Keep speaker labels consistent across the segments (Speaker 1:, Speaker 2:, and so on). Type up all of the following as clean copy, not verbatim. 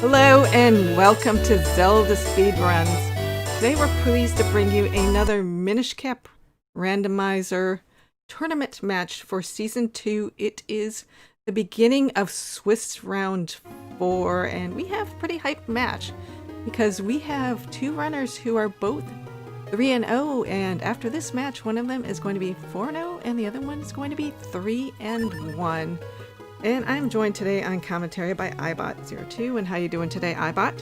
Speaker 1: Hello and welcome to Zelda Speedruns. Today we're pleased to bring you another Minish Cap Randomizer tournament match for Season 2. It is the beginning of Swiss Round 4 and we have a pretty hyped match because we have two runners who are both 3-0, and after this match one of them is going to be 4-0 and the other one is going to be 3-1. And I'm joined today on commentary by iBot02. And how you doing today, iBot?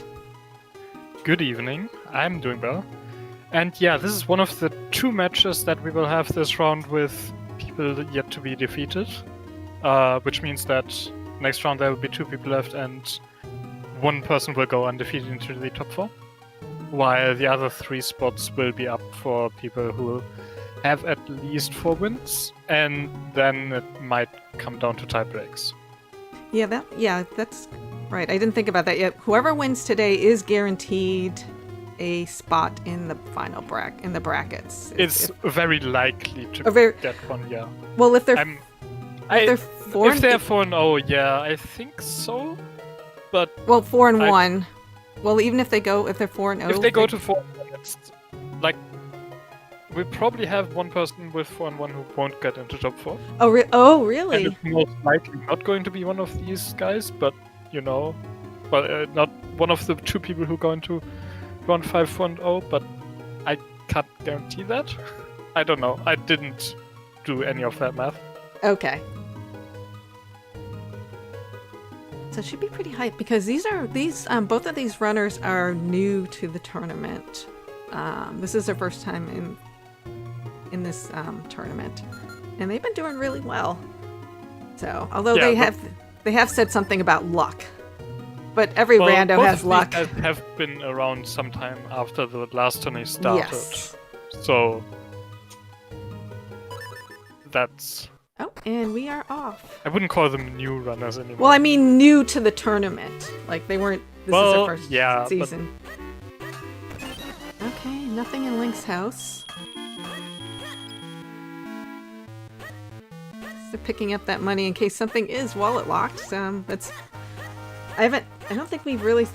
Speaker 2: Good evening. I'm doing well. And yeah, this is one of the two matches that we will have this round with people yet to be defeated. Which means that next round there will be two people left and one person will go undefeated into the top 4. While the other 3 spots will be up for people who have at least 4 wins, and then it might come down to tie breaks.
Speaker 1: Yeah, that's right. I didn't think about that yet. Whoever wins today is guaranteed a spot in the final brackets.
Speaker 2: It's very likely to get one, yeah.
Speaker 1: Well, if they're 4-0,
Speaker 2: if they're 4-0, yeah, I think so. But
Speaker 1: 4-1. Well, even if they're 4-0,
Speaker 2: if they go to 4-1, it's like we probably have one person with 4-1 who won't get into top 4.
Speaker 1: Oh, really?
Speaker 2: And it's most likely not going to be one of these guys, but you know, not one of the 2 people who go into round 5 4-0. But I can't guarantee that. I don't know. I didn't do any of that math.
Speaker 1: Okay. So it should be pretty hype because both of these runners are new to the tournament. This is their first time in this tournament, and they've been doing really well. So although they have said something about luck, but every rando has luck.
Speaker 2: Both have been around sometime after the last tourney started.
Speaker 1: Yes.
Speaker 2: So that's.
Speaker 1: Oh, and we are off.
Speaker 2: I wouldn't call them new runners anymore.
Speaker 1: Well, I mean new to the tournament. Like they weren't. This is their first season. But... Okay, nothing in Link's house. They're picking up that money in case something is wallet locked. I don't think we've really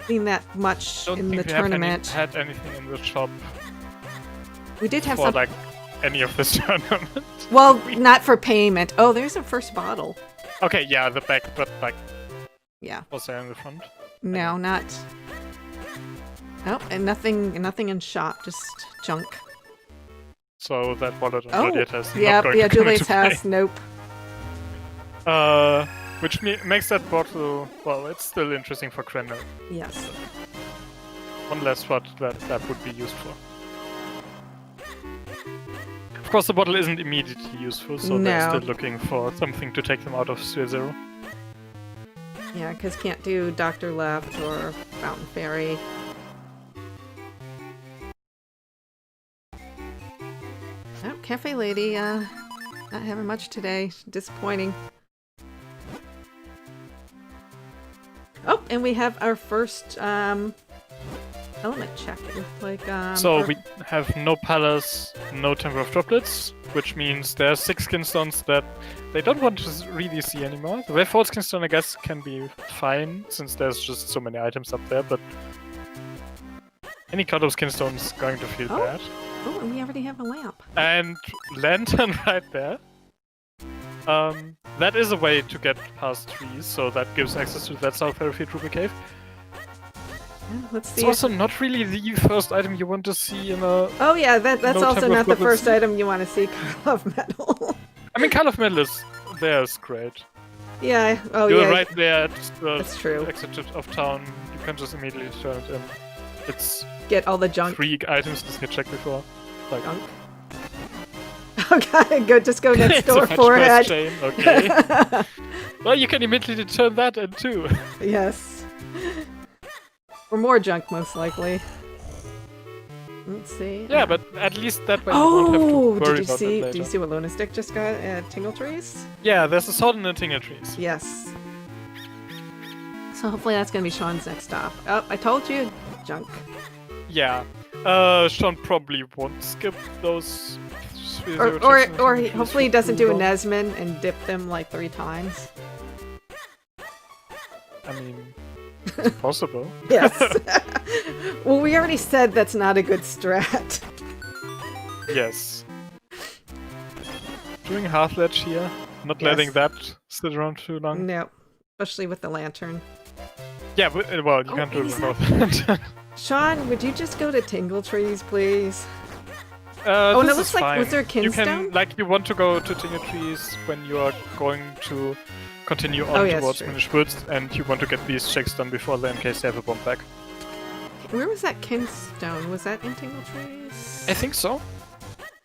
Speaker 1: seen that much in the tournament.
Speaker 2: Had anything in the shop.
Speaker 1: We did have
Speaker 2: some. Like any of this tournament.
Speaker 1: Well, not for payment. Oh, there's a first bottle.
Speaker 2: Okay, yeah, the back, but like.
Speaker 1: Yeah.
Speaker 2: Was there in the front?
Speaker 1: No, not. Oh, and nothing in shop, just junk.
Speaker 2: So that wallet on Juliet has
Speaker 1: Juliet's house, nope.
Speaker 2: Which makes that bottle, well, it's still interesting for Krenner.
Speaker 1: Yes.
Speaker 2: So, one less spot that would be used for. Of course, the bottle isn't immediately useful, so they're still looking for something to take them out of Sphere Zero.
Speaker 1: Yeah, because can't do Dr. Left or Fountain Fairy. Oh, Cafe Lady, not having much today. Disappointing. Oh, and we have our first element check. So
Speaker 2: we have no palace, no Temple of Droplets, which means there are 6 skinstones that they don't want to really see anymore. The Wave 4 skinstone, I guess, can be fine since there's just so many items up there, but any kind of skinstone is going to feel bad.
Speaker 1: Oh, and we already have a lamp.
Speaker 2: And lantern right there. That is a way to get past trees, so that gives access to that South Fairfield Ruby Cave.
Speaker 1: Let's see.
Speaker 2: It's also not really the first item you want to see in a...
Speaker 1: Oh yeah, that's also not the first item you want to see, Carl of Metal.
Speaker 2: I mean, Carl of Metal is great.
Speaker 1: Yeah,
Speaker 2: You're right there at the exit of town. You can just immediately turn it in. It's...
Speaker 1: Get all the junk.
Speaker 2: 3 items to get checked before. Like...
Speaker 1: Junk. Okay, just go next door, forehead.
Speaker 2: Okay. Well, you can immediately turn that in too.
Speaker 1: Yes. Or more junk, most likely. Let's see.
Speaker 2: Yeah, but at least that way you won't have to worry about it later.
Speaker 1: Did you see what LunaStik just got at Tingle Trees?
Speaker 2: Yeah, there's a sword in the Tingle Trees.
Speaker 1: Yes. So hopefully that's going to be Sean's next stop. Oh, I told you, junk.
Speaker 2: Yeah. Sean probably won't skip those.
Speaker 1: Or hopefully he doesn't do a Nesmin and dip them like 3 times.
Speaker 2: I mean, It's possible.
Speaker 1: Yes. Well, we already said that's not a good strat.
Speaker 2: Yes. Doing half ledge here, not
Speaker 1: Yes.
Speaker 2: letting that sit around too long.
Speaker 1: No, especially with the lantern.
Speaker 2: Yeah, but, well, you can't do it
Speaker 1: he's
Speaker 2: without.
Speaker 1: Sean, would you just go to Tingle Trees, please?
Speaker 2: Oh,
Speaker 1: and it
Speaker 2: this
Speaker 1: looks
Speaker 2: is
Speaker 1: like-
Speaker 2: fine.
Speaker 1: was there a
Speaker 2: You
Speaker 1: kinstone?
Speaker 2: can, like, you want to go to Tingle Trees when you are going to continue on
Speaker 1: Oh, yes,
Speaker 2: towards
Speaker 1: true.
Speaker 2: Minish Woods, and you want to get these checks done before then in case they have a bomb back.
Speaker 1: Where was that kinstone? Was that in Tingle Trees?
Speaker 2: I think so.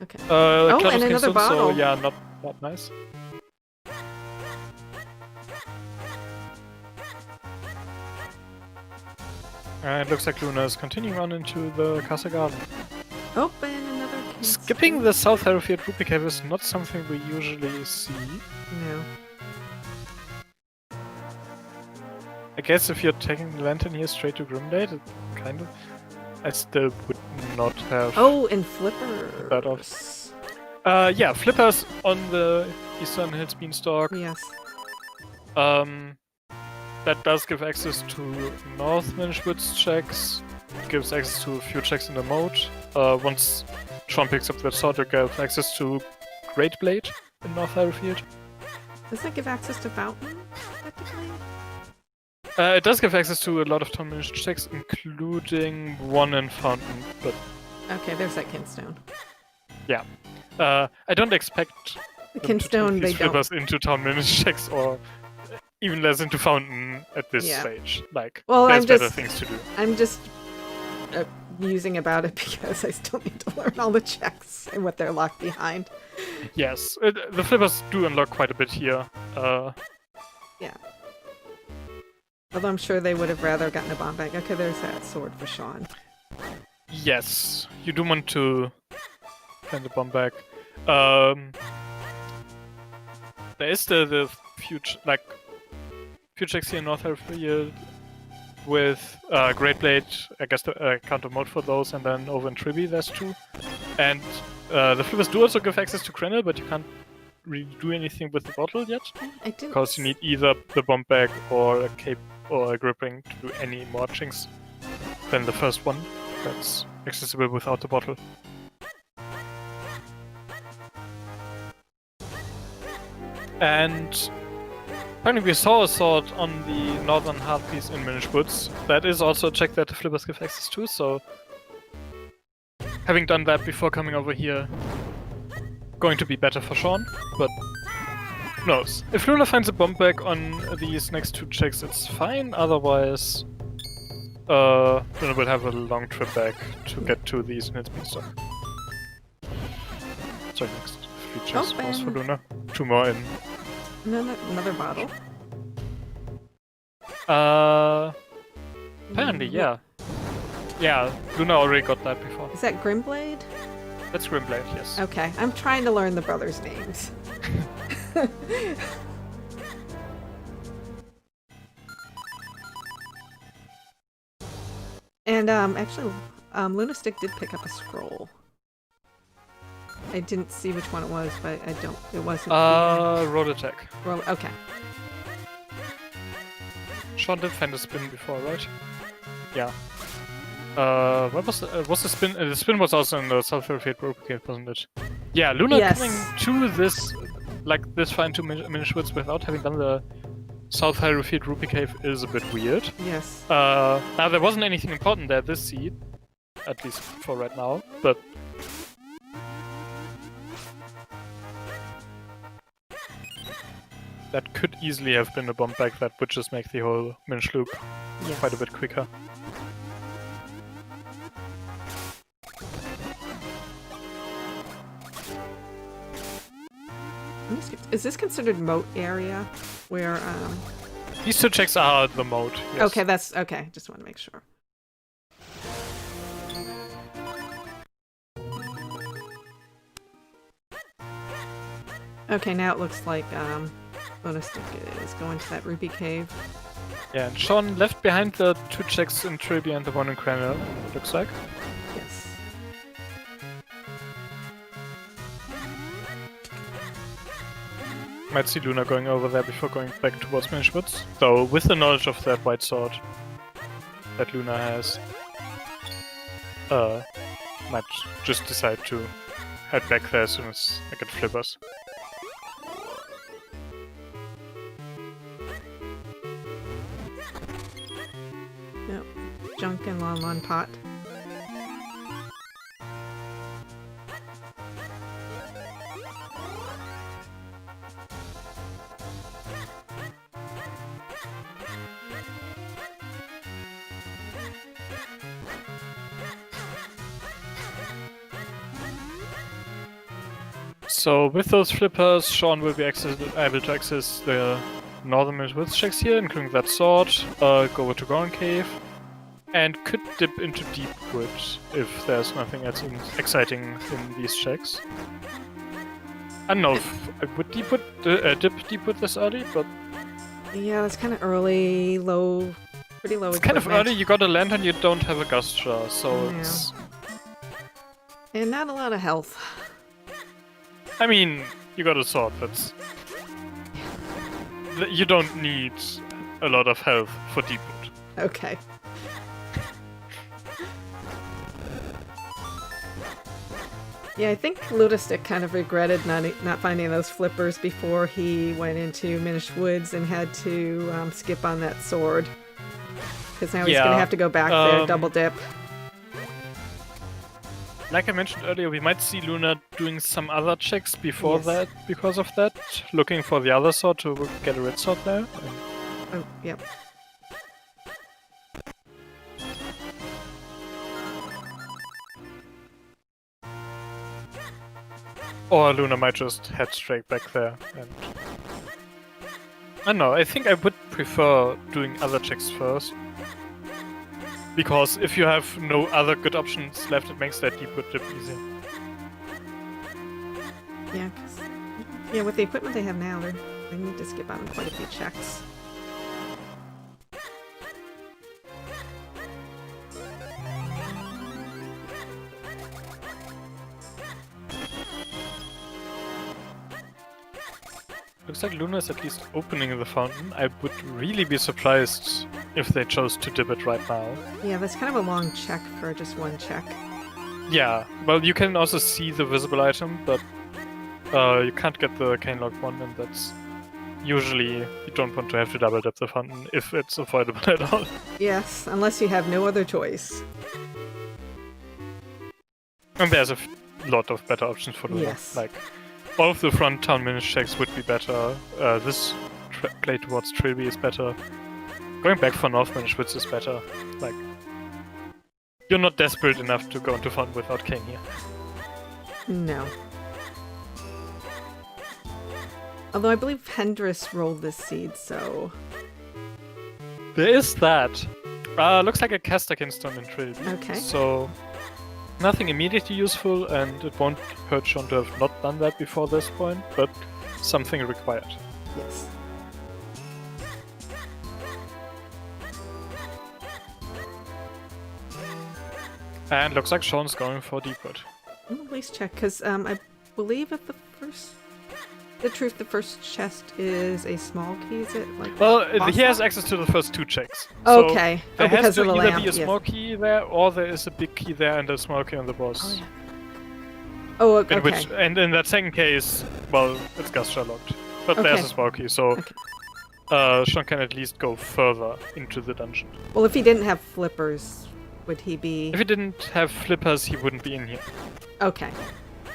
Speaker 1: Okay.
Speaker 2: Cloud of
Speaker 1: and another
Speaker 2: Kinstone,
Speaker 1: bottle.
Speaker 2: so yeah, not nice. It looks like Luna is continuing on into the Castle Garden.
Speaker 1: Open another kinstone.
Speaker 2: Skipping the South Harrowfield Rupee Cave is not something we usually see.
Speaker 1: No.
Speaker 2: I guess if you're taking the lantern here straight to Grimblade, it kind of... I still would not have...
Speaker 1: Oh, and flippers.
Speaker 2: That off. Yeah, flippers on the Eastern Hills Beanstalk.
Speaker 1: Yes.
Speaker 2: That does give access to North Minish Woods checks, gives access to a few checks in the moat. Once Sean picks up that sword, it gives access to Great Blade in North Harrowfield.
Speaker 1: Does that give access to Fountain, technically?
Speaker 2: It does give access to a lot of town Minish checks, including one in Fountain, but
Speaker 1: Okay, there's that kinstone.
Speaker 2: yeah. I don't expect
Speaker 1: The
Speaker 2: them to
Speaker 1: kinstone,
Speaker 2: take
Speaker 1: they
Speaker 2: these
Speaker 1: don't.
Speaker 2: flippers into town Minish checks, or even less into Fountain at this
Speaker 1: Yeah.
Speaker 2: stage. Like,
Speaker 1: Well,
Speaker 2: there's
Speaker 1: I'm
Speaker 2: better
Speaker 1: just-
Speaker 2: things to do.
Speaker 1: I'm just musing about it because I still need to learn all the checks and what they're locked behind.
Speaker 2: Yes, the flippers do unlock quite a bit here.
Speaker 1: Although I'm sure they would have rather gotten a bomb bag. Okay, there's that sword for Sean.
Speaker 2: Yes, you do want to find the bomb back. There is the few checks here in North Harrowfield with Great Blade, I guess the counter mode for those, and then over in Tribby there's two. And the flippers do also give access to Krenel, but you can't really do anything with the bottle yet,
Speaker 1: I didn't.
Speaker 2: because you need either the bomb bag or a cape or a grip ring to do any more chinks than the first one that's accessible without the bottle. And apparently we saw a sword on the northern hard piece in Minish Woods. That is also a check that the flippers give access to, so having done that before coming over here, going to be better for Sean, but who knows. If Luna finds a bomb bag on these next two checks, it's fine, otherwise Luna will have a long trip back to get to these in its beanstalk. So next 3 checks pause for Luna. 2 more in.
Speaker 1: Another bottle.
Speaker 2: Apparently, yeah. Yeah, Luna already got that before.
Speaker 1: Is that Grimblade?
Speaker 2: That's Grimblade, yes.
Speaker 1: Okay, I'm trying to learn the brothers' names. And actually, LunaStik did pick up a scroll. I didn't see which one it was, but I don't. It wasn't.
Speaker 2: Road attack.
Speaker 1: Okay.
Speaker 2: Sean did find a spin before, right? Yeah. What was the spin? The spin was also in the South Harrowfield Rupee Cave, wasn't it? Yeah, Luna
Speaker 1: Yes.
Speaker 2: coming to this, like this find to Minish Woods without having done the South Harrowfield Rupee Cave is a bit weird.
Speaker 1: Yes.
Speaker 2: Now there wasn't anything important there this seed, at least for right now, but that could easily have been a bomb bag that would just make the whole Minish loop
Speaker 1: Yes.
Speaker 2: quite a bit quicker.
Speaker 1: Is this considered moat area? Where
Speaker 2: These 2 checks are the mode. Yes.
Speaker 1: Okay, that's okay. Just want to make sure. Okay, now it looks like LunaStik is going to that ruby cave.
Speaker 2: Yeah, and Sean left behind the 2 checks in Tribby and the 1 in Krenel, it looks like.
Speaker 1: Yes.
Speaker 2: Might see Luna going over there before going back towards Minish Woods. Though, with the knowledge of that white sword, that Luna has, might just decide to head back there as soon as I get flippers.
Speaker 1: Yep. Junk and Lon pot.
Speaker 2: So with those flippers, Shawn will be able to access the northern Woods checks here, including that sword, go over to Goron Cave, and could dip into Deep Wood if there's nothing else exciting in these checks. I don't know if I would dip Deep Wood this early, but
Speaker 1: Yeah, that's kind of early, low, pretty low.
Speaker 2: it's kind of early. You got a lantern, you don't have a gust jar, so
Speaker 1: Yeah.
Speaker 2: it's...
Speaker 1: And not a lot of health.
Speaker 2: I mean, you got a sword, that's... You don't need a lot of health for Deep Wood.
Speaker 1: Okay. Yeah, I think LunaStik kind of regretted not finding those flippers before he went into Minish Woods and had to skip on that sword. Because now he's going to have to go back there, double dip.
Speaker 2: Like I mentioned earlier, we might see Luna doing some other checks before
Speaker 1: Yes.
Speaker 2: that, because of that. Looking for the other sword to get a red sword there.
Speaker 1: Oh, yep.
Speaker 2: Or Luna might just head straight back there. And I don't know, I think I would prefer doing other checks first. Because if you have no other good options left, it makes that Deep Wood dip easy.
Speaker 1: Yeah, with the equipment they have now, they need to skip on quite a few checks.
Speaker 2: Looks like Luna is at least opening the fountain. I would really be surprised if they chose to dip it right now.
Speaker 1: Yeah, that's kind of a long check for just one check.
Speaker 2: Yeah, well, you can also see the visible item, but you can't get the cane lock one, and that's usually you don't want to have to double dip the fountain if it's avoidable at all.
Speaker 1: Yes, unless you have no other choice.
Speaker 2: And there's a lot of better options for Luna.
Speaker 1: Yes.
Speaker 2: Like, all of the front town minish checks would be better. This play towards Trilby is better. Going back for North Minish Woods is better. Like, you're not desperate enough to go into fountain without King here.
Speaker 1: No. Although I believe Hendris rolled this seed, so...
Speaker 2: There is that. Looks like a Caster Stone in Trilby.
Speaker 1: Okay.
Speaker 2: So, nothing immediately useful, and it won't hurt Shawn to have not done that before this point, but something required.
Speaker 1: Yes.
Speaker 2: And looks like Shawn's going for Deep Wood.
Speaker 1: I'll at least check, because I believe at the first chest is a small key, is it? Like
Speaker 2: Well,
Speaker 1: boss
Speaker 2: he has
Speaker 1: lock?
Speaker 2: access to the first two checks. So
Speaker 1: Okay.
Speaker 2: there has
Speaker 1: because
Speaker 2: to
Speaker 1: of the
Speaker 2: either
Speaker 1: lamp.
Speaker 2: be a
Speaker 1: yes.
Speaker 2: small key there, or there is a big key there and a small key on the boss.
Speaker 1: Oh, yeah. Oh, okay.
Speaker 2: And in that second case, well, it's Gustra locked. But there's
Speaker 1: Okay.
Speaker 2: a small key, so
Speaker 1: Okay.
Speaker 2: Shawn can at least go further into the dungeon.
Speaker 1: Well, if he didn't have flippers, would he be...
Speaker 2: If he didn't have flippers, he wouldn't be in here.
Speaker 1: Okay.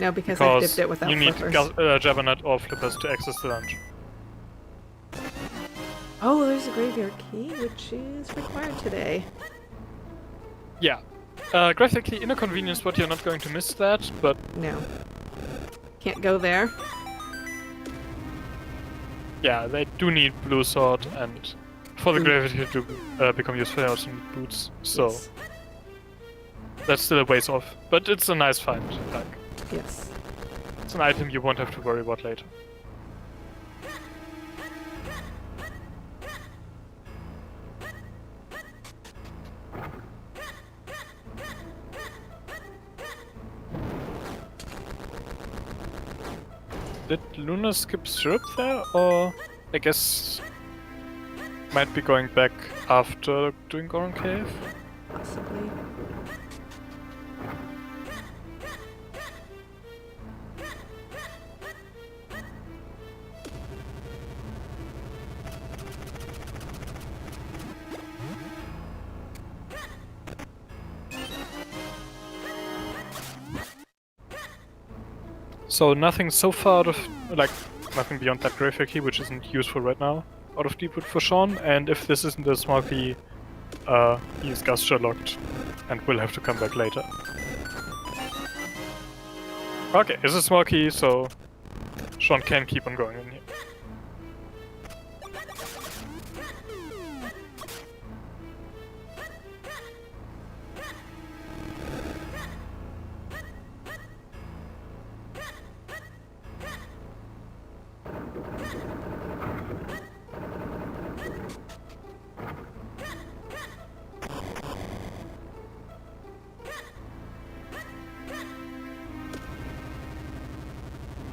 Speaker 1: No, because I dipped it without
Speaker 2: you need
Speaker 1: flippers.
Speaker 2: Jabbernet or flippers to access the dungeon.
Speaker 1: Oh, there's a graveyard key, which is required today.
Speaker 2: Yeah. Graphically, in a convenience spot, you're not going to miss that, but
Speaker 1: No. Can't go there.
Speaker 2: yeah, they do need blue sword, and for the
Speaker 1: Mm.
Speaker 2: gravity to become useful, they also need boots. So
Speaker 1: Yes.
Speaker 2: that's still a ways off, but it's a nice find. Like,
Speaker 1: Yes.
Speaker 2: it's an item you won't have to worry about later. Did Luna skip syrup there, or I guess might be going back after doing Goron Cave.
Speaker 1: Possibly.
Speaker 2: So nothing so far out of, like, nothing beyond that graveyard key, which isn't useful right now, out of Deepwood for Shawn, and if this isn't a small key, he's Gusture locked, and will have to come back later. Okay, it's a small key, so Shawn can keep on going in here.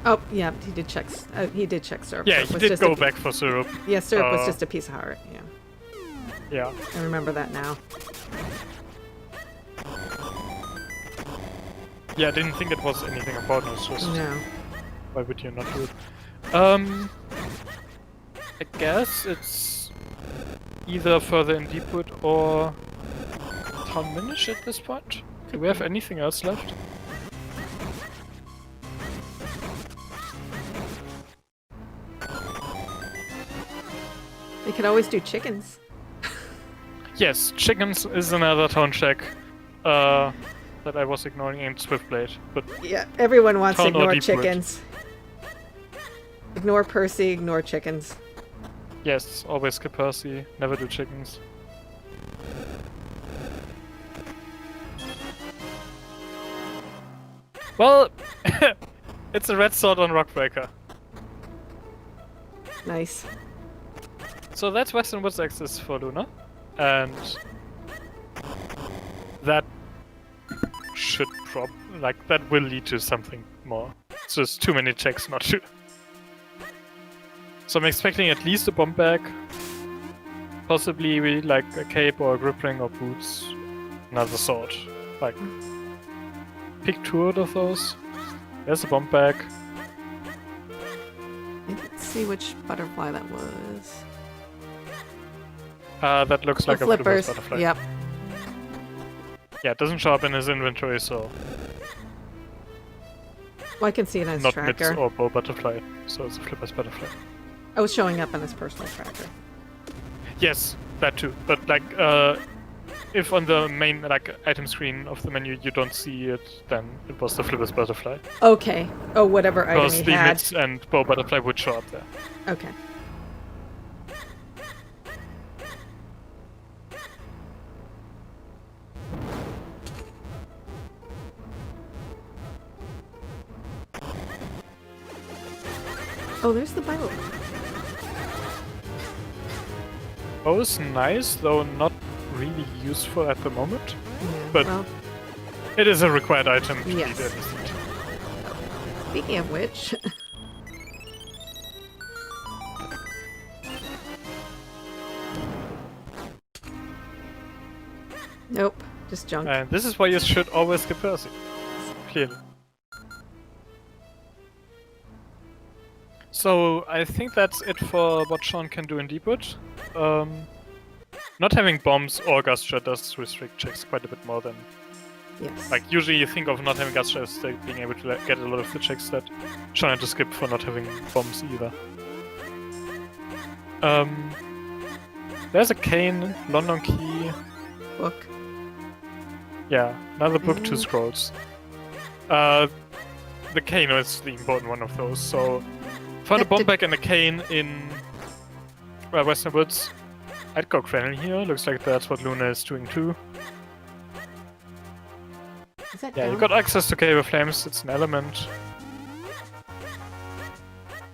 Speaker 1: Oh, yeah, he did check. He did check syrup.
Speaker 2: Yeah,
Speaker 1: Syrup
Speaker 2: he
Speaker 1: was
Speaker 2: did
Speaker 1: just
Speaker 2: go
Speaker 1: a-
Speaker 2: back for syrup.
Speaker 1: Yeah, syrup was just a piece of heart. Yeah,
Speaker 2: Yeah.
Speaker 1: I remember that now.
Speaker 2: Yeah, I didn't think it was anything important, it's just...
Speaker 1: No.
Speaker 2: Why would you not do it? I guess it's either further in Deepwood or Town Minish at this point. Do we have anything else left?
Speaker 1: They could always do chickens.
Speaker 2: Yes, chickens is another town check that I was ignoring in Swiftblade, but
Speaker 1: Yeah, everyone wants to
Speaker 2: Town or
Speaker 1: ignore
Speaker 2: Deepwood?
Speaker 1: chickens. Ignore Percy, ignore chickens.
Speaker 2: yes, always skip Percy, never do chickens. Well, it's a red sword on Rockbreaker.
Speaker 1: Nice.
Speaker 2: So that's Western Woods access for Luna, and that should that will lead to something more. It's just too many checks not to. So I'm expecting at least a bomb bag, possibly like a cape or a grip ring or boots, another sword. Like, pick two out of those. There's a bomb bag.
Speaker 1: Let's see which butterfly that was.
Speaker 2: That looks like
Speaker 1: The
Speaker 2: a flipper's
Speaker 1: flippers.
Speaker 2: butterfly.
Speaker 1: Yep.
Speaker 2: Yeah, it doesn't show up in his inventory, so
Speaker 1: Well, I can see it on his
Speaker 2: not
Speaker 1: tracker.
Speaker 2: Mitz or bow butterfly, so it's a flipper's butterfly.
Speaker 1: Oh, it's showing up on his personal tracker.
Speaker 2: Yes, that too. But like, if on the main item screen of the menu you don't see it, then it was the flipper's butterfly.
Speaker 1: Okay. Oh, whatever item
Speaker 2: Because
Speaker 1: he
Speaker 2: the
Speaker 1: had.
Speaker 2: Mitz and bow butterfly would show up there.
Speaker 1: Okay. Oh, there's the boat.
Speaker 2: Bow is nice, though not really useful at the moment.
Speaker 1: Yeah,
Speaker 2: But-
Speaker 1: well,
Speaker 2: It is a required item to
Speaker 1: Yes.
Speaker 2: be there. Isn't it?
Speaker 1: speaking of which, nope, just junk.
Speaker 2: And this is why you should always skip Percy. Clearly. So I think that's it for what Shawn can do in Deepwood. Not having bombs or Gusture does restrict checks quite a bit more than...
Speaker 1: Yes.
Speaker 2: Like, usually you think of not having Gusture as being able to get a lot of the checks that Shawn had to skip for not having bombs either. There's a cane, London key,
Speaker 1: Book.
Speaker 2: yeah, another book, two
Speaker 1: Mm.
Speaker 2: scrolls. The cane is the important one of those, so... Found a bomb bag and a cane in Western Woods. I'd go Krenel here, looks like that's what Luna is doing too.
Speaker 1: Is that
Speaker 2: Yeah, you
Speaker 1: down?
Speaker 2: got access to Cave of Flames, it's an element.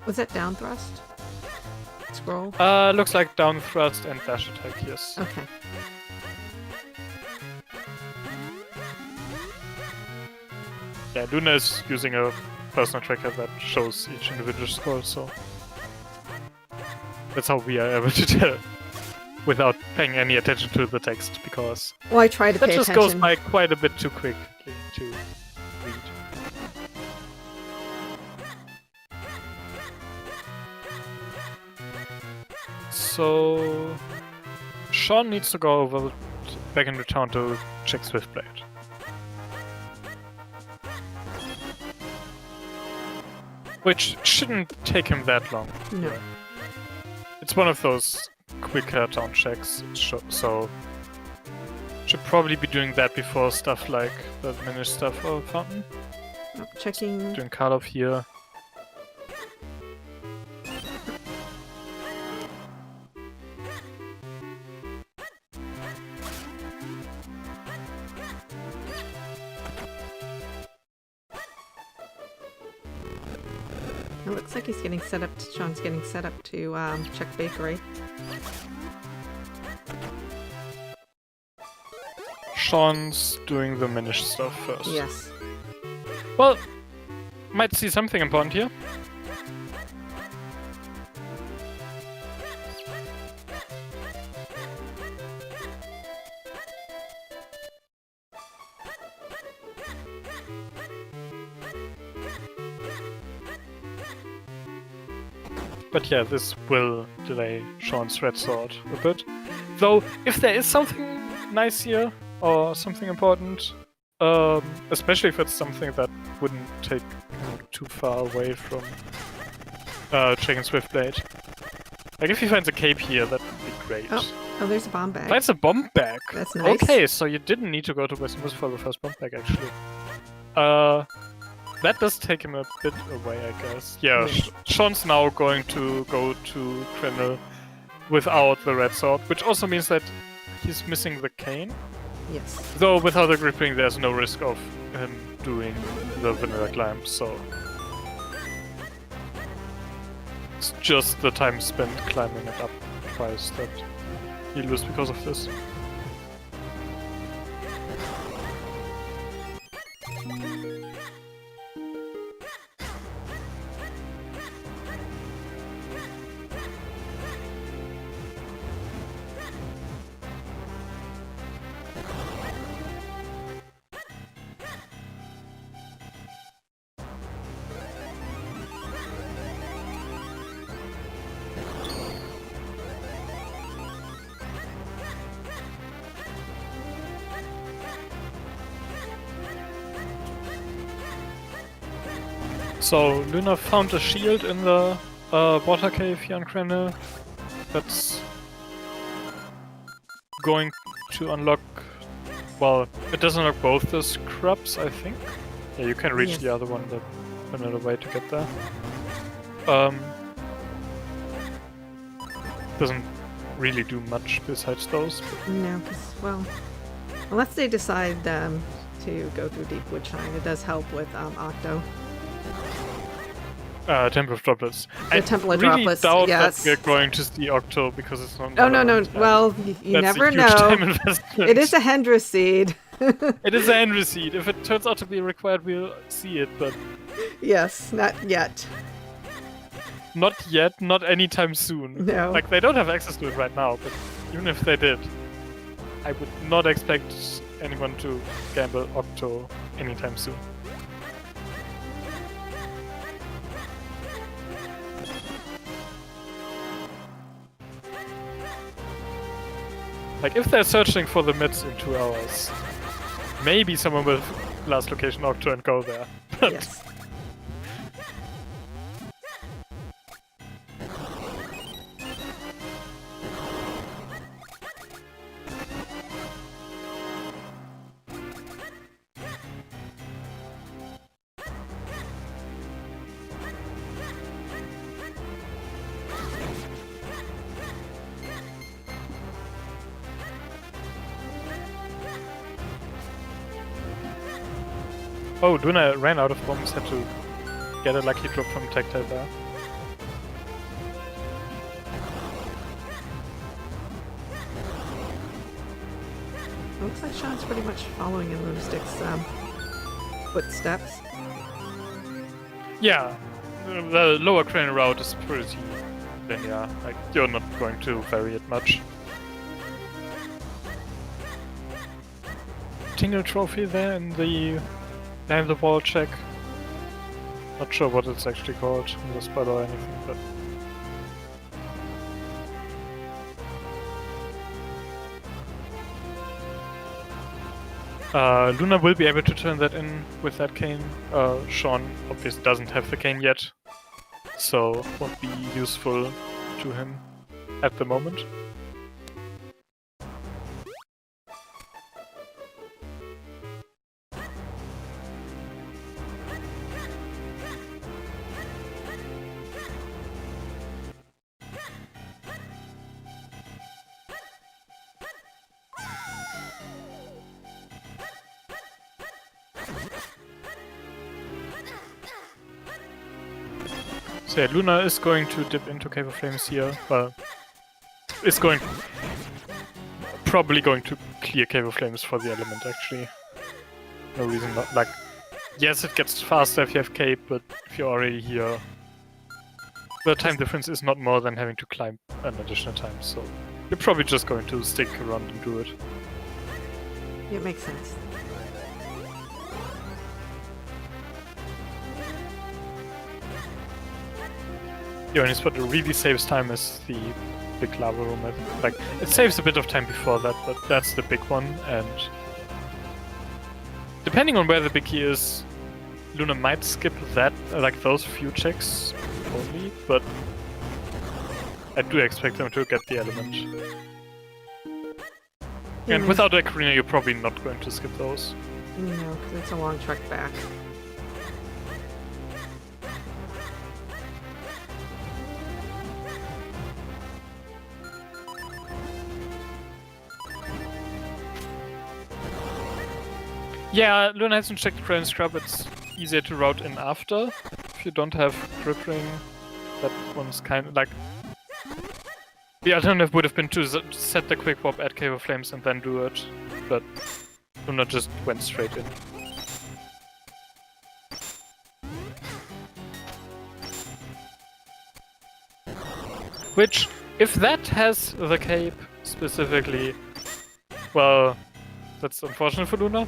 Speaker 1: Was that down thrust? Scroll?
Speaker 2: Looks like down thrust and dash attack, yes.
Speaker 1: Okay.
Speaker 2: Yeah, Luna is using a personal tracker that shows each individual scroll, so... That's how we are able to tell. without paying any attention to the text, because
Speaker 1: Well, I try to
Speaker 2: that
Speaker 1: pay
Speaker 2: just
Speaker 1: attention.
Speaker 2: goes by quite a bit too quickly to read. So Shawn needs to go over back into town to check Swiftblade. Which shouldn't take him that long.
Speaker 1: No.
Speaker 2: It's one of those quicker town checks, so should probably be doing that before stuff like the Minish stuff or Fountain.
Speaker 1: Oh, checking.
Speaker 2: Doing Karlov here.
Speaker 1: It looks like he's getting set up. Sean's getting set up to check bakery.
Speaker 2: Sean's doing the Minish stuff first.
Speaker 1: Yes.
Speaker 2: Well, might see something important here. But yeah, this will delay Sean's red sword a bit. Though, if there is something nice here, or something important, especially if it's something that wouldn't take too far away from checking Swiftblade. Like, if he finds a cape here, that would be great.
Speaker 1: Oh, there's a bomb bag.
Speaker 2: Finds a bomb bag!
Speaker 1: That's nice.
Speaker 2: Okay, so you didn't need to go to Westernmost for the first bomb bag, actually. That does take him a bit away, I guess. Yeah, Sean's now going to go to Kreml without the red sword, which also means that he's missing the cane.
Speaker 1: Yes.
Speaker 2: Though without the gripping, there's no risk of him doing the vanilla climb, so it's just the time spent climbing it up twice that you lose because of this. So, Luna found a shield in the water cave here on Krenel. That's going to unlock... Well, it does unlock both the scrubs, I think. Yeah, you can reach the other one, but another way to get there. Doesn't really do much besides those. But...
Speaker 1: No, because, well, unless they decide to go through Deep Wood Shine, it does help with Octo.
Speaker 2: Temple of Droplets.
Speaker 1: The Temple of
Speaker 2: really
Speaker 1: Droplets,
Speaker 2: doubt
Speaker 1: yes.
Speaker 2: that we're going to see Octo because it's not.
Speaker 1: Oh, no. Well, you never know. It is a Hendra seed.
Speaker 2: It is a Hendra seed. If it turns out to be required, we'll see it, but.
Speaker 1: Yes, not yet.
Speaker 2: Not yet, not anytime soon.
Speaker 1: No.
Speaker 2: Like, they don't have access to it right now, but even if they did, I would not expect anyone to gamble Octo anytime soon. Like, if they're searching for the mids in 2 hours, maybe someone will last location Octo and go there. But
Speaker 1: Yes.
Speaker 2: oh, Luna ran out of bombs, had to get a lucky drop from Tactile there.
Speaker 1: Looks like Sean's pretty much following in LunaStik's footsteps.
Speaker 2: Yeah, the lower crane route is pretty linear. Like, you're not going to vary it much. tingle trophy there in the behind the wall check. Not sure what it's actually called in the spot or anything, but Luna will be able to turn that in with that cane. Shawn obviously doesn't have the cane yet, so won't be useful to him at the moment. So yeah, Luna is going to dip into Cave of Flames here. Well, is probably going to clear Cave of Flames for the element, actually. No reason not, like, yes, it gets faster if you have cape, but if you're already here, the time difference is not more than having to climb an additional time, so you're probably just going to stick around and do it.
Speaker 1: It makes sense.
Speaker 2: The only spot that really saves time is the big lava room. I think. Like, it saves a bit of time before that, but that's the big one, and depending on where the big key is, Luna might skip that, like those few checks only, but I do expect them to get the element. And without Ocarina, you're probably not going to skip those.
Speaker 1: No, because it's a long trek back.
Speaker 2: Yeah, Luna hasn't checked the Crane Scrub, it's easier to route in after. If you don't have Grip Ring, that one's kind of like... The alternative would have been to set the Quick Warp at Cave of Flames and then do it, but Luna just went straight in. Which, if that has the cape specifically, well, that's unfortunate for Luna.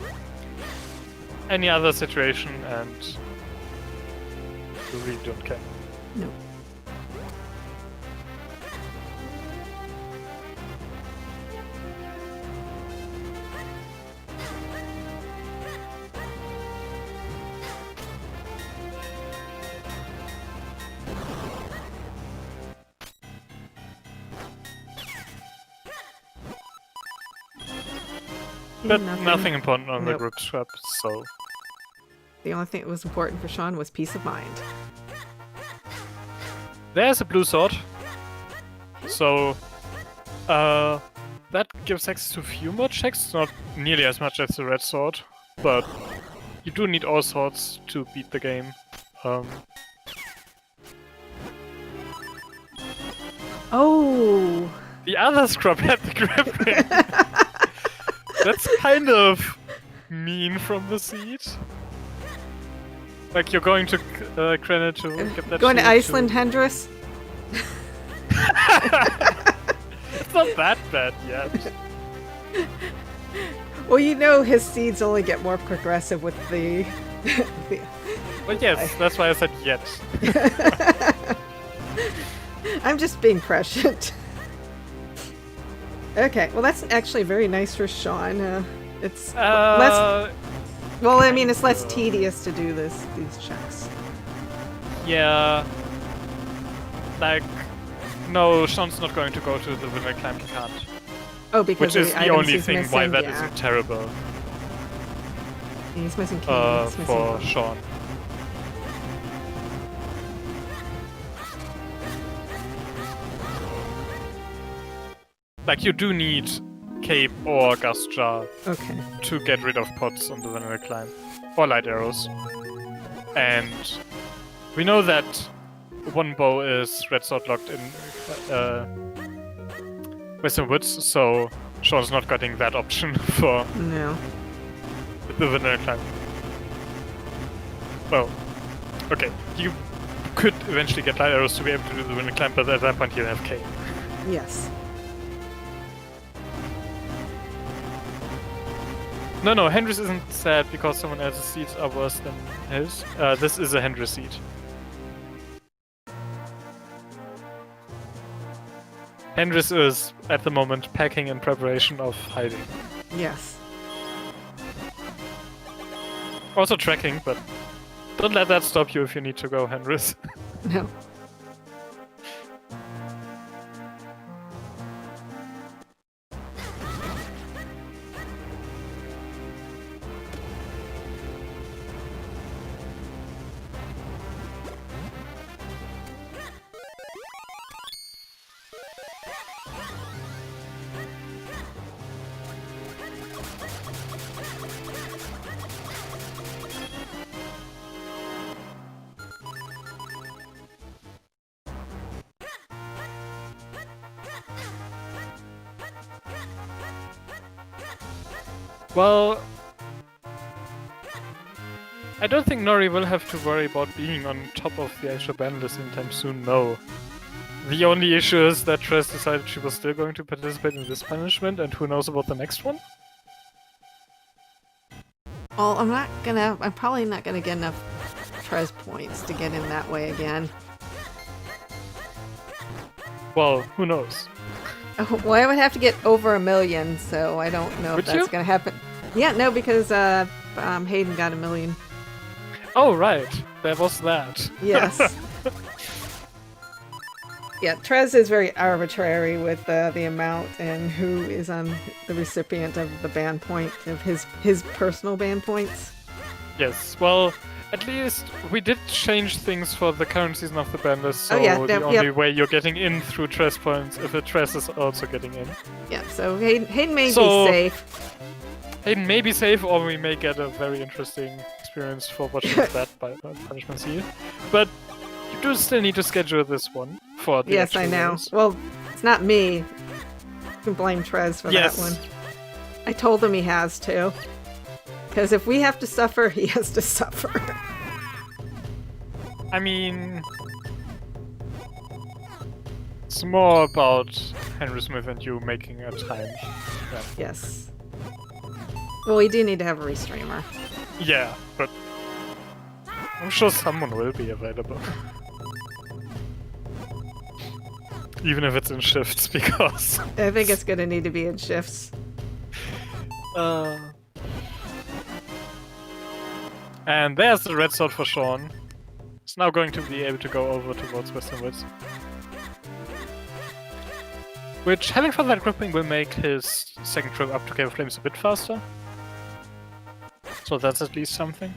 Speaker 2: Any other situation, and you really don't care.
Speaker 1: No.
Speaker 2: But nothing important on the
Speaker 1: Nope.
Speaker 2: group swap, so...
Speaker 1: The only thing that was important for Shawn was peace of mind.
Speaker 2: There's a blue sword. So... that gives access to a few more checks, not nearly as much as the red sword, but you do need all swords to beat the game.
Speaker 1: Oh!
Speaker 2: The other scrub had the grip ring. That's kind of mean from the seed. Like, you're going to Krenna to get that
Speaker 1: Going to
Speaker 2: shield
Speaker 1: Iceland, Hendris?
Speaker 2: It's not that bad yet.
Speaker 1: Well, you know his seeds only get more progressive with the...
Speaker 2: But yes, that's why I said yet.
Speaker 1: I'm just being prescient. Okay, well that's actually very nice for Shawn. It's less... Well, I mean, it's less tedious to do these checks.
Speaker 2: Yeah. Like, no, Shawn's not going to go to the winner climb, he can't.
Speaker 1: Oh, because
Speaker 2: Which is the
Speaker 1: items
Speaker 2: only
Speaker 1: he's
Speaker 2: thing
Speaker 1: missing,
Speaker 2: why that
Speaker 1: yeah.
Speaker 2: isn't terrible
Speaker 1: He's missing cane, he's missing
Speaker 2: for
Speaker 1: one.
Speaker 2: Shawn. Like, you do need Cape or Gust Jar
Speaker 1: Okay.
Speaker 2: to get rid of pots on the vanilla climb. Or light arrows. And we know that one bow is red sword locked in Western Woods, so Shawn's not getting that option for
Speaker 1: No.
Speaker 2: the vanilla climb. Well, okay, you could eventually get light arrows to be able to do the vanilla climb, but at that point you have Cape.
Speaker 1: Yes.
Speaker 2: No, Henry's isn't sad because someone else's seeds are worse than his. This is a Henry seed. Henry's is, at the moment, packing in preparation of hiding.
Speaker 1: Yes.
Speaker 2: Also tracking, but don't let that stop you if you need to go, Henry's.
Speaker 1: No.
Speaker 2: Well, I don't think Nori will have to worry about being on top of the actual ban list anytime soon, no. The only issue is that Tress decided she was still going to participate in this punishment, and who knows about the next one?
Speaker 1: Well, I'm probably not gonna get enough Trez points to get in that way again.
Speaker 2: Well, who knows?
Speaker 1: Oh, well, I would have to get over 1 million, so I don't know if that's gonna happen. Yeah, no, because Hayden got 1 million.
Speaker 2: Oh, right. There was that.
Speaker 1: Yes. Yeah, Trez is very arbitrary with the amount and who is on the recipient of the ban point, of his personal ban points.
Speaker 2: Yes, well, at least we did change things for the current season of the ban list, so the only way you're getting in through Tress points if a Tress is also getting in.
Speaker 1: Yeah, so Hayden may be safe.
Speaker 2: Hayden may be safe, or we may get a very interesting experience for watching that punishment here. But you do still need to schedule this one for the
Speaker 1: Yes, I know.
Speaker 2: Race.
Speaker 1: Well, it's not me. You can blame Trez for that one. I told him he has to. Because if we have to suffer, he has to suffer.
Speaker 2: I mean, it's more about Henry Smith and you making a time. Yeah.
Speaker 1: Yes. Well, we do need to have a restreamer.
Speaker 2: Yeah, but I'm sure someone will be available. Even if it's in shifts, because...
Speaker 1: I think it's going to need to be in shifts.
Speaker 2: And there's the red sword for Shawn. He's now going to be able to go over towards Western Woods. Which, having for that grouping, will make his second trip up to Cave of Flames a bit faster. So that's at least something.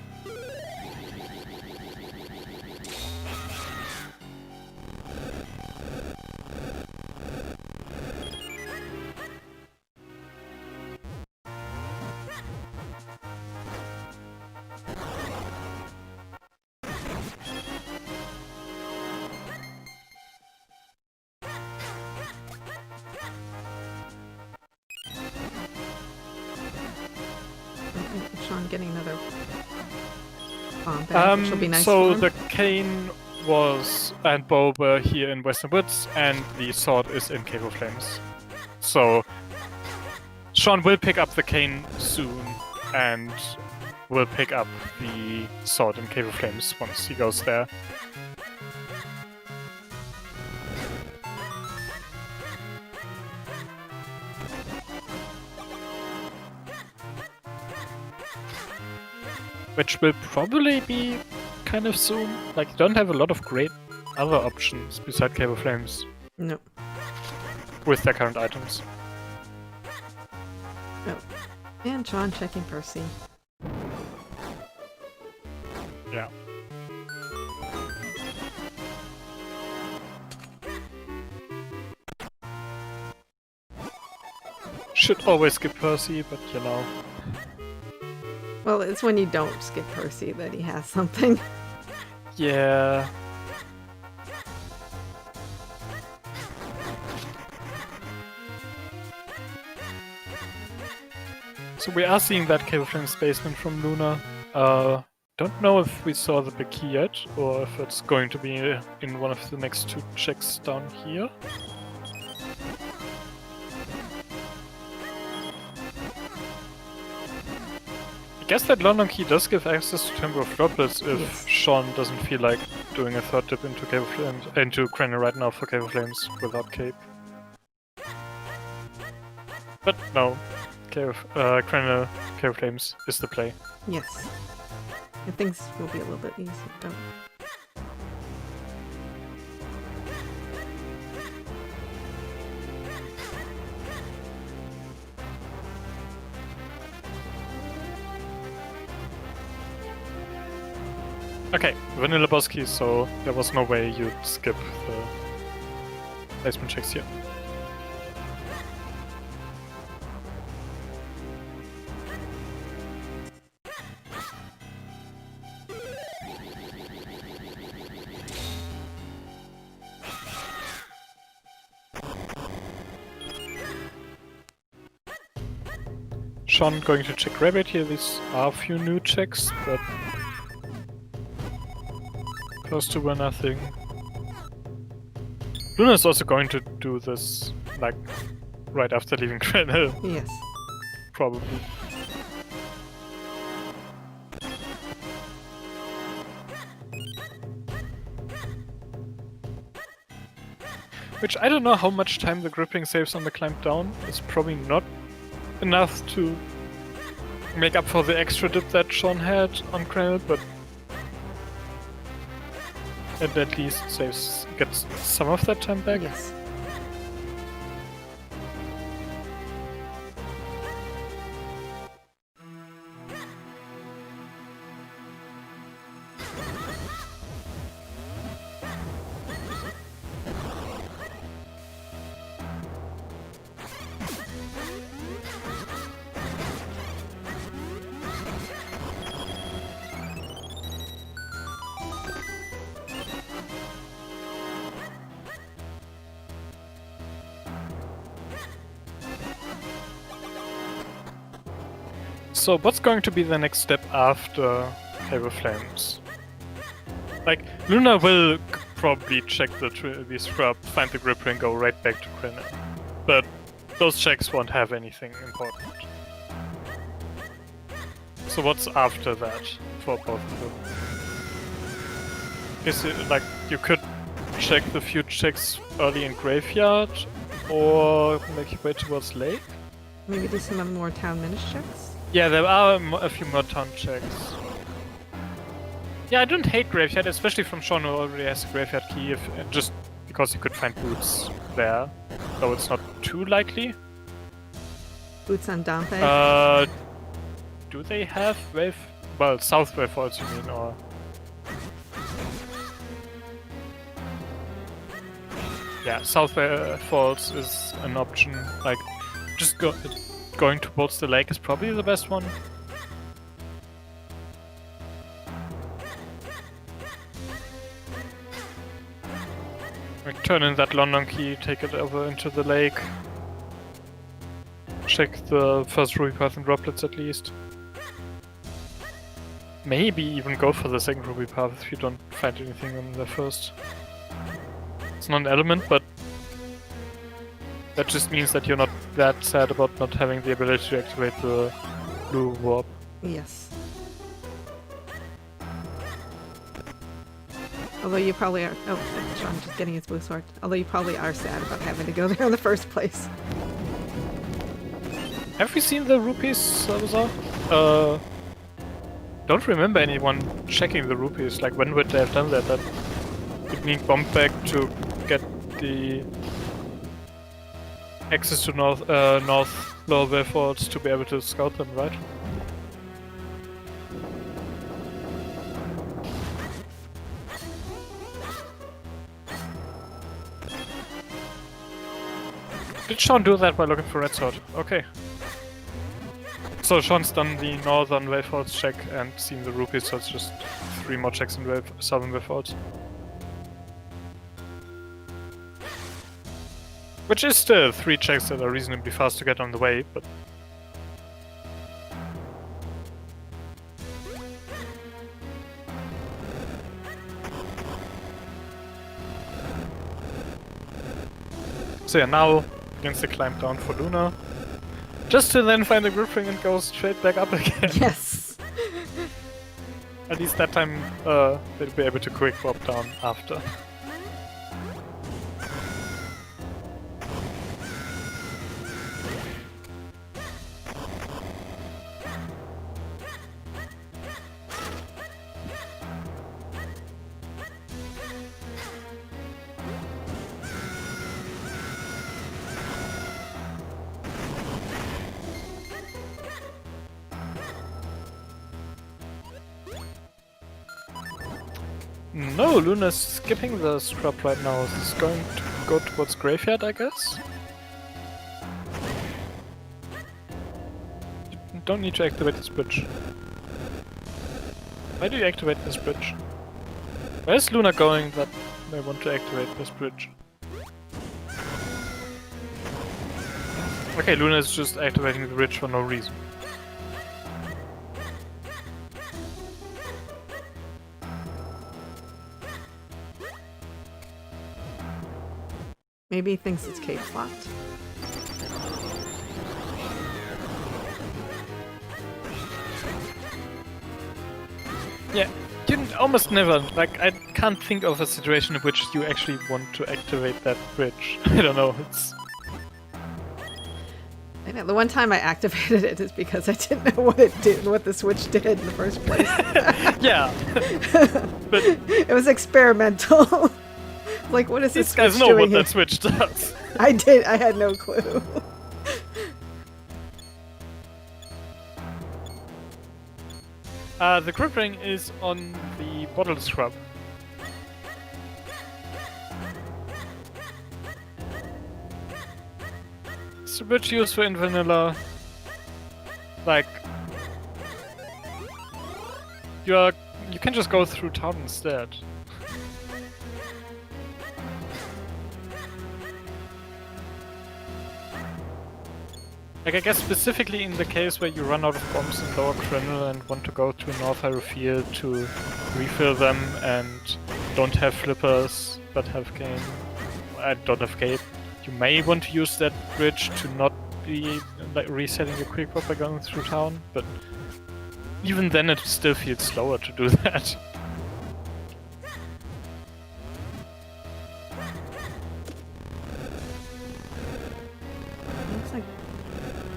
Speaker 1: Shawn getting another bomb back, which will be nice
Speaker 2: so
Speaker 1: for him.
Speaker 2: the cane was and bow were here in Western Woods, and the sword is in Cave of Flames. So Shawn will pick up the cane soon, and will pick up the sword in Cave of Flames once he goes there. Which will probably be kind of soon. Like, you don't have a lot of great other options beside Cave of Flames.
Speaker 1: No.
Speaker 2: With their current items.
Speaker 1: Oh. And Shawn checking Percy.
Speaker 2: Yeah. Should always skip Percy, but you know.
Speaker 1: Well, it's when you don't skip Percy that he has something.
Speaker 2: Yeah. So we are seeing that Cave of Flames basement from Luna. Don't know if we saw the big key yet, or if it's going to be in one of the next two checks down here. guess that London Key does give access to Temple of Droplets if
Speaker 1: Yes.
Speaker 2: Shawn doesn't feel like doing a third dip into Cave of Flames, into Krenner right now for Cave of Flames without cape. But no, Krenner Cave of Flames is the play.
Speaker 1: Yes. And things will be a little bit easier. Oh.
Speaker 2: Okay, vanilla boss keys, so there was no way you'd skip the placement checks here. Shawn going to check Rabbit here. These are a few new checks, but close to one nothing. Luna is also going to do this, like, right after leaving Krenner,
Speaker 1: Yes.
Speaker 2: probably. Which I don't know how much time the gripping saves on the climb down. It's probably not enough to make up for the extra dip that Shawn had on Krenner, but it at least gets some of that time back.
Speaker 1: Yes.
Speaker 2: So what's going to be the next step after Cave of Flames? Like, Luna will probably check the scrub, find the gripper and go right back to Krenner. But those checks won't have anything important. So what's after that for both of them? Is it like you could check the few checks early in Graveyard, or make your way towards Lake?
Speaker 1: Maybe do some more town minish checks?
Speaker 2: Yeah, there are a few more town checks. Yeah, I don't hate Graveyard, especially from Shawn, who already has a Graveyard key, just because he could find boots there, though it's not too likely.
Speaker 1: Boots on Dante?
Speaker 2: Do they have wave? Well, South Wave Falls, you mean, or? Yeah, South Wave Falls is an option. Like, just going towards the lake is probably the best one. Like, turn in that London key, take it over into the lake. Check the first ruby path and droplets at least. Maybe even go for the second ruby path if you don't find anything on the first. It's not an element, but that just means that you're not that sad about not having the ability to activate the blue warp.
Speaker 1: Yes. Although you probably are... Oh, Shawn just getting his blue sword. Although you probably are sad about having to go there in the first place.
Speaker 2: Have we seen the rupees, Salazar? Don't remember anyone checking the rupees. Like, when would they have done that? That would need bomb back to get the access to north lower wave falls to be able to scout them, right? Did Shawn do that by looking for red sword? Okay. So Shawn's done the northern wave falls check and seen the rupees, so it's just 3 more checks in southern wave falls. Which is still 3 checks that are reasonably fast to get on the way, but... So yeah, now against the climb down for Luna. Just to then find a grip ring and go straight back up again.
Speaker 1: Yes!
Speaker 2: At least that time they'll be able to quick warp down after. No, Luna's skipping the scrub right now. He's going to go towards graveyard, I guess? You don't need to activate this bridge. Why do you activate this bridge? Where's Luna going that they want to activate this bridge? Okay, Luna is just activating the bridge for no reason.
Speaker 1: Maybe he thinks it's cave locked.
Speaker 2: Yeah, you almost never, like, I can't think of a situation in which you actually want to activate that bridge. I don't know, it's...
Speaker 1: I know, the one time I activated it is because I didn't know what it did, what the switch did in the first place.
Speaker 2: Yeah, but...
Speaker 1: It was experimental. Like, what is this
Speaker 2: These
Speaker 1: switch
Speaker 2: guys know
Speaker 1: doing
Speaker 2: what
Speaker 1: here?
Speaker 2: that switch does.
Speaker 1: I had no clue.
Speaker 2: The grip ring is on the bottle scrub. It's a bit useful in vanilla. Like, you can just go through town instead. Like, I guess specifically in the case where you run out of bombs in Lower Criminal and want to go to North Hyrule Field to refill them and don't have flippers but have game, don't have cape, you may want to use that bridge to not be like resetting your quick warp by going through town, but even then it still feels slower to do that.
Speaker 1: Looks like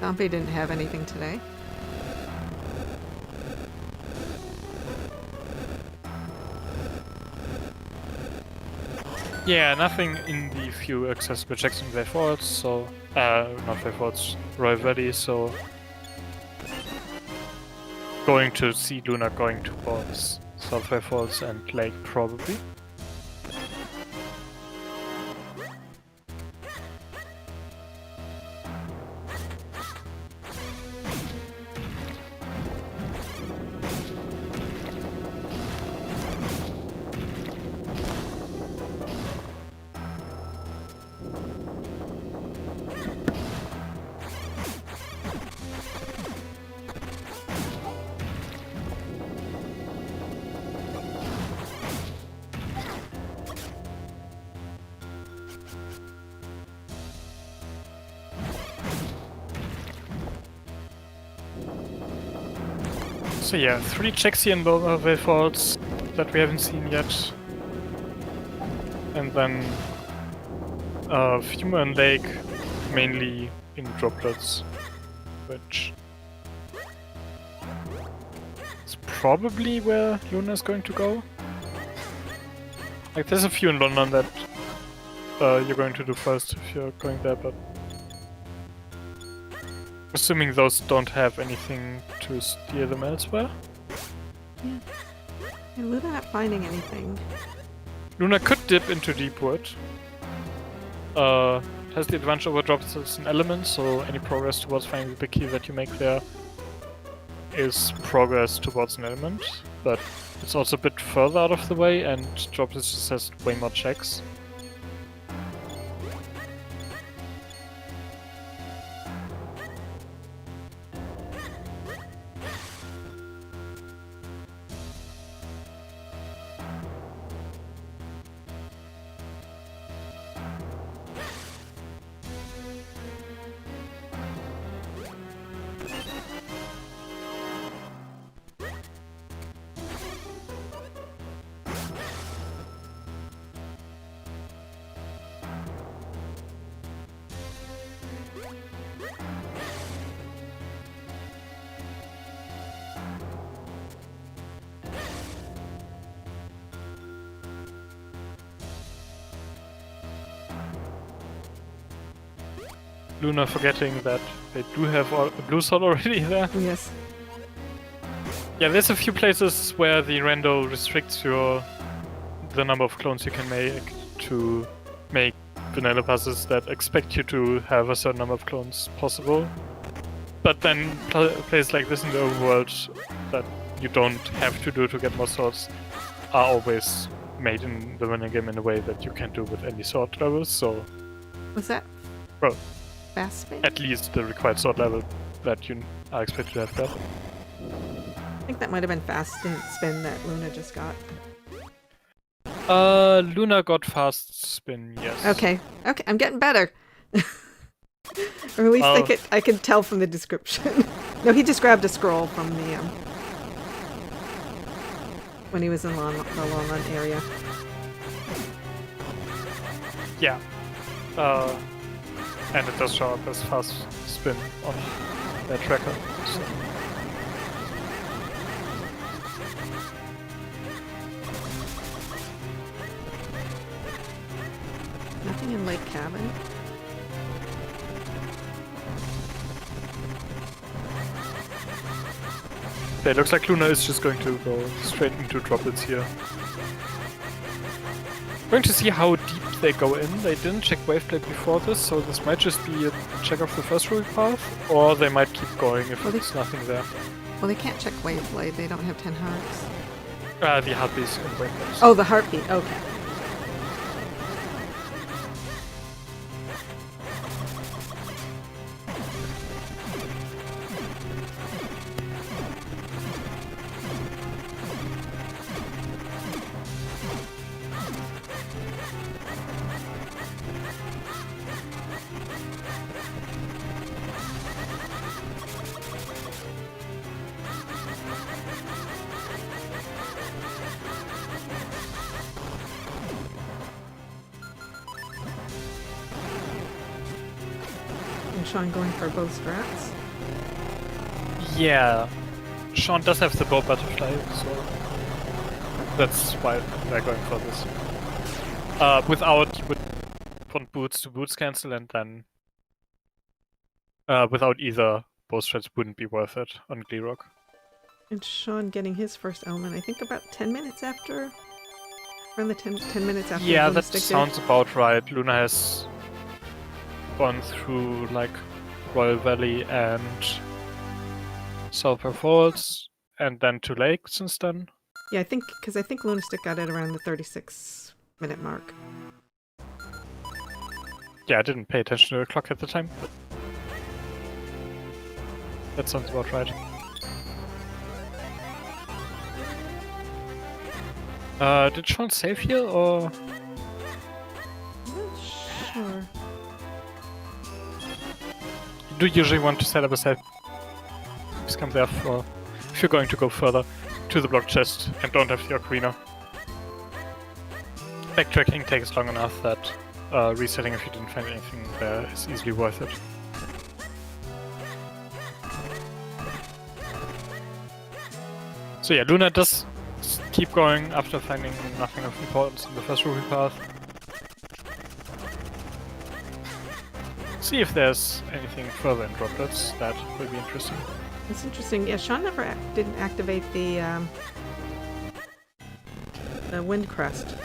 Speaker 1: Pompey didn't have anything today.
Speaker 2: Yeah, nothing in the few accessible checks in Way Forwards, so... not Way Forwards, Royal Valley, so... Going to see Luna going towards South Way Falls and Lake, probably. So yeah, 3 checks here in Lower Way Falls that we haven't seen yet. And then Fuma and Lake, mainly in droplets, which is probably where Luna is going to go. Like, there's a few in London that you're going to do first if you're going there, but assuming those don't have anything to steer them elsewhere.
Speaker 1: Yeah. And Luna not finding anything.
Speaker 2: Luna could dip into Deepwood. Has the advantage over drops as an element, so any progress towards finding the big key that you make there is progress towards an element, but it's also a bit further out of the way, and drops just has way more checks. Luna forgetting that they do have a blue sword already there.
Speaker 1: Yes.
Speaker 2: Yeah, there's a few places where the rando restricts the number of clones you can make to make vanilla puzzles that expect you to have a certain number of clones possible. But then places like this in the overworld that you don't have to do to get more swords are always made in the vanilla game in a way that you can't do with any sword levels, so...
Speaker 1: Was that
Speaker 2: Well,
Speaker 1: fast spin?
Speaker 2: at least the required sword level that you are expected to have that.
Speaker 1: I think that might have been fast spin that Luna just got.
Speaker 2: Luna got fast spin, yes.
Speaker 1: Okay, I'm getting better. Or at least I could tell from the description. No, he just grabbed a scroll from the when he was in the long run area.
Speaker 2: Yeah. And it does show up as fast spin on that tracker. So.
Speaker 1: Nothing in Lake Cabin.
Speaker 2: Yeah, it looks like Luna is just going to go straight into droplets here. Going to see how deep they go in. They didn't check waveplate before this, so this might just be a check of the first ruby path, or they might keep going if there's nothing there.
Speaker 1: Well, they can't check waveplate. They don't have 10 hearts.
Speaker 2: The heartbeats in waveplates.
Speaker 1: Oh, the heartbeat. Okay. Shawn going for both strats.
Speaker 2: Yeah, Shawn does have the bow butterfly, so that's why they're going for this. Without, you would want boots to boots cancel, and then without either, both strats wouldn't be worth it on Gleerock.
Speaker 1: And Shawn getting his first element, I think about 10 minutes after? Around the 10 minutes after.
Speaker 2: Yeah, that sounds about right. Luna has gone through like Royal Valley and Sulphur Falls, and then to Lake since then.
Speaker 1: Yeah, I think LunaStik got it around the 36-minute mark.
Speaker 2: Yeah, I didn't pay attention to the clock at the time, but that sounds about right. Did Shawn save here, or?
Speaker 1: I'm not sure.
Speaker 2: You do usually want to set up a save come there for if you're going to go further to the block chest and don't have the ocarina. Backtracking takes long enough that resetting if you didn't find anything there is easily worth it. So yeah, Luna does keep going after finding nothing of importance in the first ruby path. See if there's anything further in droplets that will be interesting.
Speaker 1: That's interesting. Yeah, Shawn never didn't activate the wind crest.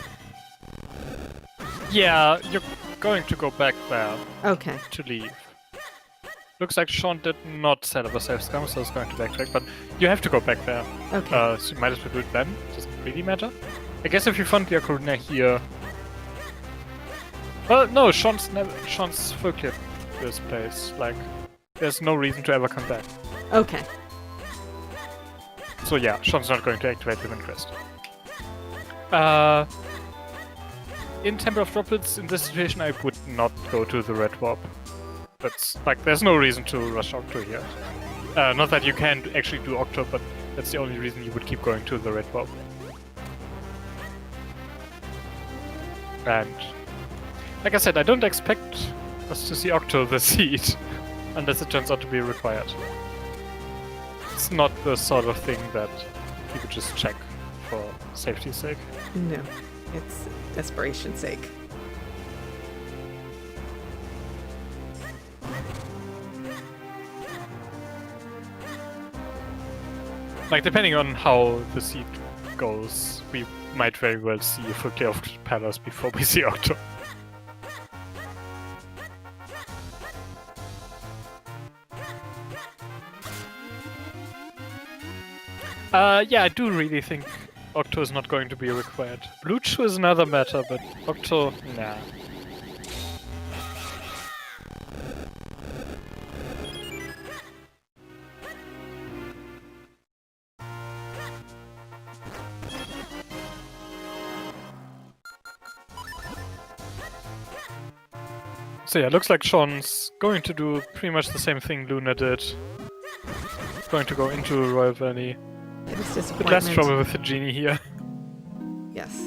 Speaker 2: Yeah, you're going to go back there.
Speaker 1: Okay.
Speaker 2: To leave. Looks like Shawn did not set up a safe scum, so it's going to backtrack, but you have to go back there.
Speaker 1: Okay.
Speaker 2: So you might as well do it then. Doesn't really matter. I guess if you found the ocarina here... Well, no, Shawn's full cleared this place. Like, there's no reason to ever come back.
Speaker 1: Okay.
Speaker 2: So yeah, Shawn's not going to activate the wind crest. In Temple of Droplets, in this situation, I would not go to the red warp. That's like, there's no reason to rush Octo here. Not that you can actually do Octo, but that's the only reason you would keep going to the red warp. And like I said, I don't expect us to see Octo the seed, unless it turns out to be required. It's not the sort of thing that people just check for safety's sake.
Speaker 1: No, it's desperation's sake.
Speaker 2: Like, depending on how the seed goes, we might very well see a full clear of Palace before we see Octo. Yeah, I do really think Octo is not going to be required. Blue Chew is another matter, but Octo, nah. So yeah, looks like Shawn's going to do pretty much the same thing Luna did. Going to go into Royal Valley.
Speaker 1: It is
Speaker 2: Bit
Speaker 1: disappointment.
Speaker 2: less trouble with the genie here.
Speaker 1: Yes.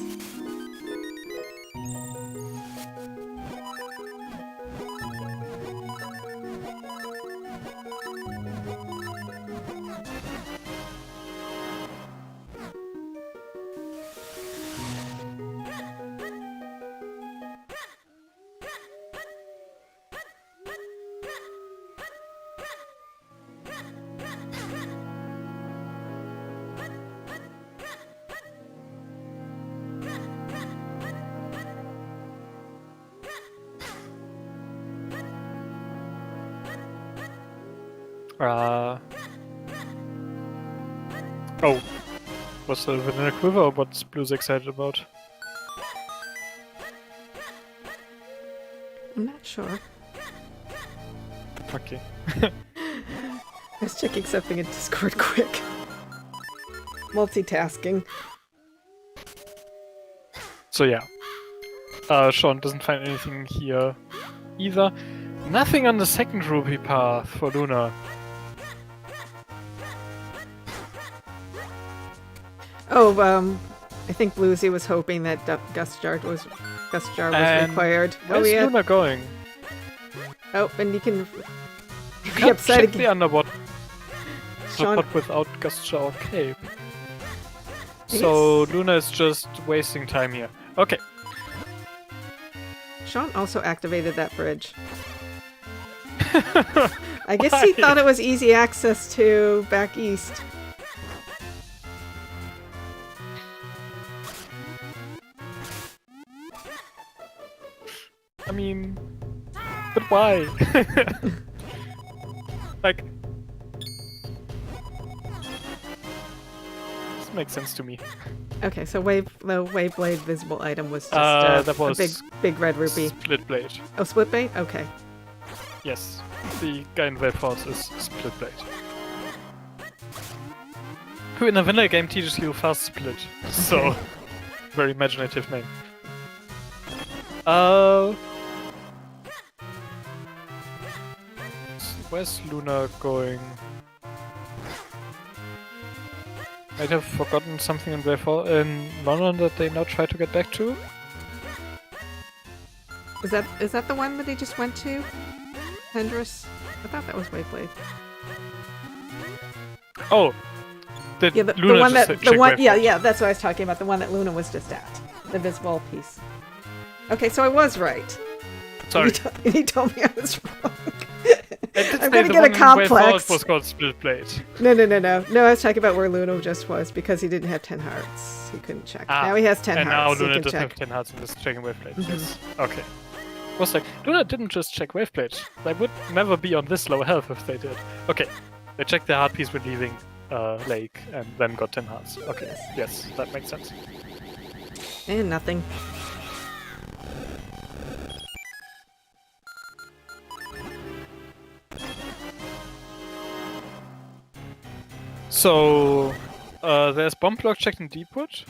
Speaker 1: Oh. What's the vanilla quiver or what's Blue's excited about? I'm not sure.
Speaker 2: Okay.
Speaker 1: I was checking something in Discord quick. Multitasking.
Speaker 2: So yeah. Shawn doesn't find anything here either. Nothing on the second rupee path for Luna.
Speaker 1: Oh, I think Bluesy was hoping that Gust Jar was required.
Speaker 2: Where's Luna going?
Speaker 1: Oh, and you can be
Speaker 2: Can't
Speaker 1: upset
Speaker 2: check the
Speaker 1: again.
Speaker 2: underwater
Speaker 1: Shawn,
Speaker 2: pot without Gusture or Cape. So Luna is just wasting time here. Okay.
Speaker 1: Shawn also activated that bridge. I guess he thought it was easy access to back east.
Speaker 2: I mean, but why? Like, this makes sense to me.
Speaker 1: Okay, so the Waveblade visible item was just
Speaker 2: that was
Speaker 1: a big red rupee.
Speaker 2: Split Blade.
Speaker 1: Oh, split blade? Okay.
Speaker 2: Yes, the guy in Wave Force is Split Blade. Who in a vanilla game teaches you fast split. So, very imaginative name. Where's Luna going? Might have forgotten something in London that they now try to get back to?
Speaker 1: Is that the one that he just went to? Hendress? I thought that was Waveblade.
Speaker 2: Oh! Did
Speaker 1: Yeah, the
Speaker 2: Luna
Speaker 1: one
Speaker 2: just
Speaker 1: that
Speaker 2: check
Speaker 1: the one
Speaker 2: Wave
Speaker 1: yeah,
Speaker 2: Force?
Speaker 1: yeah, that's what I was talking about. The one that Luna was just at. The visible piece. Okay, so I was right.
Speaker 2: Sorry.
Speaker 1: He told me I was wrong. I'm
Speaker 2: going
Speaker 1: gonna get a complex.
Speaker 2: It was called Split Blade.
Speaker 1: No, I was talking about where Luna just was because he didn't have 10 hearts. He couldn't check. Now he has 10
Speaker 2: and
Speaker 1: hearts.
Speaker 2: now
Speaker 1: He
Speaker 2: Luna
Speaker 1: can
Speaker 2: doesn't
Speaker 1: check.
Speaker 2: have 10 hearts and is checking Waveblade. Yes. Okay. I was like, Luna didn't just check Waveblade. They would never be on this low health if they did. Okay. They checked their heart piece when leaving Lake and then got 10 hearts. Okay. Yes, that makes sense.
Speaker 1: And nothing.
Speaker 2: So, there's bomb block checked in Deepwood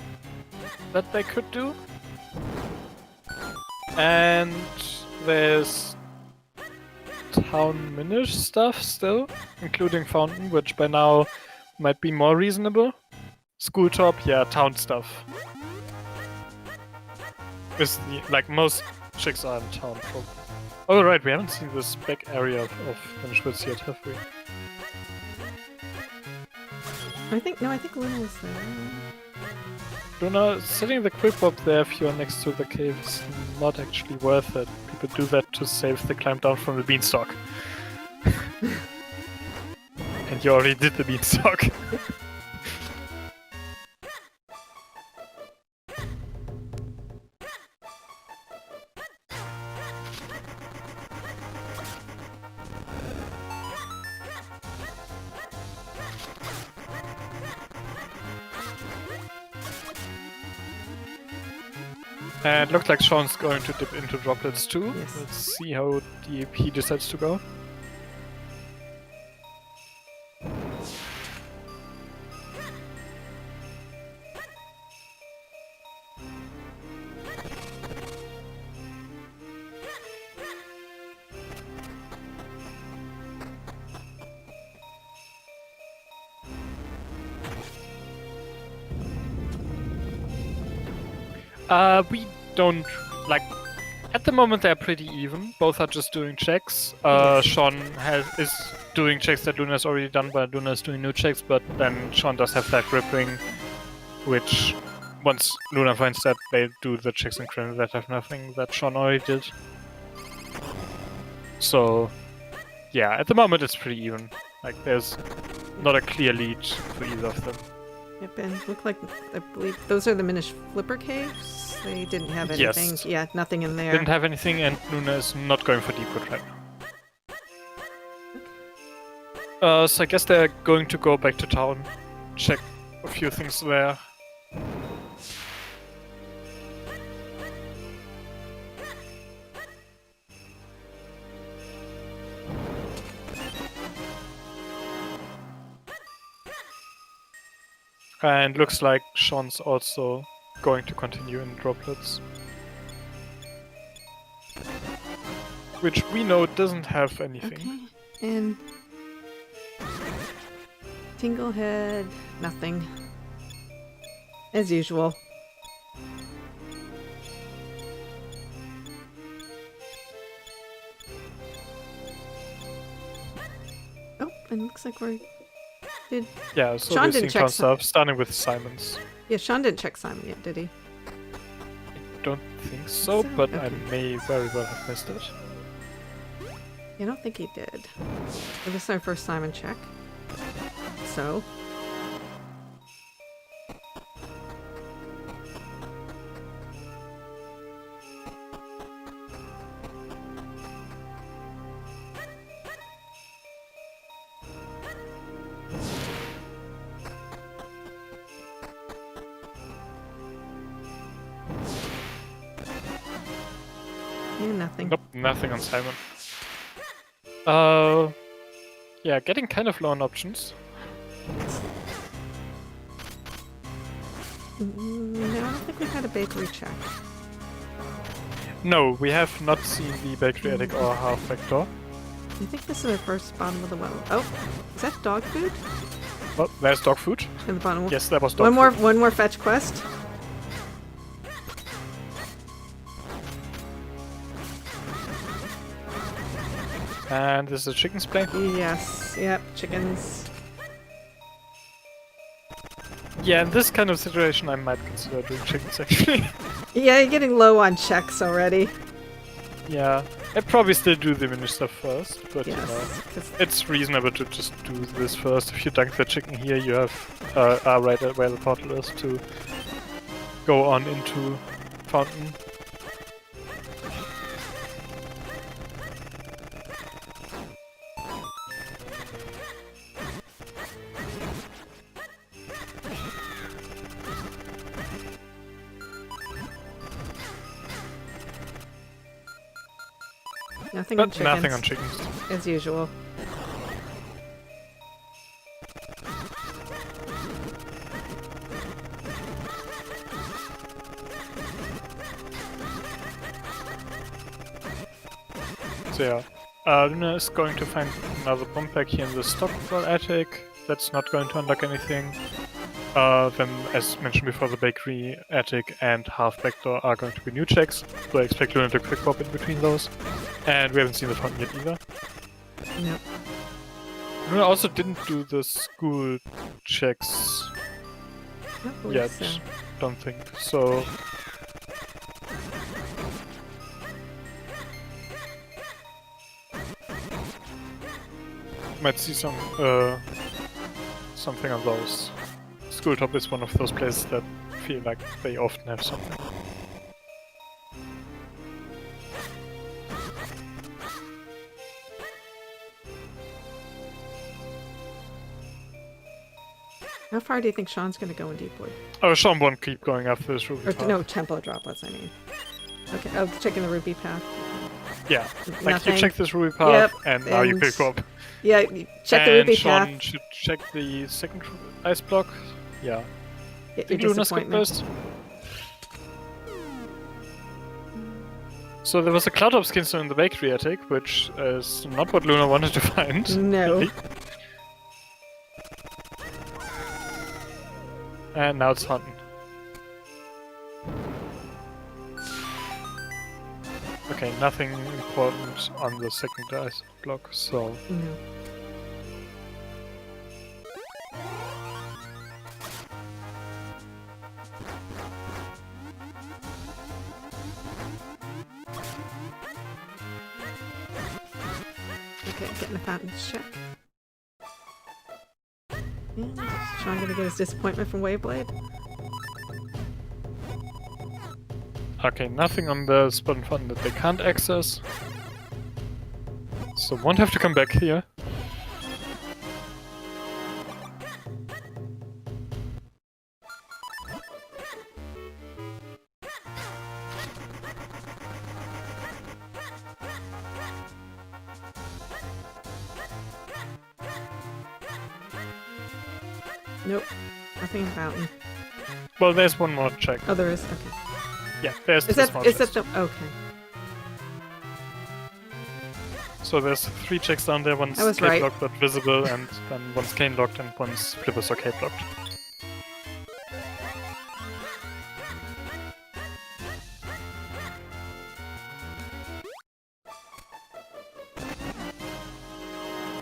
Speaker 2: that they could do. And there's town minish stuff still, including Fountain, which by now might be more reasonable. School top, yeah, town stuff. Is the, like most chicks are in town, probably. Oh right, we haven't seen this back area of Menschwitz yet, have we?
Speaker 1: I think Luna was there.
Speaker 2: Luna, setting the quick bob there if you're next to the cave is not actually worth it. People do that to save the climb down from the beanstalk. And you already did the beanstalk. And looks like Sean's going to dip into droplets too.
Speaker 1: Yes.
Speaker 2: Let's see how he decides to go. We don't, like, at the moment they're pretty even. Both are just doing checks. Sean is doing checks that Luna's already done, but Luna's doing new checks, but then Sean does have that grip ring, which, once Luna finds that, they do the checks in credit that have nothing that Sean already did. So, yeah, at the moment it's pretty even. Like, there's not a clear lead for either of them.
Speaker 1: Yep, and look like, I believe those are the Minish Flipper Caves. They didn't have anything.
Speaker 2: Yes.
Speaker 1: Yeah, nothing in there.
Speaker 2: Didn't have anything, and Luna is not going for deep wood right now. So I guess they're going to go back to town, check a few things there. And looks like Sean's also going to continue in droplets. Which we know doesn't have anything.
Speaker 1: Okay, and Tinglehead, nothing. As usual. Oh, and looks like we're...
Speaker 2: Yeah, so
Speaker 1: Sean
Speaker 2: we're
Speaker 1: didn't
Speaker 2: seeing
Speaker 1: check
Speaker 2: fun stuff, starting with Simon's.
Speaker 1: Yeah, Sean didn't check Simon yet, did he?
Speaker 2: I don't think so, but I
Speaker 1: Okay.
Speaker 2: may very well have missed it.
Speaker 1: I don't think he did. This is our first Simon check. So... yeah, nothing.
Speaker 2: Nope, nothing on Simon. Yeah, getting kind of low on options.
Speaker 1: No, I don't think we've had a bakery check.
Speaker 2: No, we have not seen the bakery attic or half vector.
Speaker 1: I think this is the first bottom of the well. Oh, is that dog food?
Speaker 2: Oh, there's dog food.
Speaker 1: In the bottom.
Speaker 2: Yes, that was dog food.
Speaker 1: One more fetch quest.
Speaker 2: And this is a chicken's play.
Speaker 1: Yes. Yep. Chickens.
Speaker 2: Yeah, in this kind of situation, I might consider doing chickens actually.
Speaker 1: Yeah, you're getting low on checks already.
Speaker 2: Yeah, I'd probably still do the minish stuff first, but you know,
Speaker 1: Yes. 'Cause
Speaker 2: it's reasonable to just do this first. If you dunk the chicken here, you have right where the portal is to go on into fountain.
Speaker 1: nothing on
Speaker 2: But
Speaker 1: chickens.
Speaker 2: nothing on chickens.
Speaker 1: As usual.
Speaker 2: So yeah, Luna is going to find another bomb pack here in the Stockwell attic. That's not going to unlock anything. Then, as mentioned before, the bakery, attic, and half back door are going to be new checks. So I expect Luna to quick pop in between those. And we haven't seen the fountain yet either.
Speaker 1: Nope.
Speaker 2: Luna also didn't do the school checks
Speaker 1: Don't believe
Speaker 2: yet.
Speaker 1: so.
Speaker 2: Don't think so. Might see some something on those. School top is one of those places that feel like they often have something.
Speaker 1: How far do you think Sean's going to go in Deepwood?
Speaker 2: Oh, Sean won't keep going after this ruby
Speaker 1: Or
Speaker 2: path.
Speaker 1: no, tempo droplets, I mean. Okay, oh, checking the ruby path.
Speaker 2: Yeah, like
Speaker 1: Nothing.
Speaker 2: you check this ruby path,
Speaker 1: Yep,
Speaker 2: and now you
Speaker 1: and-
Speaker 2: pick up.
Speaker 1: Yeah, you check the
Speaker 2: And
Speaker 1: ruby
Speaker 2: Sean
Speaker 1: path.
Speaker 2: should check the second ice block. Yeah.
Speaker 1: Get your
Speaker 2: Did Luna skip
Speaker 1: disappointment.
Speaker 2: first? So there was a cloud top skin stone in the bakery attic, which is not what Luna wanted to find.
Speaker 1: No.
Speaker 2: really. And now it's hunting. Okay, nothing important on the second ice block, so...
Speaker 1: No. Okay, getting the fountains check. Yeah. Sean gonna get his disappointment from Waveblade?
Speaker 2: Okay, nothing on the spot and fun that they can't access. So won't have to come back here.
Speaker 1: Nope. Nothing in the fountain.
Speaker 2: Well, there's one more check.
Speaker 1: Oh, there is? Okay.
Speaker 2: Yeah, there's
Speaker 1: Is
Speaker 2: the
Speaker 1: that,
Speaker 2: small
Speaker 1: is that
Speaker 2: chest.
Speaker 1: the... Okay.
Speaker 2: So there's 3 checks down there, one's
Speaker 1: I was
Speaker 2: cape
Speaker 1: right.
Speaker 2: locked but visible, and then one's cane locked and one's flippers or cape locked.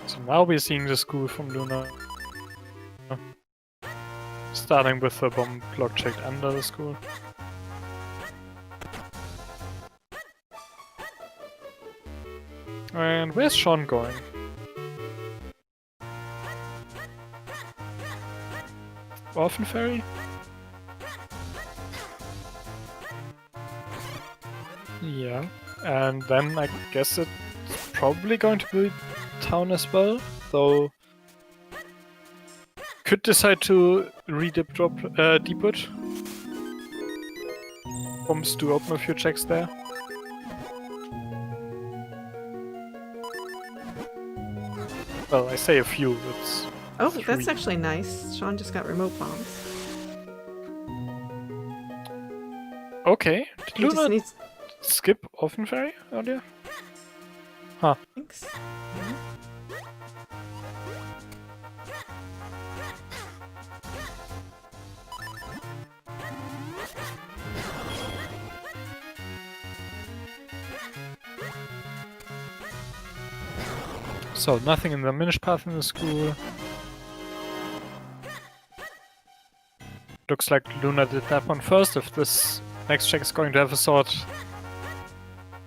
Speaker 2: So now we're seeing the school from Luna. Starting with the bomb block checked under the school. And where's Sean going? Orphan Ferry? Yeah. And then I guess it's probably going to be town as well, though could decide to re-dip drop Deepwood. Bombs do open a few checks there. Well, I say a few, it's...
Speaker 1: Oh, that's
Speaker 2: 3.
Speaker 1: actually nice. Sean just got remote bombs.
Speaker 2: Okay. Did
Speaker 1: He just
Speaker 2: Luna
Speaker 1: needs...
Speaker 2: skip Orphan Ferry earlier?
Speaker 1: Thanks.
Speaker 2: So, nothing in the Minish path in the school. Looks like Luna did that one first. If this next check is going to have a sword,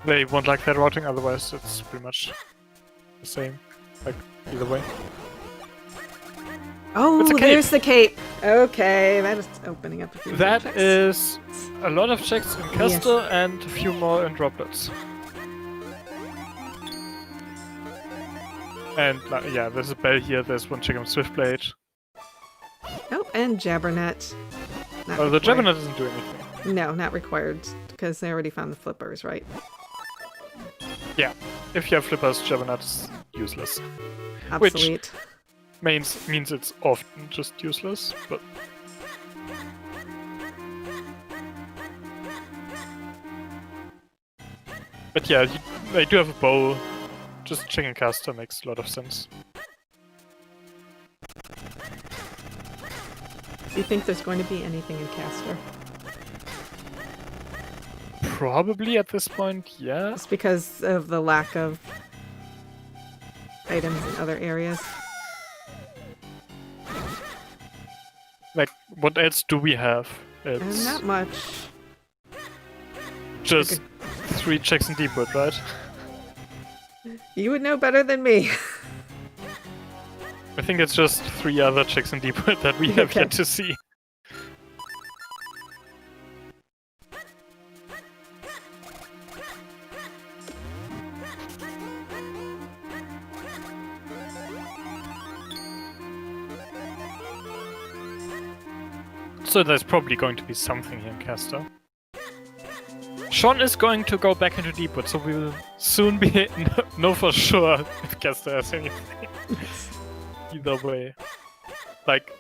Speaker 2: they won't like that routing, otherwise it's pretty much the same. Like, either way.
Speaker 1: Oh,
Speaker 2: It's a cape.
Speaker 1: there's the cape. Okay, that is opening up a few more
Speaker 2: That
Speaker 1: checks.
Speaker 2: is a lot of checks in Castle and a few more in droplets. And yeah, there's a bell here, there's one check on Swiftblade.
Speaker 1: Oh, and Jabbernet. Not
Speaker 2: Oh, the
Speaker 1: required.
Speaker 2: Jabbernet doesn't do anything.
Speaker 1: No, not required, because they already found the flippers, right?
Speaker 2: Yeah, if you have flippers, Jabbernet is useless.
Speaker 1: Obsolete.
Speaker 2: Means it's often just useless, but... But yeah, they do have a bow. Just checking caster makes a lot of sense.
Speaker 1: Do you think there's going to be anything in Castor?
Speaker 2: Probably at this point, yeah.
Speaker 1: Just because of the lack of items in other areas.
Speaker 2: Like, what else do we have? It's
Speaker 1: Not much.
Speaker 2: just 3 checks in Deepwood, right?
Speaker 1: You would know better than me.
Speaker 2: I think it's just 3 other checks in Deepwood that we have
Speaker 1: Okay.
Speaker 2: yet to see. So there's probably going to be something here in Castor. Shawn is going to go back into Deepwood, so we will soon be know for sure if Castor has anything. Either way. Like,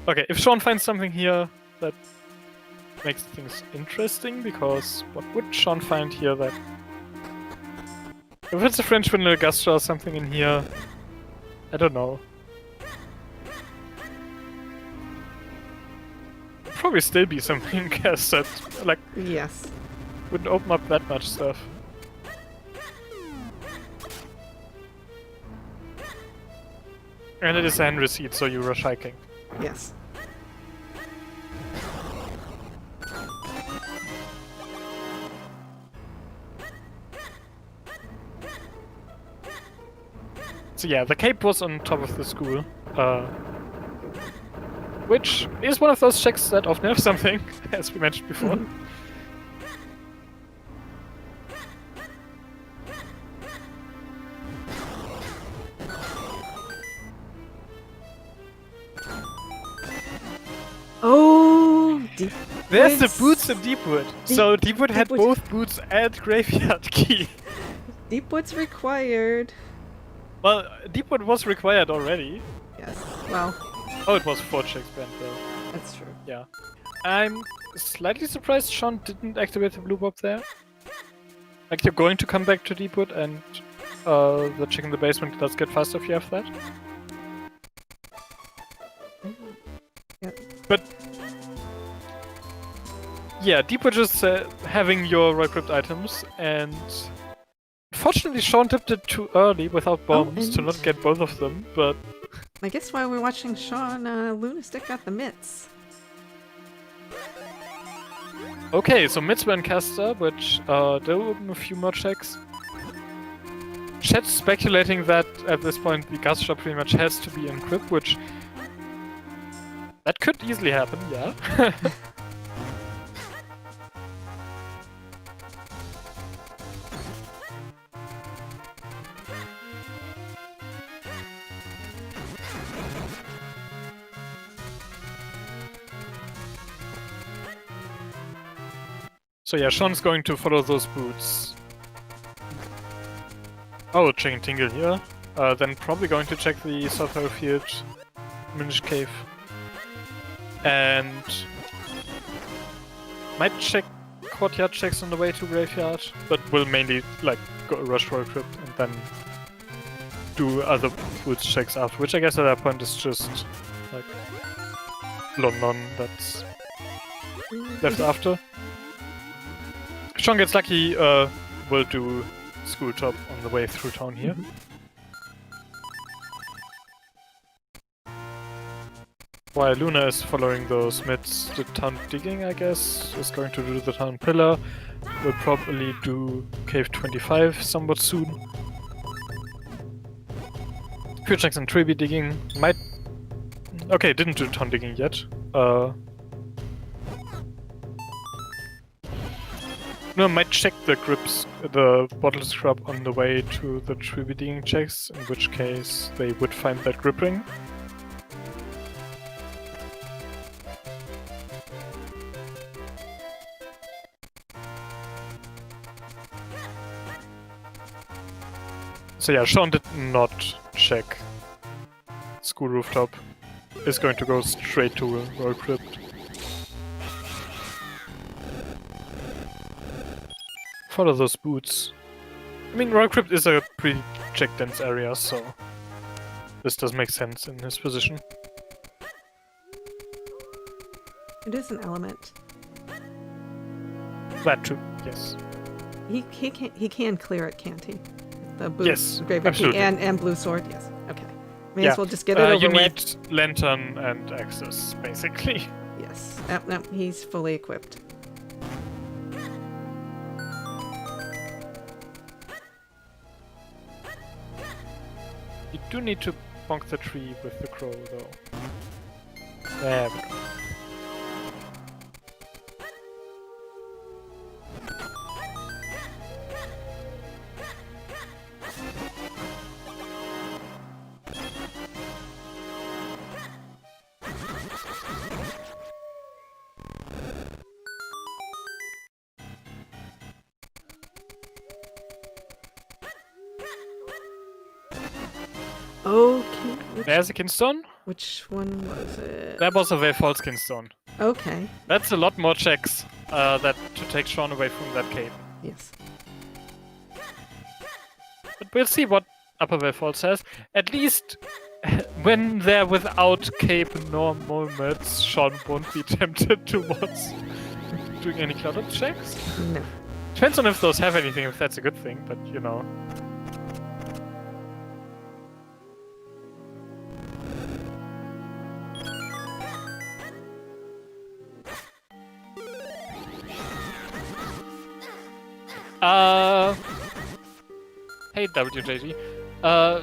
Speaker 2: okay, if Shawn finds something here, that makes things interesting, because what would Shawn find here that... If it's a French Vanilla Gastra or something in here, I don't know. Probably still be something in Cast that, like,
Speaker 1: Yes.
Speaker 2: wouldn't open up that much stuff. And it is a hand receipt, so you rush hiking.
Speaker 1: Yes.
Speaker 2: So yeah, the cape was on top of the school. Which is one of those checks that often have something, as we mentioned before.
Speaker 1: Oh,
Speaker 2: There's the
Speaker 1: Woods.
Speaker 2: boots in Deepwood. So Deepwood had
Speaker 1: Deepwood.
Speaker 2: both boots and graveyard key.
Speaker 1: Deepwood's required.
Speaker 2: Well, Deepwood was required already.
Speaker 1: Yes. Well,
Speaker 2: Oh, it was 4 checks banned though.
Speaker 1: that's true.
Speaker 2: Yeah. I'm slightly surprised Shawn didn't activate the blue bob there. Like, you're going to come back to Deepwood and the check in the basement does get faster if you have that.
Speaker 1: Yep.
Speaker 2: But yeah, Deepwood is having your Roy Crypt items, and fortunately Shawn dipped it too early without bombs to
Speaker 1: and-
Speaker 2: not get both of them, but
Speaker 1: I guess while we're watching Shawn, LunaStik got the mitts.
Speaker 2: okay, so Mitzvah and Caster, which they'll open a few more checks. Chat's speculating that at this point the Gastra pretty much has to be in Crypt, which that could easily happen, yeah. So yeah, Shawn's going to follow those boots. Oh, checking Tingle here. Then probably going to check the South Field Minish Cave. And might check courtyard checks on the way to graveyard, but will mainly like go rush for a crypt and then do other boots checks after, which I guess at that point is just like London that's left after. Shawn gets lucky, will do school top on the way through town here. While Luna is following those mids, the town digging, I guess, is going to do the town pillar. We'll probably do cave 25 somewhat soon. Few checks on tree digging. Might... Okay, didn't do town digging yet. No, might check the grips, the bottle scrub on the way to the tree digging checks, in which case they would find that grip ring. So yeah, Shawn did not check school rooftop. Is going to go straight to Royal Crypt. Follow those boots. I mean, Royal Crypt is a pretty check-dense area, so this does make sense in his position.
Speaker 1: It is an element.
Speaker 2: That too, yes.
Speaker 1: He can clear it, can't he? The blue,
Speaker 2: Yes,
Speaker 1: graveyard key
Speaker 2: absolutely.
Speaker 1: and blue sword. Yes. Okay. May as well just get it over
Speaker 2: you
Speaker 1: with.
Speaker 2: need lantern and access, basically.
Speaker 1: Yes. No, he's fully equipped.
Speaker 2: You do need to bonk the tree with the crow, though. There we go.
Speaker 1: Okay.
Speaker 2: There's a kinstone.
Speaker 1: Which one was it?
Speaker 2: That was a very false kinstone.
Speaker 1: Okay.
Speaker 2: That's a lot more checks that to take Shawn away from that cape.
Speaker 1: Yes.
Speaker 2: But we'll see what Upper Way Falls says. At least when they're without cape normal mods, Shawn won't be tempted towards doing any cloud up checks.
Speaker 1: No.
Speaker 2: Depends on if those have anything, if that's a good thing, but you know. Hey WJG.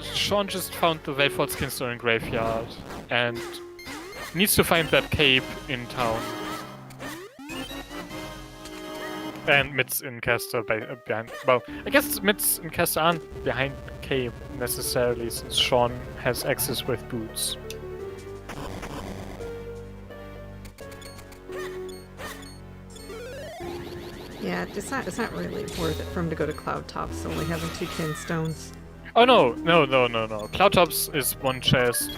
Speaker 2: Shawn just found the Wayford's Kinstone in Graveyard and needs to find that cape in town. And Mitz in Caster behind. Well, I guess Mitz and Caster aren't behind cape necessarily, since Shawn has access with boots.
Speaker 1: Yeah, it's not really worth it for him to go to Cloud Tops, only having 2 kinstones.
Speaker 2: Oh no. Cloud Tops is one chest.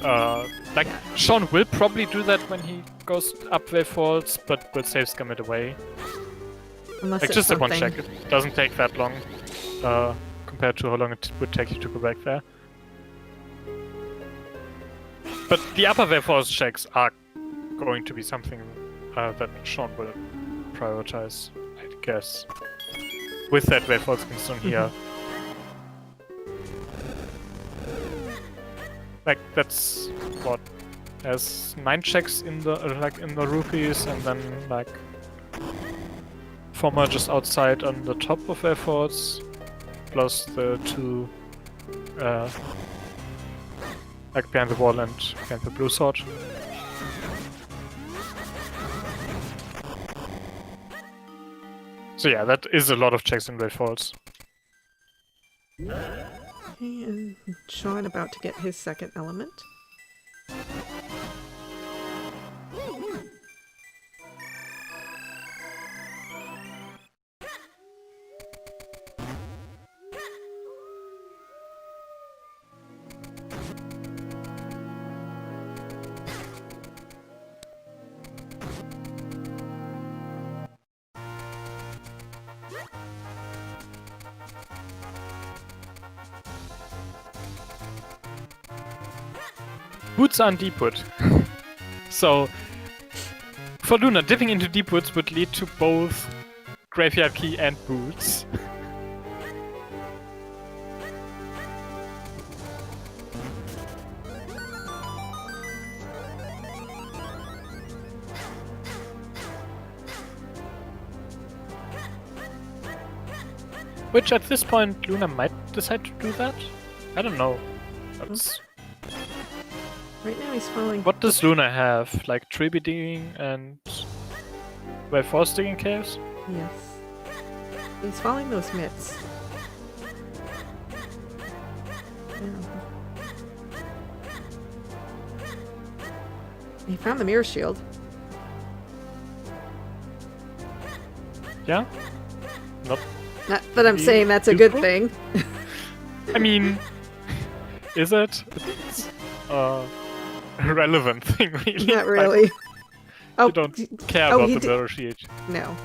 Speaker 2: Shawn will probably do that when he goes up Wayfalls, but will save scum it away.
Speaker 1: Unless
Speaker 2: Like
Speaker 1: it's
Speaker 2: just a one
Speaker 1: something...
Speaker 2: check. It doesn't take that long compared to how long it would take you to go back there. But the upper Wayfalls checks are going to be something that Shawn will prioritize, I guess. With that Wayfalls Kinstone here. Like that's what, there's 9 checks in the in the rupees, and then like 4 more just outside on the top of efforts, plus the 2 like behind the wall and behind the blue sword. So yeah, that is a lot of checks in Wayfalls.
Speaker 1: And Shawn about to get his second element.
Speaker 2: Boots are in Deepwood. So, for Luna, dipping into Deepwoods would lead to both Graveyard Key and Boots. Which at this point Luna might decide to do that? I don't know. That's...
Speaker 1: Right now he's following...
Speaker 2: What does Luna have? Like tree digging and Wayfalls digging caves?
Speaker 1: Yes. He's following those mitts. Yeah. He found the mirror shield.
Speaker 2: Yeah? Not
Speaker 1: Not that I'm saying that's a good thing.
Speaker 2: I mean, is it? It's a relevant thing, really.
Speaker 1: Not really.
Speaker 2: Like,
Speaker 1: oh,
Speaker 2: you don't care
Speaker 1: oh,
Speaker 2: about
Speaker 1: he
Speaker 2: the
Speaker 1: did-
Speaker 2: mirror shield.
Speaker 1: No.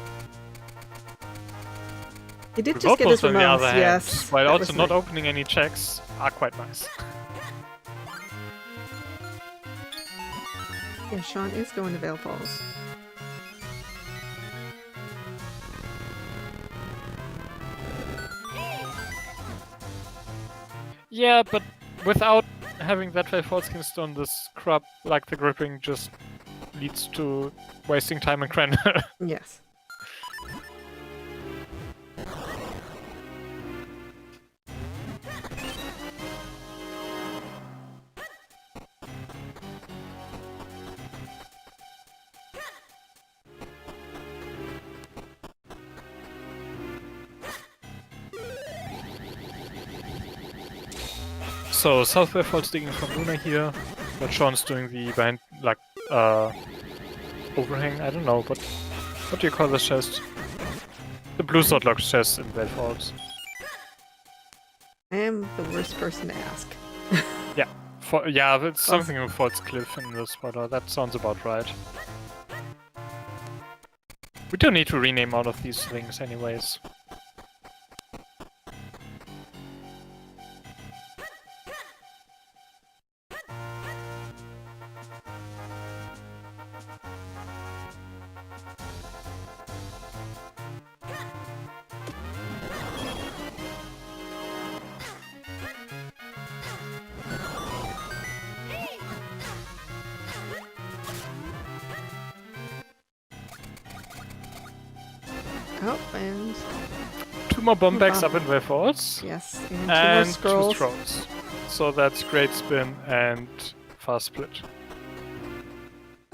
Speaker 1: He did just get his
Speaker 2: Revolvers, on the
Speaker 1: remotes,
Speaker 2: other hand,
Speaker 1: yes.
Speaker 2: while
Speaker 1: that
Speaker 2: also
Speaker 1: was
Speaker 2: not
Speaker 1: nice.
Speaker 2: opening any checks, are quite nice.
Speaker 1: Yeah, Shawn is going to Vale Falls.
Speaker 2: Yeah, but without having that Velfordskin stone, the scrub, like the gripping, just leads to wasting time and credit.
Speaker 1: Yes.
Speaker 2: So South Velfords digging from Luna here, but Shawn's doing the behind, like, overhang. I don't know, but what do you call this chest? The blue sword lock chest in Velfords.
Speaker 1: I am the worst person to ask.
Speaker 2: Yeah, it's something with False Cliff in this photo. That sounds about right. We don't need to rename all of these things anyways.
Speaker 1: Oh, and
Speaker 2: 2 more bomb bags up in Velfords.
Speaker 1: yes,
Speaker 2: And 2
Speaker 1: scrolls.
Speaker 2: scrolls. So that's Great Spin and Fast Split.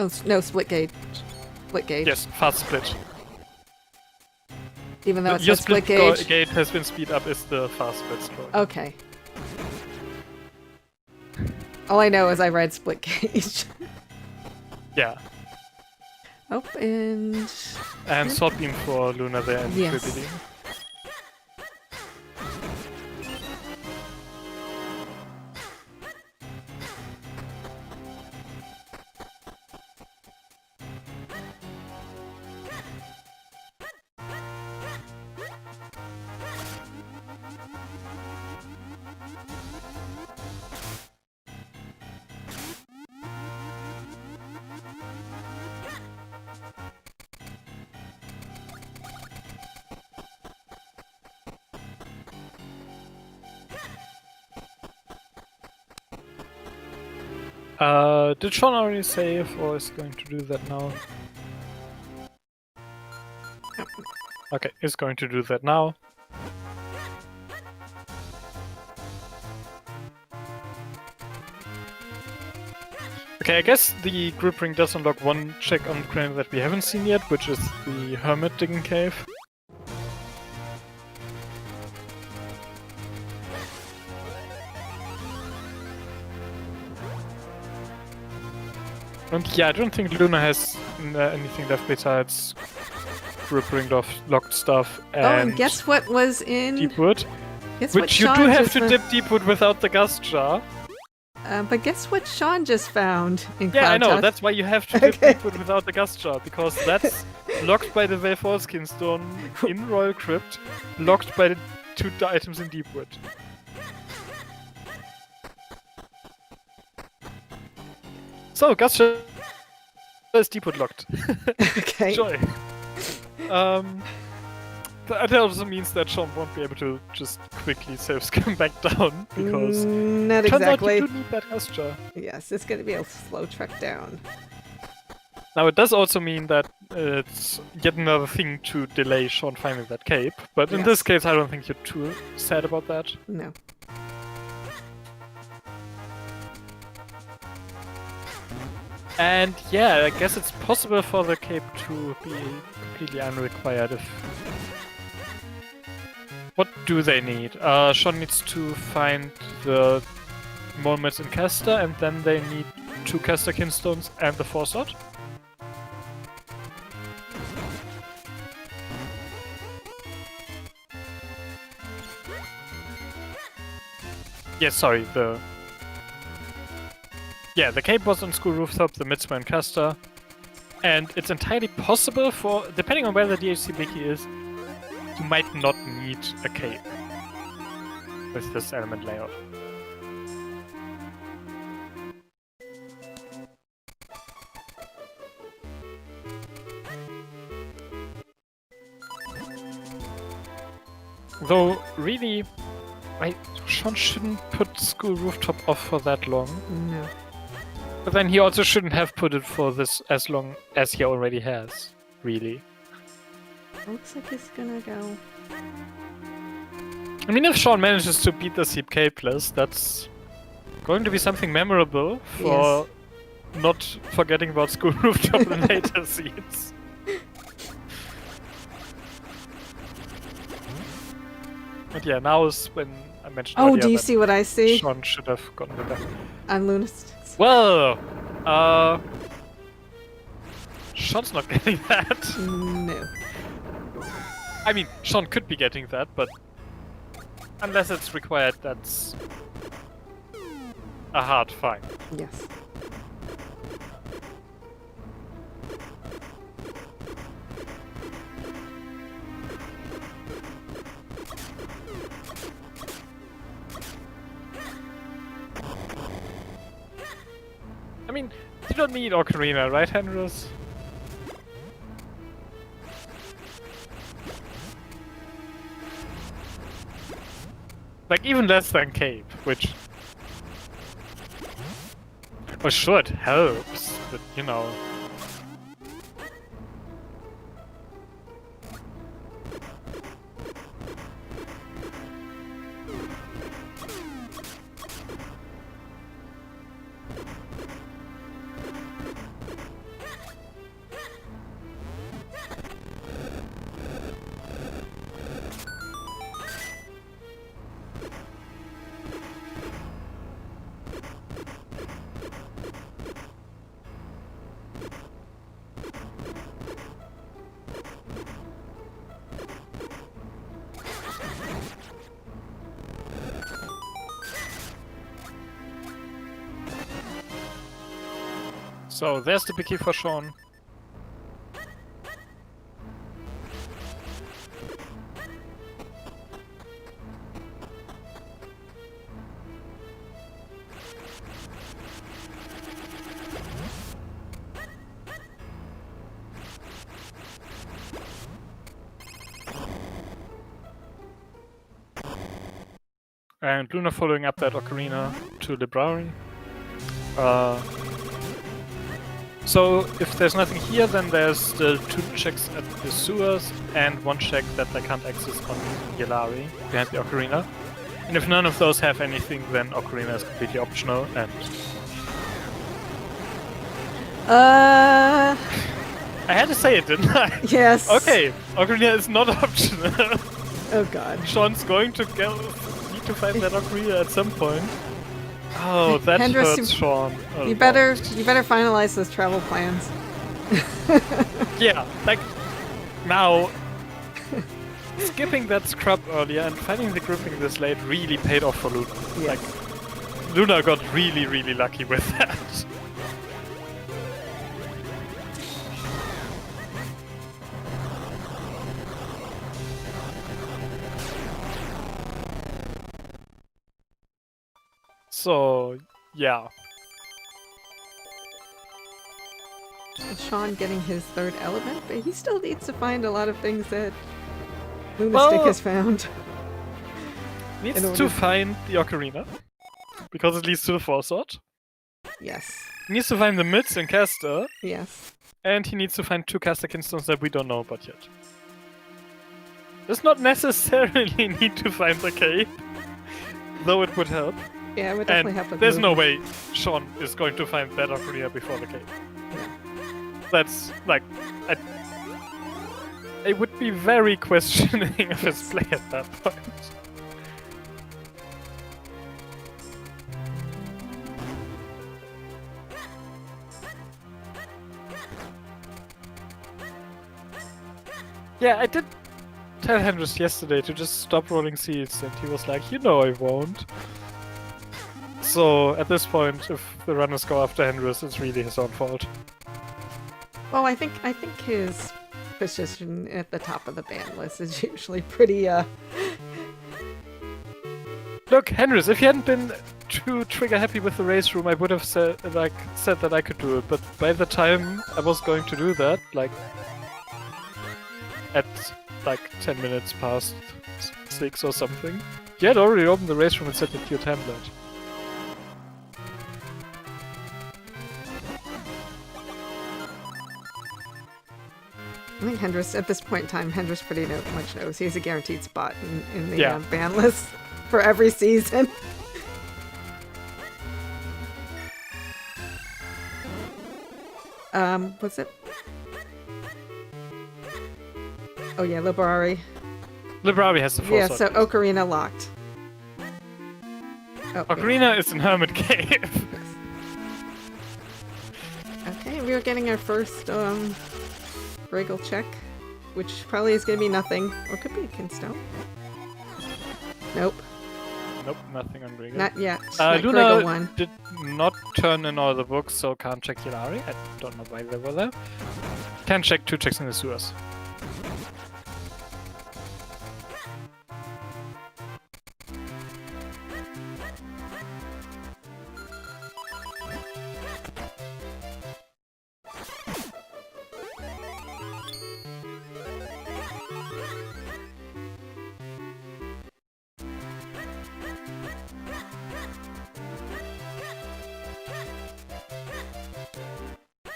Speaker 1: Oh, no, split gauge. Split gauge.
Speaker 2: Yes, Fast Split.
Speaker 1: Even though it
Speaker 2: Your
Speaker 1: says split gauge.
Speaker 2: gate has been speed up is the Fast Split scroll.
Speaker 1: Okay. All I know is I read split gauge.
Speaker 2: Yeah.
Speaker 1: Oh, and
Speaker 2: Sword Beam for Luna there and
Speaker 1: Yes.
Speaker 2: Triple Beam. Did Shawn already save, or is he going to do that now? Okay, he's going to do that now. Okay, I guess the group ring does unlock one check on Crane that we haven't seen yet, which is the Hermit digging cave. And yeah, I don't think Luna has anything left besides group ring locked stuff and
Speaker 1: guess what was in
Speaker 2: Deepwood.
Speaker 1: Guess what
Speaker 2: Which you
Speaker 1: Shawn
Speaker 2: do have
Speaker 1: just
Speaker 2: to
Speaker 1: found-
Speaker 2: dip Deepwood without the Gust Jar.
Speaker 1: But guess what Shawn just found in
Speaker 2: Yeah, I
Speaker 1: Cloud
Speaker 2: know,
Speaker 1: Touch?
Speaker 2: that's why you have to dip
Speaker 1: Okay.
Speaker 2: Deepwood without the Gust Jar, because that's locked by the Velfordskin Stone in Royal Crypt, locked by the 2 items in Deepwood. So, Gust Jar is Deepwood locked.
Speaker 1: Okay.
Speaker 2: Joy. That also means that Shawn won't be able to just quickly save scum back down, because
Speaker 1: Not
Speaker 2: turns
Speaker 1: exactly.
Speaker 2: out you do need that Gust Jar.
Speaker 1: Yes, it's going to be a slow trek down.
Speaker 2: Now, it does also mean that it's yet another thing to delay Shawn finding that cape, but in this
Speaker 1: Yes.
Speaker 2: case, I don't think you're too sad about that.
Speaker 1: No.
Speaker 2: And yeah, I guess it's possible for the cape to be completely unrequired if... What do they need? Shawn needs to find the Molmets in Castor, and then they need 2 Castor Kinstones and the Forsword. Yeah, sorry, the cape was on School Rooftop, the Mitzvah and Castor, and it's entirely possible for, depending on where the DHC wiki is, you might not need a cape with this element layout. Though, really, Shawn shouldn't put school rooftop off for that long.
Speaker 1: No.
Speaker 2: But then he also shouldn't have put it for this as long as he already has, really.
Speaker 1: Looks like he's gonna go.
Speaker 2: I mean, if Shawn manages to beat the CPK plus, that's going to be something memorable for not forgetting about school rooftop in later scenes. But yeah, now is when I mentioned
Speaker 1: Oh,
Speaker 2: earlier
Speaker 1: do you
Speaker 2: that
Speaker 1: see what I see?
Speaker 2: Shawn should have gotten it back.
Speaker 1: On LunaStik.
Speaker 2: Well, Shawn's not getting that.
Speaker 1: No.
Speaker 2: I mean, Shawn could be getting that, but unless it's required, that's a hard fight.
Speaker 1: Yes.
Speaker 2: I mean, you don't need Ocarina, right, Henrys? Like, even less than Cape, which... Oh, sure, it helps, but, you know... So, there's the big key for Shawn. And Luna following up that Ocarina to Library. So if there's nothing here, then there's the 2 checks at the sewers and 1 check that they can't access on Yelari behind the Ocarina. And if none of those have anything, then Ocarina is completely optional. And
Speaker 1: Uh.
Speaker 2: I had to say it, didn't I?
Speaker 1: Yes.
Speaker 2: Okay, Ocarina is not optional.
Speaker 1: Oh God.
Speaker 2: Shawn's going to need to find that Ocarina at some point. Oh, that
Speaker 1: Henrys,
Speaker 2: hurts Shawn.
Speaker 1: You better finalize those travel plans.
Speaker 2: Yeah, like now skipping that scrub earlier and finding the gripping this late really paid off for Luna.
Speaker 1: Yes.
Speaker 2: Like Luna got really, really lucky with that. So, yeah.
Speaker 1: Shawn getting his 3rd element, but he still needs to find a lot of things that LunaStik
Speaker 2: Well,
Speaker 1: has found.
Speaker 2: Needs to find the Ocarina, because it leads to the Forsword.
Speaker 1: Yes.
Speaker 2: He needs to find the Mids in Caster,
Speaker 1: Yes.
Speaker 2: and he needs to find 2 Caster Kingstones that we don't know about yet. Does not necessarily need to find the cape, though it would help.
Speaker 1: Yeah, it would definitely help with
Speaker 2: there's no
Speaker 1: movement.
Speaker 2: way Shawn is going to find that Ocarina before the cape.
Speaker 1: Yeah.
Speaker 2: That's like... I would be very questioning of his play at that point. Yeah, I did tell Henrys yesterday to just stop rolling seeds, and he was like, you know I won't. So, at this point, if the runners go after Henrys, it's really his own fault.
Speaker 1: Well, I think his position at the top of the ban list is usually pretty
Speaker 2: Look, Henrys, if you hadn't been too trigger happy with the race room, I would have said that I could do it. But by the time I was going to do that, like at 10 minutes past 6 or something, You had already opened the race room and set it to your template.
Speaker 1: I think Hendris, at this point in time, Hendris pretty much knows he's a guaranteed spot in the ban list for every season. What's it? Oh yeah, Librari.
Speaker 2: Librari has the full
Speaker 1: Yeah, so Ocarina locked. Oh,
Speaker 2: Ocarina is in Hermit Cave.
Speaker 1: Yes. Okay, we're getting our first Briggle check, which probably is going to be nothing, or could be a Kinstone. Nope.
Speaker 2: Nope, nothing on Briggle.
Speaker 1: Not yet.
Speaker 2: Luna
Speaker 1: one.
Speaker 2: did not turn in all the books, so can't check Hilari. I don't know why they were there. Can check 2 checks in the sewers.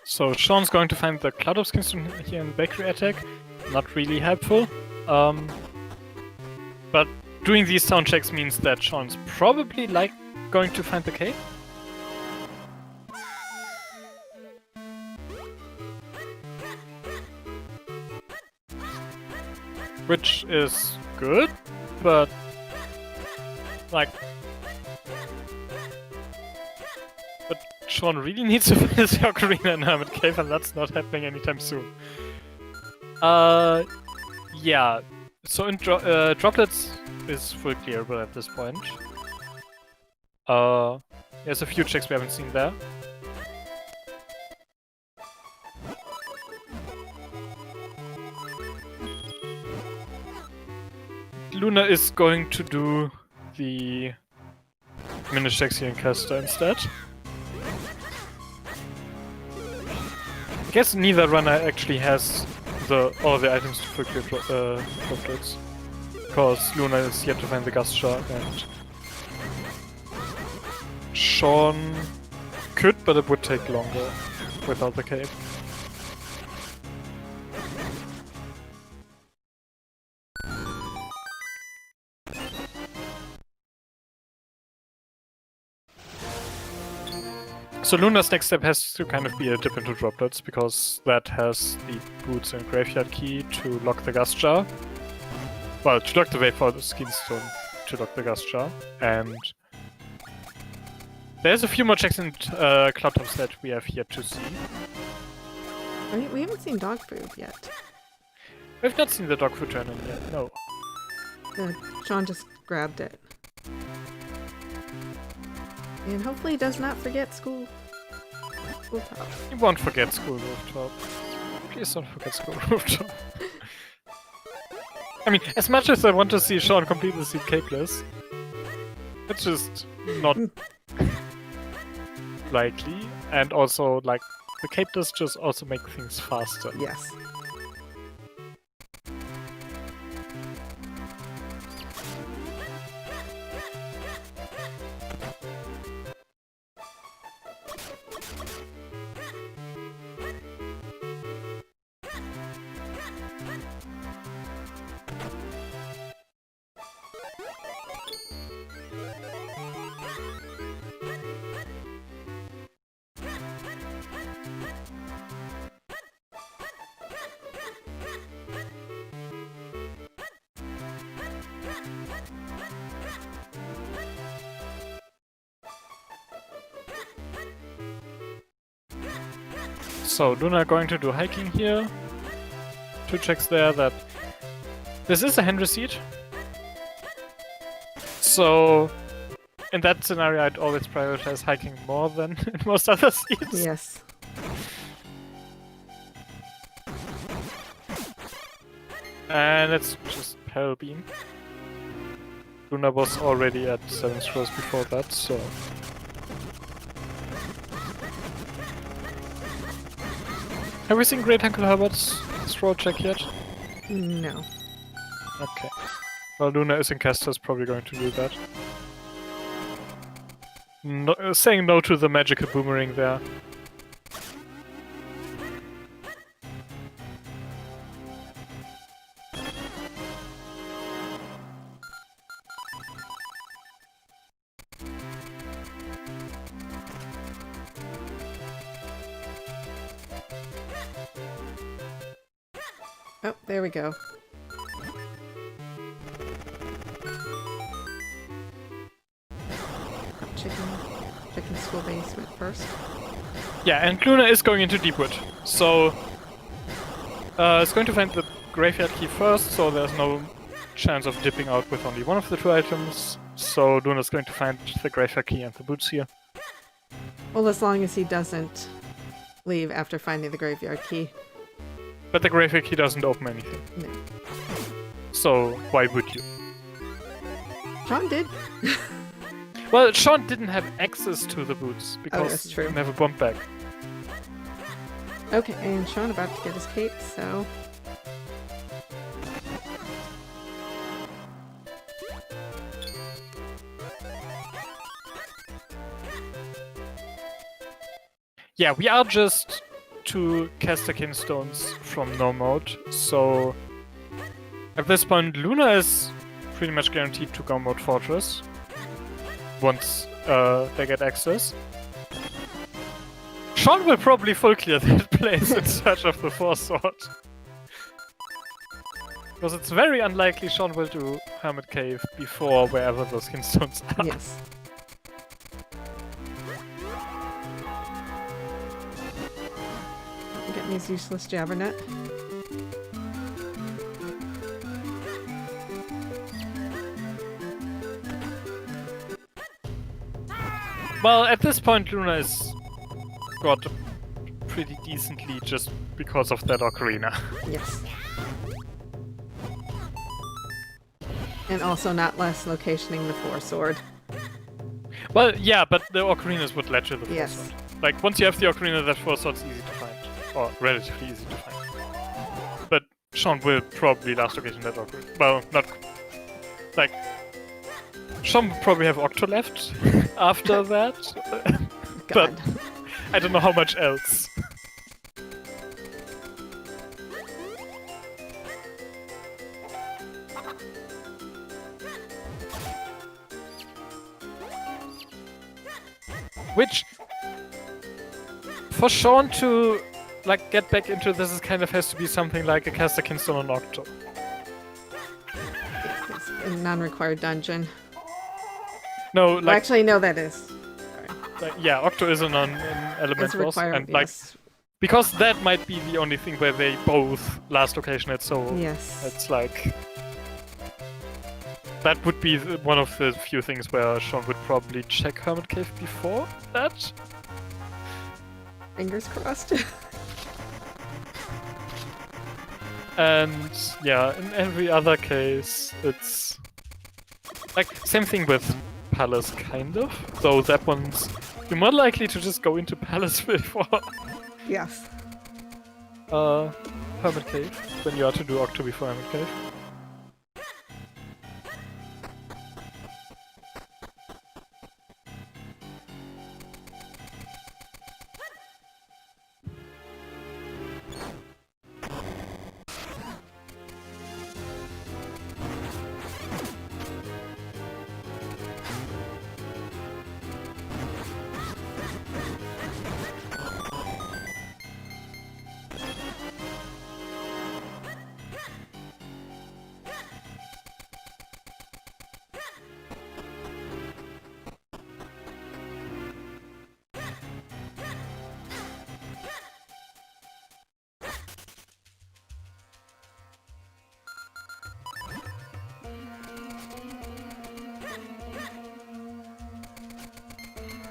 Speaker 2: So Shawn's going to find the Cloud of Skins here in the Bakery Attack. Not really helpful. But doing these sound checks means that Shawn's probably going to find the cave. Which is good, but but Shawn really needs to find his Ocarina in Hermit Cave, and that's not happening anytime soon. Yeah. So in Droplets is full clearable at this point. There's a few checks we haven't seen there. Luna is going to do the Minish checks here in Caster instead. I guess neither runner actually has all the items to full clear Droplets. Because Luna is yet to find the Gust Jar, and Shawn could, but it would take longer without the cave. So Luna's next step has to kind of be a dip into Droplets, because that has the Boots and Graveyard Key to lock the Gust Jar. Well, to lock the way for the Skinstone to lock the Gust Jar. And there's a few more checks in Cloudtops that we have yet to see.
Speaker 1: We haven't seen dog food yet.
Speaker 2: We've not seen the dog food turn in yet, no.
Speaker 1: Shawn just grabbed it. And hopefully he does not forget school top.
Speaker 2: You won't forget School Rooftop. Please don't forget School Rooftop. I mean, as much as I want to see Shawn complete the Seed Capeless, it's just not likely. And also, like, the Capeless just also make things faster.
Speaker 1: Yes.
Speaker 2: So, Luna going to do hiking here. 2 checks there that... This is a hand receipt. So, in that scenario, I'd always prioritize hiking more than in most other seeds.
Speaker 1: Yes.
Speaker 2: And let's just Peril Beam. Luna was already at 7 scrolls before that, so... Have we seen Great Uncle Herbert's scroll check yet?
Speaker 1: No.
Speaker 2: Okay. Well, Luna is in Caster's probably going to do that. No, saying no to the magical boomerang there.
Speaker 1: Oh, there we go. Chicken school basement first.
Speaker 2: Yeah, and Luna is going into Deepwood, so it's going to find the graveyard key first, so there's no chance of dipping out with only one of the two items. So Luna's going to find the graveyard key and the boots here.
Speaker 1: Well, as long as he doesn't leave after finding the graveyard key.
Speaker 2: But the graveyard key doesn't open anything.
Speaker 1: No.
Speaker 2: So why would you?
Speaker 1: Shawn did.
Speaker 2: Well, Shawn didn't have access to the boots because
Speaker 1: that's true.
Speaker 2: he never bumped back.
Speaker 1: Okay, and Shawn about to get his cape, so...
Speaker 2: Yeah, we are just 2 Caster Kingstones from no mode, so at this point Luna is pretty much guaranteed to go mode Fortress once they get access. Shawn will probably full clear that place in search of the 4-sword. Because it's very unlikely Shawn will do Hermit Cave before wherever those Kingstones are.
Speaker 1: Yes. Getting his useless Jabbernet.
Speaker 2: Well, at this point Luna is got pretty decently just because of that ocarina.
Speaker 1: Yes. And also not less locationing the 4-sword.
Speaker 2: Well, yeah, but the ocarinas would let you the 4-sword.
Speaker 1: Yes.
Speaker 2: Like, once you have the ocarina, that 4-sword's easy to find. Or relatively easy to find. But Shawn will probably last location that ocarina. Well, not... Like... Shawn will probably have Octo left after that. But I don't know how much else. Which, for Shawn to like get back into this, it kind of has to be something like a Caster Kingstone on Octo.
Speaker 1: It's a non-required dungeon.
Speaker 2: No, like
Speaker 1: Actually, no, that is.
Speaker 2: yeah, Octo is an element
Speaker 1: It's required,
Speaker 2: and like
Speaker 1: yes.
Speaker 2: because that might be the only thing where they both last location it. So
Speaker 1: Yes.
Speaker 2: it's like that would be one of the few things where Shawn would probably check Hermit Cave before that.
Speaker 1: Fingers crossed.
Speaker 2: And yeah, in every other case, it's like same thing with Palace, kind of. Though that one's you're more likely to just go into Palace before
Speaker 1: Yes.
Speaker 2: Hermit Cave than you are to do Octo before Hermit Cave.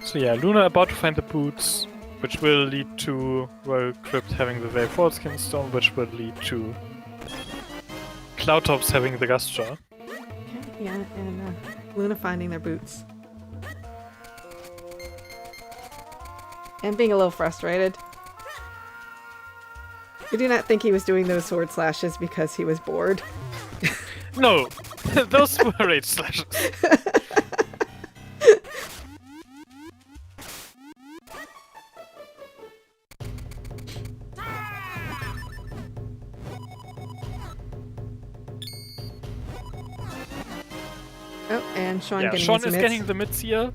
Speaker 2: So yeah, Luna about to find the boots, which will lead to Royal Crypt having the very false Kingstone, which will lead to Cloudtops having the Gust Jar.
Speaker 1: Okay, yeah, and Luna finding their boots. And being a little frustrated. I do not think he was doing those sword slashes because he was bored.
Speaker 2: No, Those were rage slashes.
Speaker 1: Oh, and Shawn
Speaker 2: Yeah,
Speaker 1: getting
Speaker 2: Shawn
Speaker 1: his
Speaker 2: is
Speaker 1: mitts.
Speaker 2: getting the mitts here.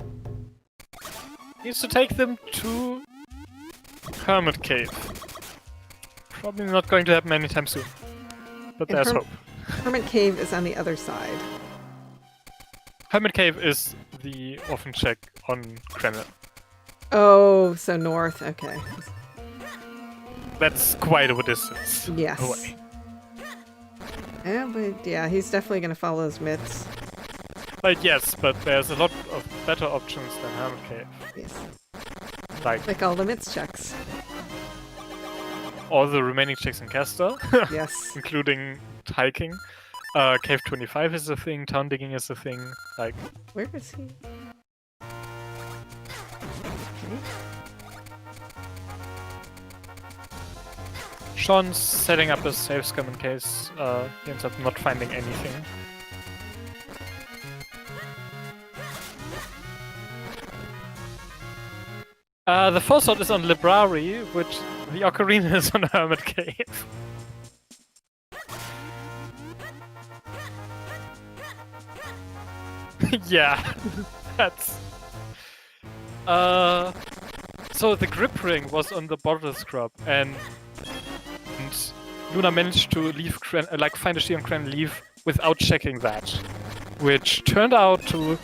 Speaker 2: Needs to take them to Hermit Cave. Probably not going to happen anytime soon. But
Speaker 1: And
Speaker 2: there's hope.
Speaker 1: Hermit Cave is on the other side.
Speaker 2: Hermit Cave is the orphan check on Kremlin.
Speaker 1: Oh, so north. Okay.
Speaker 2: That's quite a distance
Speaker 1: Yes.
Speaker 2: away.
Speaker 1: Yeah, but yeah, he's definitely going to follow his myths.
Speaker 2: Like, yes, but there's a lot of better options than Hermit Cave.
Speaker 1: Yes.
Speaker 2: Like
Speaker 1: all the myths checks.
Speaker 2: all the remaining checks in Castor,
Speaker 1: Yes.
Speaker 2: including hiking. Cave 25 is a thing, town digging is a thing. Like,
Speaker 1: Where is he? Okay.
Speaker 2: Shawn's setting up a safe scum in case he ends up not finding anything. The Forethought is on Library, which the Ocarina is on Hermit Cave. Yeah, that's... So the grip ring was on the bottle scrub, and Luna managed to leave find a shield on Kren, leave without checking that, which turned out to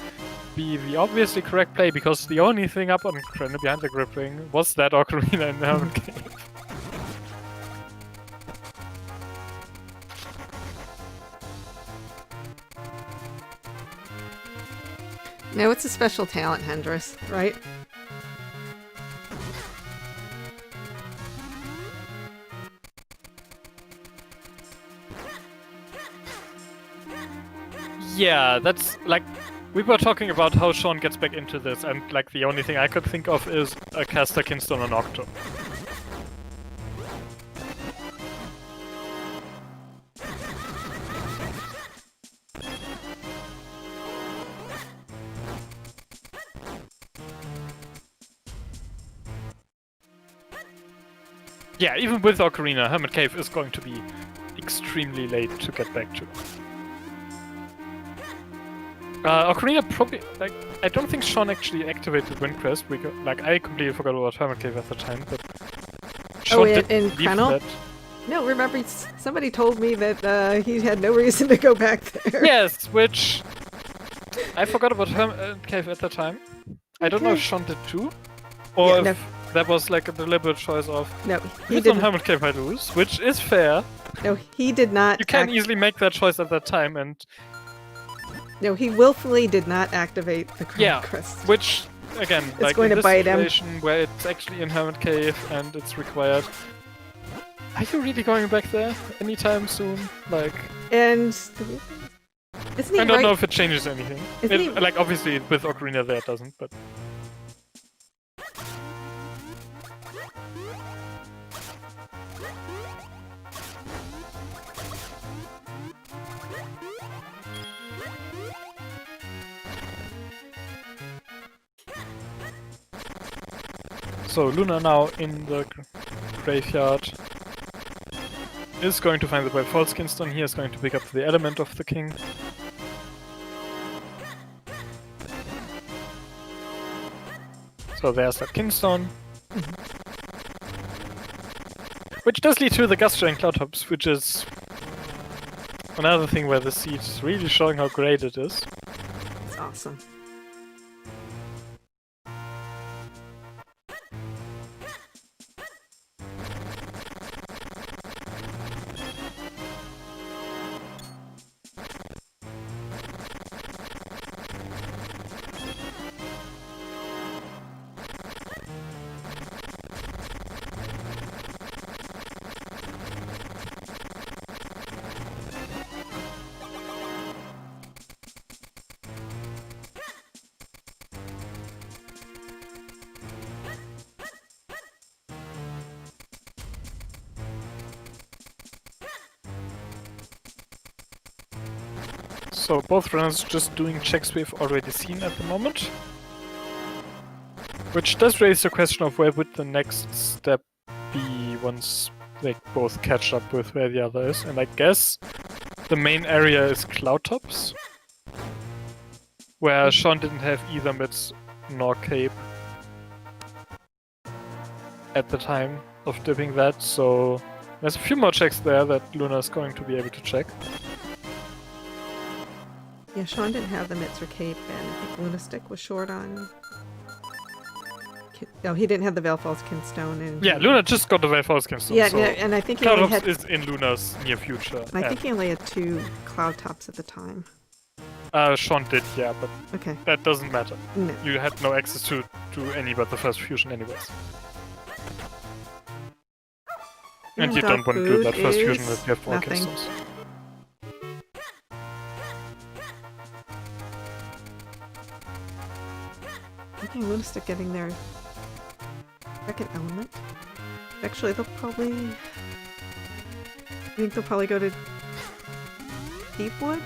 Speaker 2: be the obviously correct play because the only thing up on Kren behind the grip ring was that Ocarina in the Hermit Cave.
Speaker 1: No, it's a special talent, Hendris, right?
Speaker 2: Yeah, that's like we were talking about how Shawn gets back into this, and like the only thing I could think of is a caster Kinstone on Octo. Yeah, even with Ocarina, Hermit Cave is going to be extremely late to get back to. Ocarina probably, like, I don't think Shawn actually activated Windcrest, because, like, I completely forgot about Hermit Cave at the time, but Shawn did
Speaker 1: in
Speaker 2: leave
Speaker 1: Krenel?
Speaker 2: that.
Speaker 1: No, remember, somebody told me that he had no reason to go back there.
Speaker 2: Yes, which I forgot about Hermit Cave at the time. I don't know if Shawn did too, or
Speaker 1: Yeah,
Speaker 2: if that was like a deliberate choice of
Speaker 1: No, he
Speaker 2: it's on
Speaker 1: didn't.
Speaker 2: Hermit Cave I lose, which is fair.
Speaker 1: No, he did not.
Speaker 2: You can easily make that choice at that time, and
Speaker 1: No, he willfully did not activate the
Speaker 2: yeah,
Speaker 1: crest.
Speaker 2: which again,
Speaker 1: It's
Speaker 2: like
Speaker 1: going
Speaker 2: in
Speaker 1: to
Speaker 2: this
Speaker 1: bite him.
Speaker 2: situation where it's actually in Hermit Cave and it's required. Are you really going back there anytime soon? Like,
Speaker 1: And isn't he
Speaker 2: I don't
Speaker 1: right?
Speaker 2: know if it changes anything.
Speaker 1: Isn't he-
Speaker 2: Like, obviously with Ocarina there it doesn't, but so Luna now in the graveyard is going to find the Bright Falls Kinstone. He is going to pick up the element of the king. So there's that Kingstone. Which does lead to the Gusture and Cloudhops, which is another thing where the seed is really showing how great it is.
Speaker 1: It's awesome.
Speaker 2: So both runners just doing checks we've already seen at the moment. Which does raise the question of where would the next step be once they both catch up with where the other is. And I guess the main area is Cloud Tops, where Shawn didn't have either mids nor cape at the time of dipping that, so there's a few more checks there that Luna's going to be able to check.
Speaker 1: Yeah, Shawn didn't have the mitts or cape, and I think LunaStik was short on... No, he didn't have the Valfall's Kinstone. And
Speaker 2: Yeah, Luna just got the Valfall's Kinstone.
Speaker 1: Yeah,
Speaker 2: so
Speaker 1: and I think he
Speaker 2: Cloud
Speaker 1: only
Speaker 2: Tops
Speaker 1: had...
Speaker 2: is in Luna's near future.
Speaker 1: I think he only had 2 Cloud Tops at the time.
Speaker 2: Shawn did, yeah, but
Speaker 1: Okay.
Speaker 2: that doesn't matter.
Speaker 1: No.
Speaker 2: You had no access to any but the first fusion anyways. And you don't want to do that first fusion if you have 4
Speaker 1: nothing.
Speaker 2: Kinstones.
Speaker 1: Okay, LunaStik getting their second element. Actually, they'll probably... I think they'll probably go to Deepwood?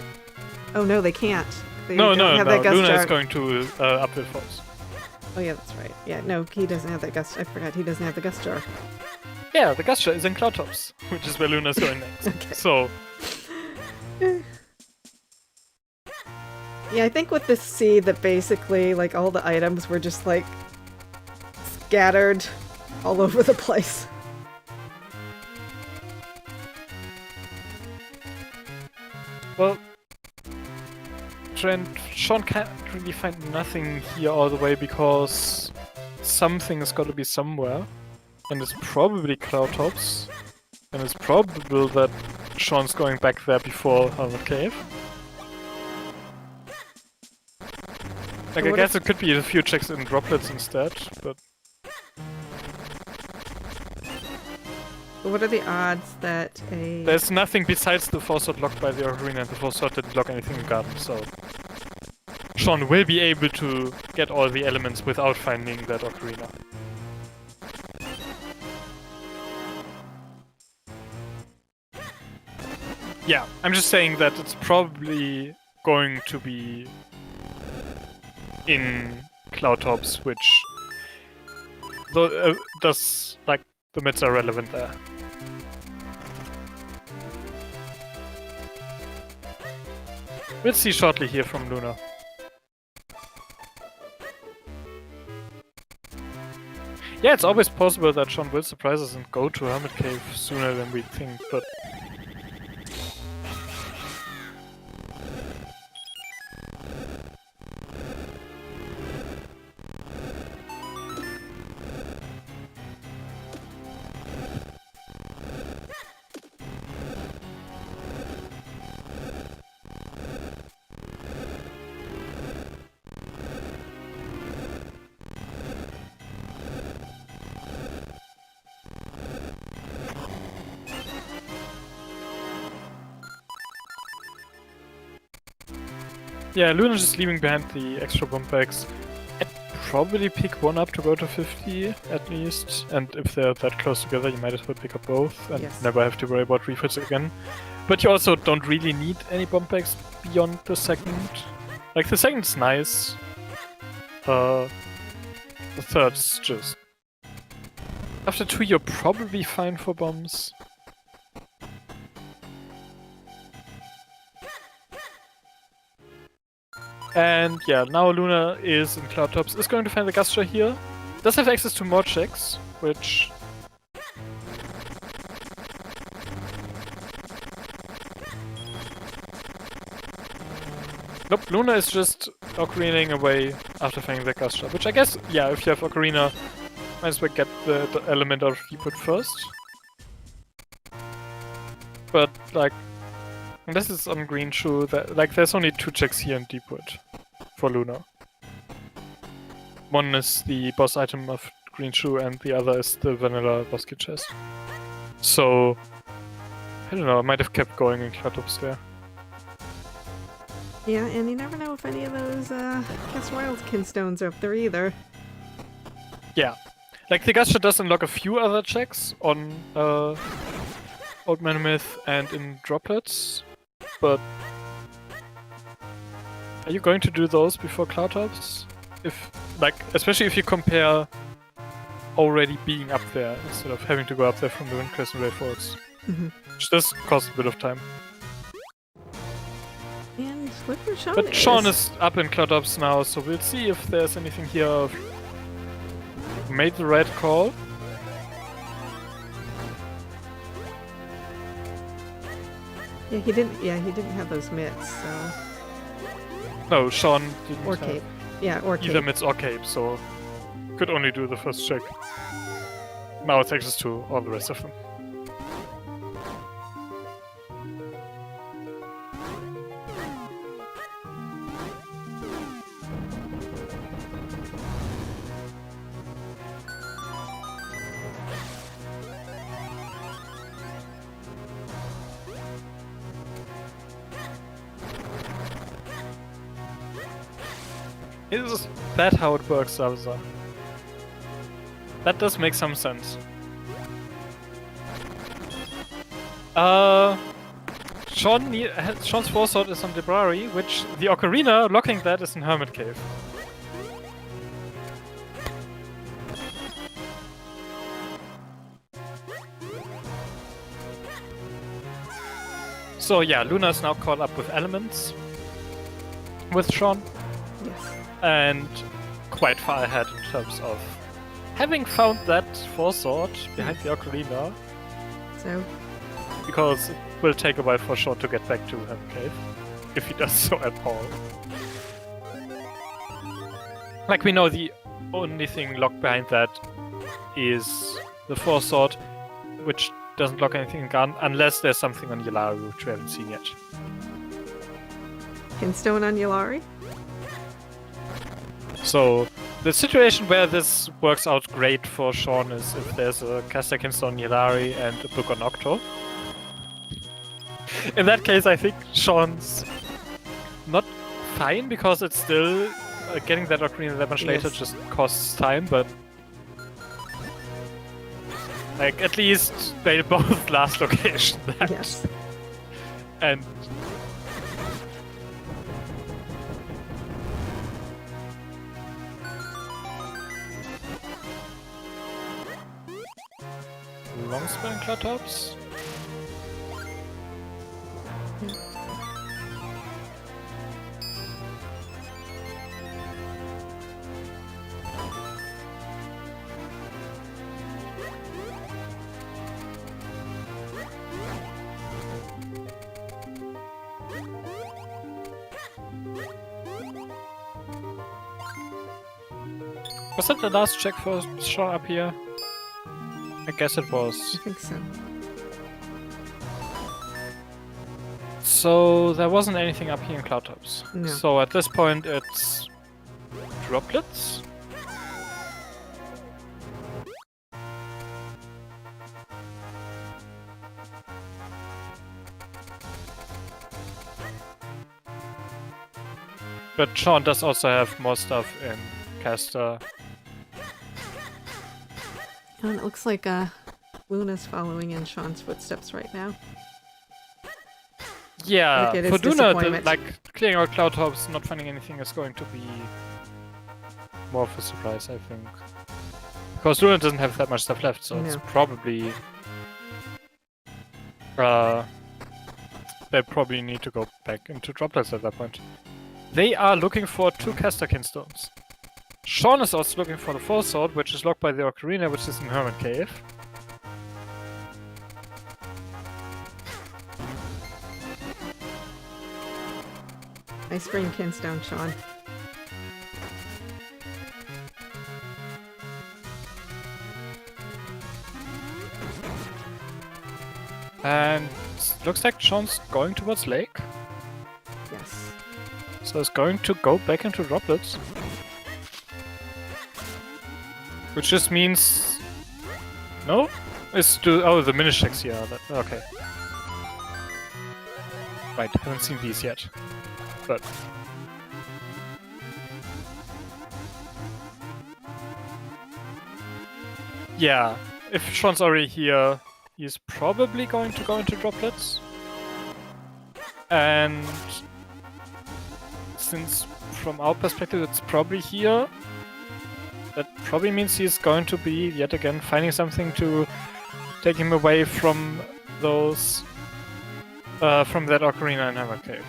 Speaker 1: Oh no, they can't. They
Speaker 2: No,
Speaker 1: don't have that gust
Speaker 2: Luna
Speaker 1: jar.
Speaker 2: is going to Uphill Falls.
Speaker 1: Oh yeah, that's right. Yeah, no, he doesn't have that gust. I forgot he doesn't have the gust jar.
Speaker 2: Yeah, the gust jar is in Cloud Tops, which is where Luna's going next.
Speaker 1: Okay.
Speaker 2: So,
Speaker 1: Yeah, I think with this seed that basically, like, all the items were just, like, scattered all over the place.
Speaker 2: well, Shawn can't really find nothing here all the way because something has got to be somewhere. And it's probably Cloud Tops. And it's probable that Shawn's going back there before Helmet Cave. Like, I
Speaker 1: what
Speaker 2: guess it could be a few checks in droplets instead, but...
Speaker 1: But what are the odds that a...
Speaker 2: There's nothing besides the 4-slot locked by the Ocarina, and the 4-slot didn't lock anything in Garden, so... Shawn will be able to get all the elements without finding that Ocarina. Yeah, I'm just saying that it's probably going to be in Cloud Tops, which does, like, the mids are relevant there. We'll see shortly here from Luna. Yeah, it's always possible that Shawn will surprise us and go to Hermit Cave sooner than we think, but... Yeah, Luna's just leaving behind the extra bomb bags. I'd probably pick one up to go to 50, at least. And if they're that close together, you might as well pick up both and
Speaker 1: Yes.
Speaker 2: never have to worry about refills again. But you also don't really need any bomb bags beyond the second. Like, the second's nice. The third's just... After 2, you're probably fine for bombs. And yeah, now Luna is in Cloud Tops, is going to find the Gust Jar here. Does have access to more checks, which... Nope, Luna is just Ocarinaing away after finding the Gust Jar, which I guess, yeah, if you have Ocarina, might as well get the element out of Deepwood first. But, like, unless it's on Green Shoe, like, there's only 2 checks here in Deepwood for Luna. One is the boss item of Green Shoe, and the other is the vanilla boss kit chest. So, I don't know, I might have kept going in Cloud Tops there.
Speaker 1: Yeah, and you never know if any of those Cast Wild Kinstones are up there either.
Speaker 2: Yeah. Like, the Gust Jar does unlock a few other checks on Old Man Myth and in droplets, but Are you going to do those before Cloudtops? If, like, especially if you compare already being up there instead of having to go up there from the Windcrest and Wayfords. Which does cost a bit of time.
Speaker 1: And look where Shawn
Speaker 2: But
Speaker 1: is.
Speaker 2: Shawn is up in Cloudtops now, so we'll see if there's anything here. Made the right call.
Speaker 1: Yeah, he didn't have those mitts, so.
Speaker 2: No, Shawn didn't
Speaker 1: Or
Speaker 2: have
Speaker 1: cape. Yeah, or
Speaker 2: either
Speaker 1: cape.
Speaker 2: mitts or cape, so could only do the first check. Now it takes us to all the rest of them. Is that how it works, Zelda? That does make some sense. Shawn's forethought is on Debrari, which the Ocarina locking that is in Hermit Cave. So yeah, Luna's now caught up with elements with Shawn.
Speaker 1: Yes.
Speaker 2: And quite far ahead in terms of having found that forethought behind the Ocarina,
Speaker 1: So,
Speaker 2: because it will take a while for Shawn to get back to Heaven Cave, if he does so at all. Like, we know the only thing locked behind that is the forethought, which doesn't lock anything unless there's something on Yelaru, which we haven't seen yet.
Speaker 1: Pinstone on Yelari?
Speaker 2: So, the situation where this works out great for Shawn is if there's a Caster Kinstone Yelari and a book on Octo. In that case, I think Shawn's not fine, because it's still getting that Ocarina that much later just costs time, but like, at least they both last location that.
Speaker 1: Yes.
Speaker 2: And long spell in Cloudtops? Was that the last check for Shawn up here? I guess it was.
Speaker 1: I think so.
Speaker 2: So there wasn't anything up here in Cloudtops.
Speaker 1: No.
Speaker 2: So at this point it's droplets. But Shawn does also have more stuff in Caster.
Speaker 1: And it looks like Luna's following in Shawn's footsteps right now.
Speaker 2: Yeah,
Speaker 1: Look at his
Speaker 2: for Luna,
Speaker 1: disappointment.
Speaker 2: like, clearing out Cloudtops, not finding anything is going to be more of a surprise, I think. Because Luna doesn't have that much stuff left, so it's
Speaker 1: No.
Speaker 2: probably... they probably need to go back into droplets at that point. They are looking for 2 Caster Kinstones. Shawn is also looking for the forethought, which is locked by the Ocarina, which is in Hermit Cave.
Speaker 1: Nice green Kinstone, Shawn.
Speaker 2: And looks like Shawn's going towards Lake.
Speaker 1: Yes.
Speaker 2: So it's going to go back into droplets. Which just means... No? It's to... Oh, the minish checks here. Okay. Right, haven't seen these yet. But... yeah, if Shawn's already here, he's probably going to go into droplets. And... since from our perspective it's probably here, that probably means he's going to be, yet again, finding something to take him away from those... from that Ocarina and Hammer Cave.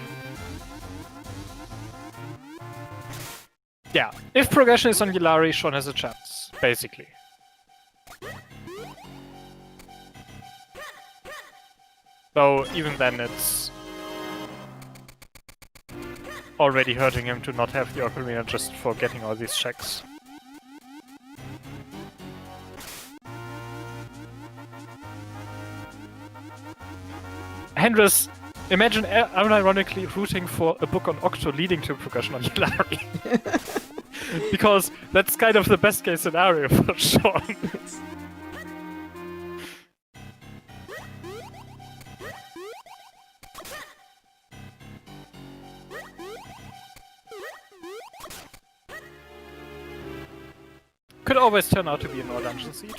Speaker 2: Yeah, if progression is on Yllari, Shawn has a chance, basically. Though, even then, it's already hurting him to not have the Ocarina just for getting all these checks. Hendris, imagine unironically rooting for a book on Octo leading to progression on Yllari. Because that's kind of the best case scenario for Shawn. Could always turn out to be an all dungeon seed.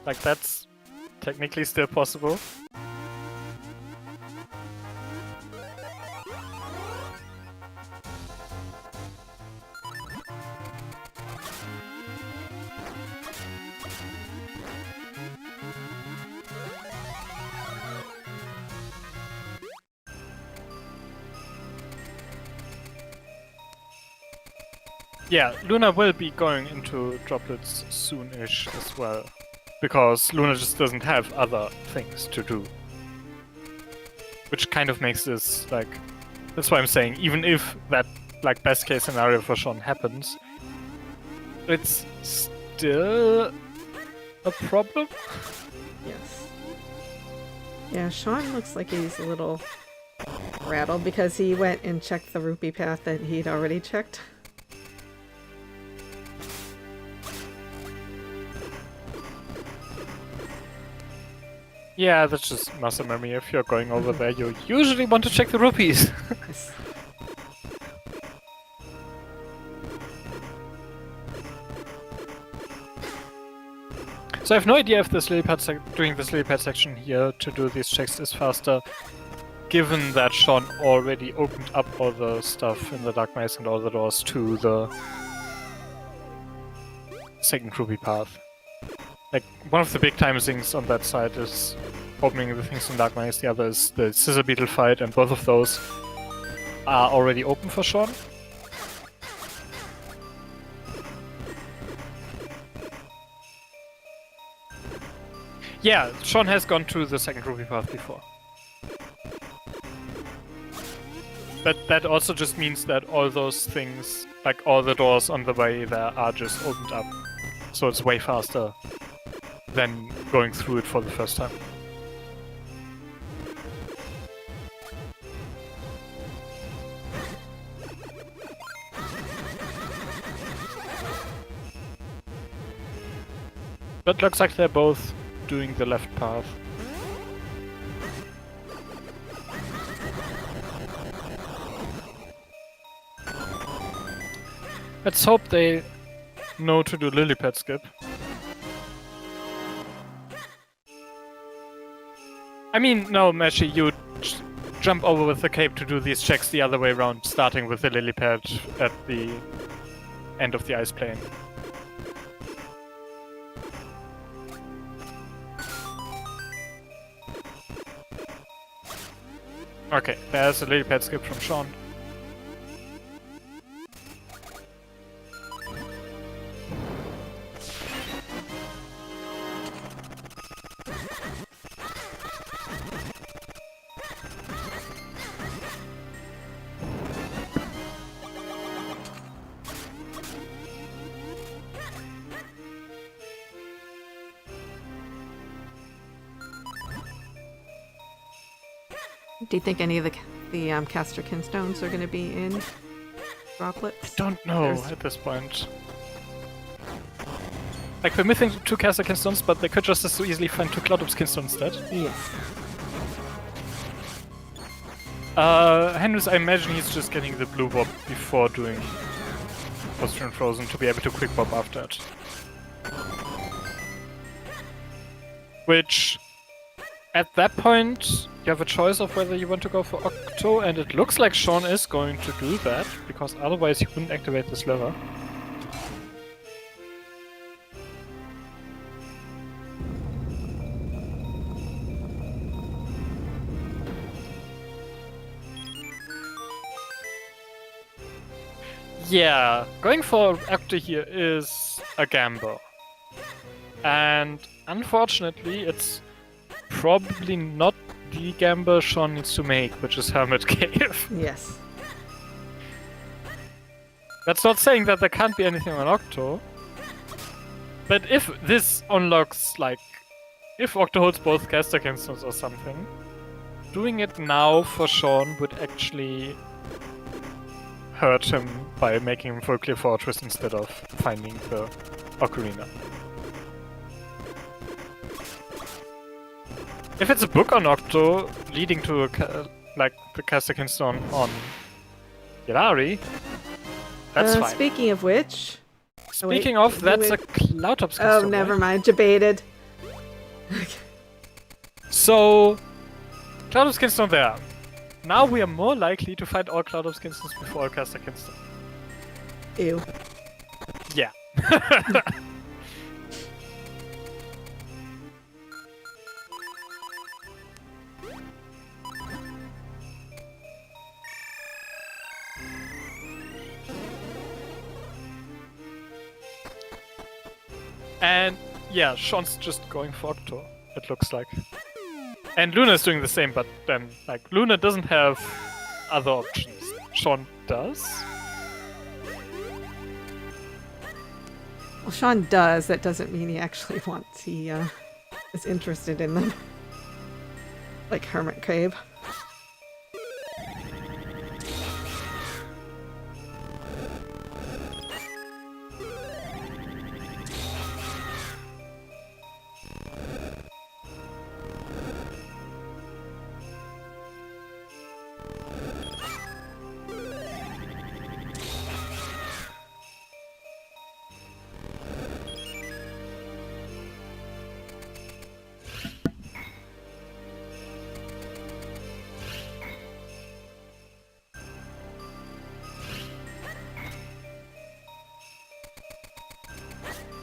Speaker 2: Like, that's technically still possible. Yeah, Luna will be going into droplets soon-ish as well. Because Luna just doesn't have other things to do. Which kind of makes this, like... That's why I'm saying, even if that, like, best case scenario for Shawn happens, it's still a problem?
Speaker 1: Yes. Yeah, Shawn looks like he's a little rattled because he went and checked the rupee path that he'd already checked.
Speaker 2: Yeah, that's just muscle memory. If you're going over there, you usually want to check the rupees.
Speaker 1: Yes.
Speaker 2: So I have no idea if this doing this lily pad section here to do these checks is faster, given that Shawn already opened up all the stuff in the Dark Maze and all the doors to the second rupee path. Like, one of the big time things on that side is opening the things in Dark Maze, the other is the Scissor Beetle fight, and both of those are already open for Shawn. Yeah, Shawn has gone to the second rupee path before. But that also just means that all those things, like all the doors on the way there, are just opened up. So it's way faster than going through it for the first time. But looks like they're both doing the left path. Let's hope they know to do lily pad skip. I mean, no, Meshi, you jump over with the cape to do these checks the other way around, starting with the lily pad at the end of the ice plane. Okay, there's a lily pad skip from Shawn.
Speaker 1: Do you think any of the caster kinstones are going to be in droplets?
Speaker 2: I don't know at this point. Like, we're missing 2 caster kinstones, but they could just as easily find 2 Cloudop's kinstones instead.
Speaker 1: Yes.
Speaker 2: Henrys, I imagine he's just getting the blue bob before doing Austrian Frozen to be able to quick bob after it. Which, at that point, you have a choice of whether you want to go for Octo, and it looks like Shawn is going to do that, because otherwise he wouldn't activate this lever. Yeah, going for Octo here is a gamble. And unfortunately, it's probably not the gamble Shawn needs to make, which is Hermit Cave.
Speaker 1: Yes.
Speaker 2: That's not saying that there can't be anything on Octo. But if this unlocks, like, if Octo holds both caster canisters or something, doing it now for Shawn would actually hurt him by making him full clear Fortress instead of finding the Ocarina. If it's a book on Octo leading to like the caster canister on Yelari, that's fine.
Speaker 1: Speaking of which...
Speaker 2: Speaking of, that's a Cloudtops canister.
Speaker 1: Oh, never mind. Debated.
Speaker 2: So, Cloudtops canister there. Now we are more likely to find all Cloudtops canisters before all caster canisters.
Speaker 1: Ew.
Speaker 2: Yeah. And yeah, Shawn's just going for Octo, it looks like. And Luna's doing the same, but then, like, Luna doesn't have other options. Shawn does?
Speaker 1: Well, Shawn does. That doesn't mean he actually wants. He is interested in them. Like Hermit Cave.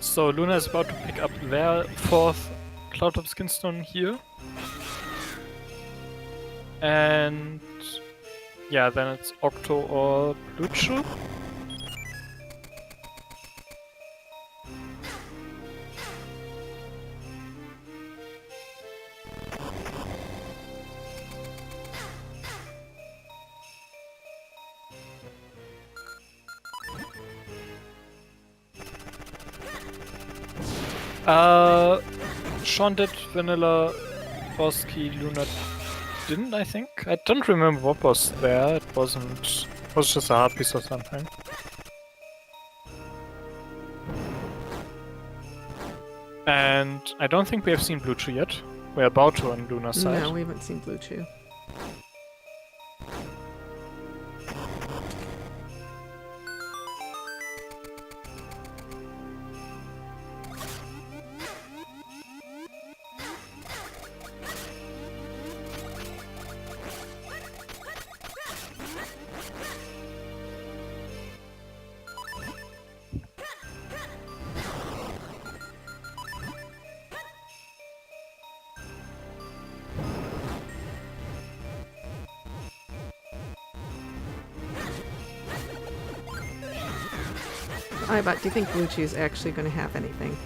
Speaker 2: So Luna is about to pick up their fourth Cloudtops Skinstone here. And yeah, then it's Octo or Blucho. Shawn did Vanilla, Bosky, Luna didn't, I think? I don't remember what was there. It wasn't... It was just a hard piece or something. And I don't think we have seen Blucho yet. We're about to on Luna's side.
Speaker 1: No, we haven't seen Blucho. But do you think Blucho is actually going to have anything?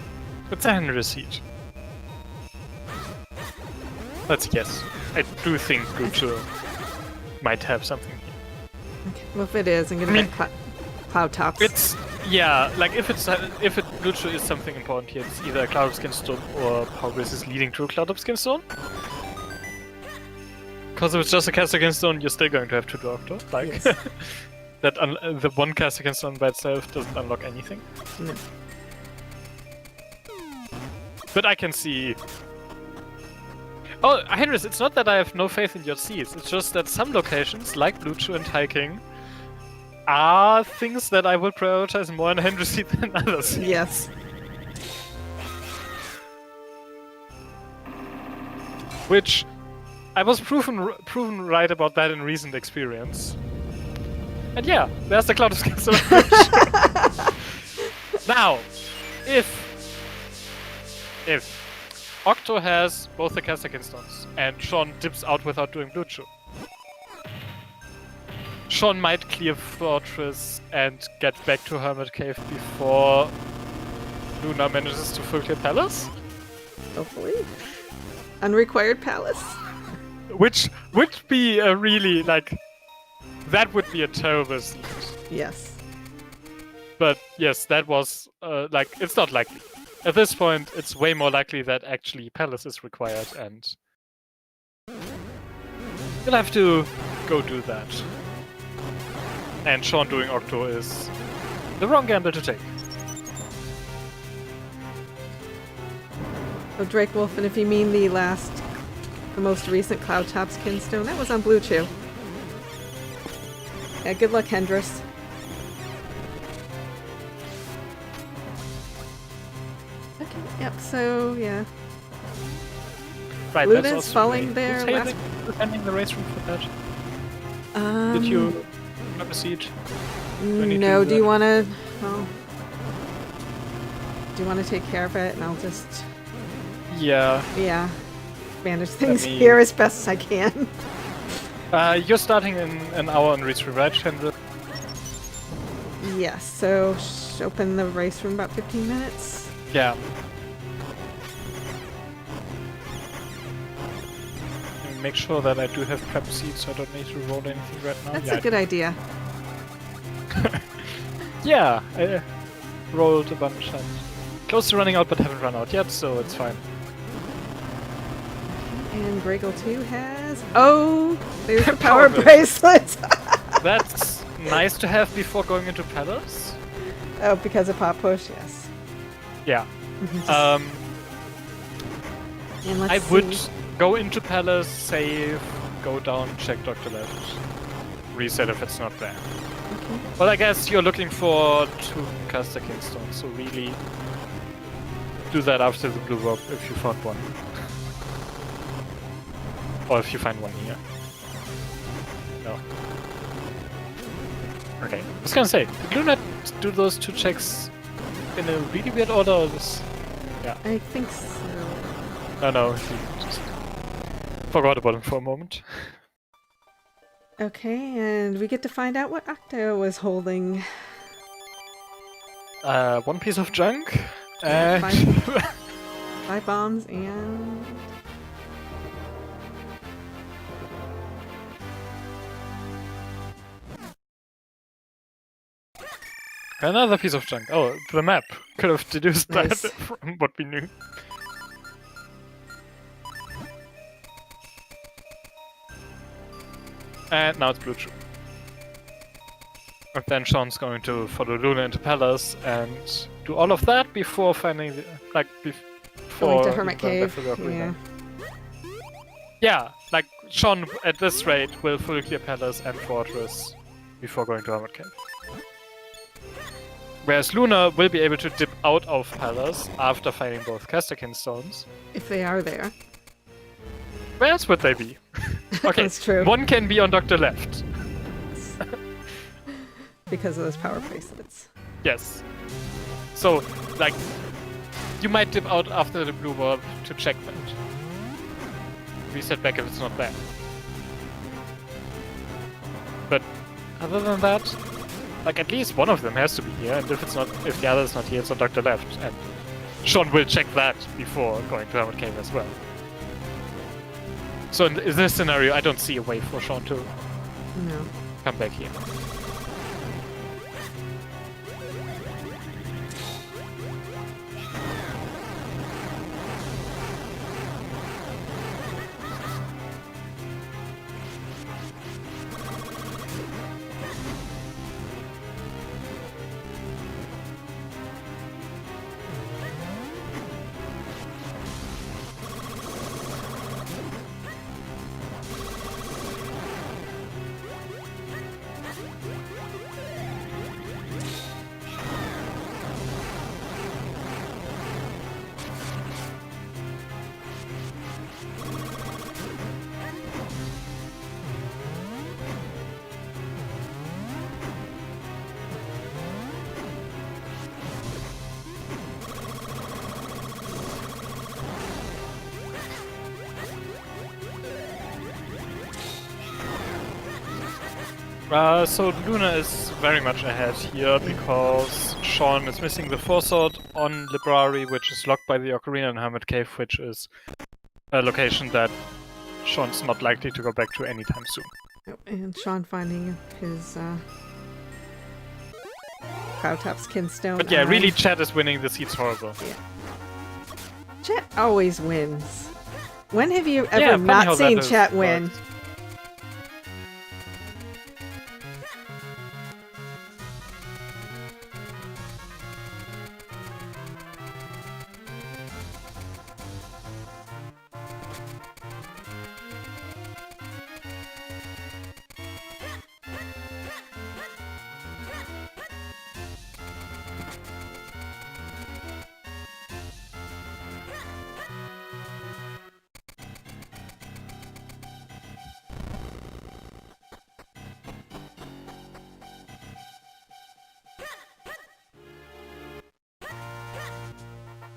Speaker 2: It's a Henry seat. Let's guess. I do think Blucho might have something here.
Speaker 1: Okay. Well, if it is, I'm going to get Cloudtops.
Speaker 2: It's... Yeah, like if Blucho is something important here, it's either a Cloudtops Skinstone or Progress is leading to a Cloudtops Skinstone. Because if it's just a caster Skinstone, you're still going to have to do Octo. Like,
Speaker 1: yes.
Speaker 2: that the one caster Skinstone by itself doesn't unlock anything.
Speaker 1: No.
Speaker 2: But I can see... Oh, Henris, it's not that I have no faith in your seeds, it's just that some locations, like Blucho and Hiking, are things that I would prioritize more in Henry's seed than others.
Speaker 1: Yes.
Speaker 2: which I was proven right about that in recent experience. And yeah, there's the Cloud of Skill. Now, if Octo has both the Caster stones and Shawn dips out without doing Blue Chew, Shawn might clear Fortress and get back to Hermit Cave before Luna manages to full clear Palace.
Speaker 1: Hopefully. Unrequired palace.
Speaker 2: Which would be a really, like, that would be a terrible seed.
Speaker 1: Yes.
Speaker 2: But yes, that was, like, it's not likely. At this point, it's way more likely that actually Palace is required, and you'll have to go do that. And Shawn doing Octo is the wrong gamble to take.
Speaker 1: Oh, Drake Wolf, and if you mean the most recent Cloud Top Skinstone, that was on Blue Chew. Yeah, good luck, Hendris. Okay, yep, so, yeah.
Speaker 2: Right,
Speaker 1: Luna's
Speaker 2: that's also
Speaker 1: falling there
Speaker 2: Who's
Speaker 1: last...
Speaker 2: defending the race room for that? Did you grab a seat?
Speaker 1: No, do you want to... Well, do you want to take care of it? And I'll just...
Speaker 2: Yeah.
Speaker 1: Yeah. Manage things here as best as I can.
Speaker 2: You're starting in an hour on race room, right, Chandra?
Speaker 1: Yes, so open the race room about 15 minutes.
Speaker 2: Yeah. And make sure that I do have prep seats so I don't need to roll anything right now.
Speaker 1: That's a good idea.
Speaker 2: Yeah, I rolled a bunch and close to running out but haven't run out yet, so it's fine.
Speaker 1: And Griggle 2 has... Oh! There's the power bracelet!
Speaker 2: That's nice to have before going into Palace.
Speaker 1: Oh, because of Pop Push, yes.
Speaker 2: Yeah.
Speaker 1: And let's
Speaker 2: I
Speaker 1: see.
Speaker 2: would go into Palace, save, go down, check Dr. Left, reset if it's not there.
Speaker 1: Okay.
Speaker 2: Well, I guess you're looking for 2 Caster Kingstones, so really do that after the blue rope if you found one. Or if you find one here. No. Okay. I was gonna say, did Luna do those 2 checks in a really weird order or this? Yeah.
Speaker 1: I think so.
Speaker 2: Oh no, he just forgot about him for a moment.
Speaker 1: Okay, and we get to find out what Octo was holding.
Speaker 2: 1 piece of junk, and...
Speaker 1: 5 bombs and...
Speaker 2: another piece of junk. Oh, the map. Could have deduced
Speaker 1: Nice.
Speaker 2: that from what we knew. And now it's Blue Chew. And then Shawn's going to follow Luna into Palace and do all of that before finding the, before
Speaker 1: Going to Hermit
Speaker 2: going back
Speaker 1: Cave,
Speaker 2: to the arena.
Speaker 1: yeah.
Speaker 2: Yeah, like Shawn at this rate will full clear Palace and Fortress before going to Hermit Cave. Whereas Luna will be able to dip out of Palace after finding both Casterkin stones.
Speaker 1: If they are there.
Speaker 2: Where else would they be? Okay,
Speaker 1: That's true.
Speaker 2: One can be on Dr. Left.
Speaker 1: Because of those power bracelets.
Speaker 2: Yes. So, like, you might dip out after the blue orb to check that. Reset back if it's not there. But other than that, like at least one of them has to be here, and if the other is not here, it's on Dr. Left, and Shawn will check that before going to Hermit Cave as well. So in this scenario, I don't see a way for Shawn to
Speaker 1: No.
Speaker 2: come back here. So Luna is very much ahead here because Shawn is missing the Forsword on Library, which is locked by the Ocarina and Hermit Cave, which is a location that Shawn's not likely to go back to anytime soon.
Speaker 1: Yep, and Shawn finding his Cloudtop's Kinstone.
Speaker 2: But yeah, really, Chat is winning. The seat's horrible.
Speaker 1: Yeah. Chat always wins. When have you ever
Speaker 2: Yeah, funny how
Speaker 1: not
Speaker 2: that
Speaker 1: seen
Speaker 2: has
Speaker 1: Chat win?
Speaker 2: worked.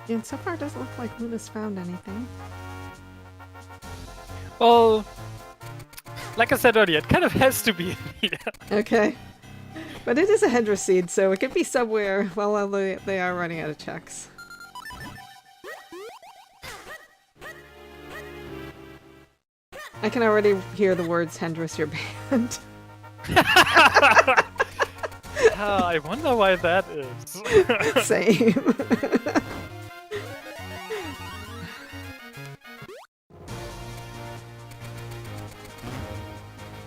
Speaker 1: And so far, it doesn't look like Luna's found anything.
Speaker 2: Well, like I said earlier, it kind of has to be in here.
Speaker 1: Okay. But it is a Hendra seed, so it could be somewhere while they are running out of checks. I can already hear the words Hendris, your band.
Speaker 2: I wonder why that is.
Speaker 1: Same.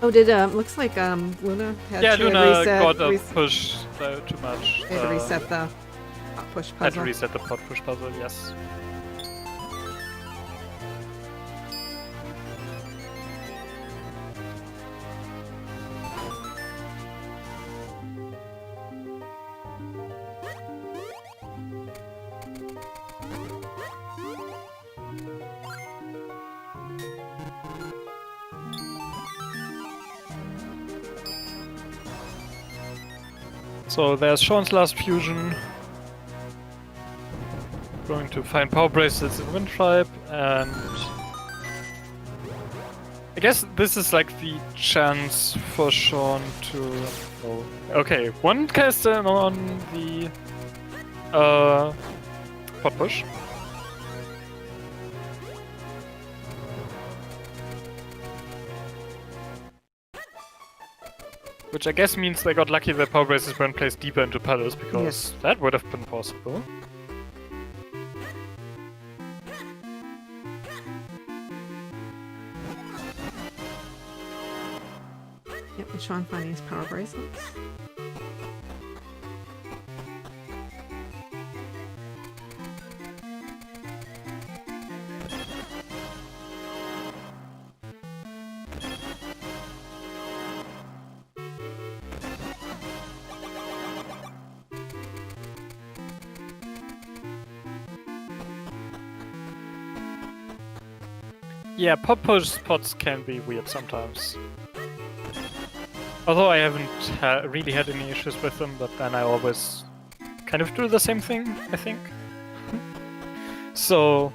Speaker 1: Oh, looks like Luna had to
Speaker 2: Luna got a push too much.
Speaker 1: Had to reset the push puzzle.
Speaker 2: Had to reset the pot push puzzle, yes. So there's Shawn's last fusion. Going to find power bracelets in Wind Tribe, and I guess this is like the chance for Shawn to. Oh, okay, one cast on the pot push. Which I guess means they got lucky that power braces weren't placed deeper into Palace, because that would have been possible.
Speaker 1: Yep, and Shawn finding his power bracelets.
Speaker 2: Yeah, pop push spots can be weird sometimes. Although I haven't really had any issues with them, but then I always kind of do the same thing, I think. So...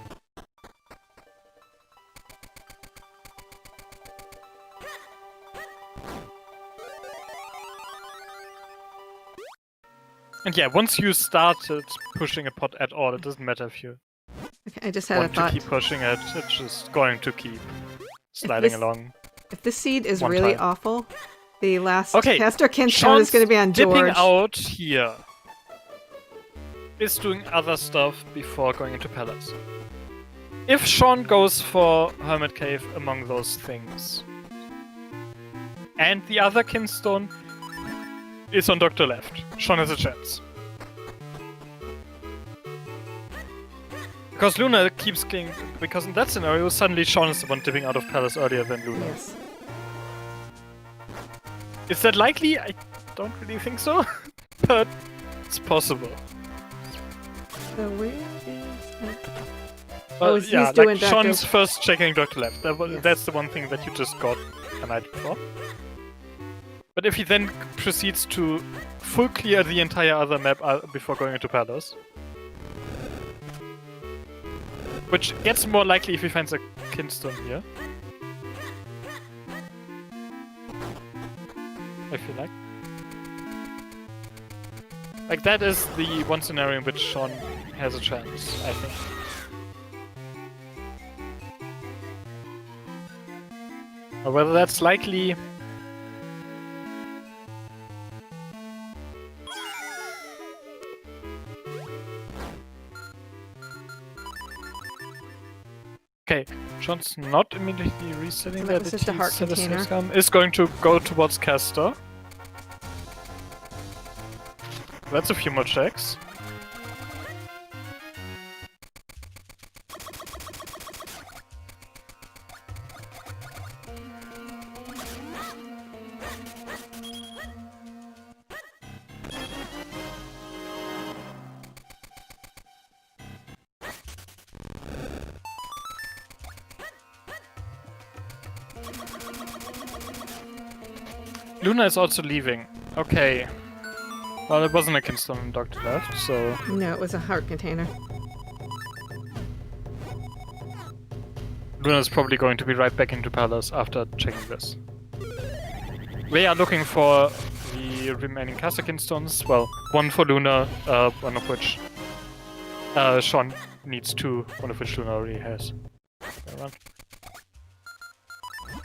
Speaker 2: And yeah, once you started pushing a pot at all, it doesn't matter if you
Speaker 1: Okay, I just had a
Speaker 2: want
Speaker 1: thought.
Speaker 2: to keep pushing it, it's just going to keep sliding along.
Speaker 1: If this seed is
Speaker 2: One
Speaker 1: really
Speaker 2: time.
Speaker 1: awful, the last
Speaker 2: Okay,
Speaker 1: Caster Kinstone is going to be on George.
Speaker 2: dipping out here is doing other stuff before going into Palace. If Shawn goes for Hermit Cave among those things, and the other Kinstone is on Dr. Left, Shawn has a chance. Because Luna keeps getting... Because in that scenario, suddenly Shawn is the one dipping out of Palace earlier than Luna.
Speaker 1: Yes.
Speaker 2: Is that likely? I don't really think so. But it's possible.
Speaker 1: So where is he's
Speaker 2: yeah,
Speaker 1: doing
Speaker 2: like
Speaker 1: Dr.
Speaker 2: Shawn's first checking Dr. Left.
Speaker 1: Yes.
Speaker 2: That's the one thing that you just got a night before. But if he then proceeds to full clear the entire other map before going into Palace, which gets more likely if he finds a Kinstone here. I feel like. Like, that is the one scenario in which Shawn has a chance, I think. Or whether that's likely... Okay, Shawn's not immediately resetting
Speaker 1: That was just a heart container.
Speaker 2: Is going to go towards Castor. That's a few more checks. Luna is also leaving. Okay. Well, it wasn't a Kinstone doctor left, so...
Speaker 1: No, it was a heart container.
Speaker 2: Luna's probably going to be right back into Palace after checking this. We are looking for the remaining caster Kinstones. Well, one for Luna, one of which Shawn needs two, one of which Luna already has.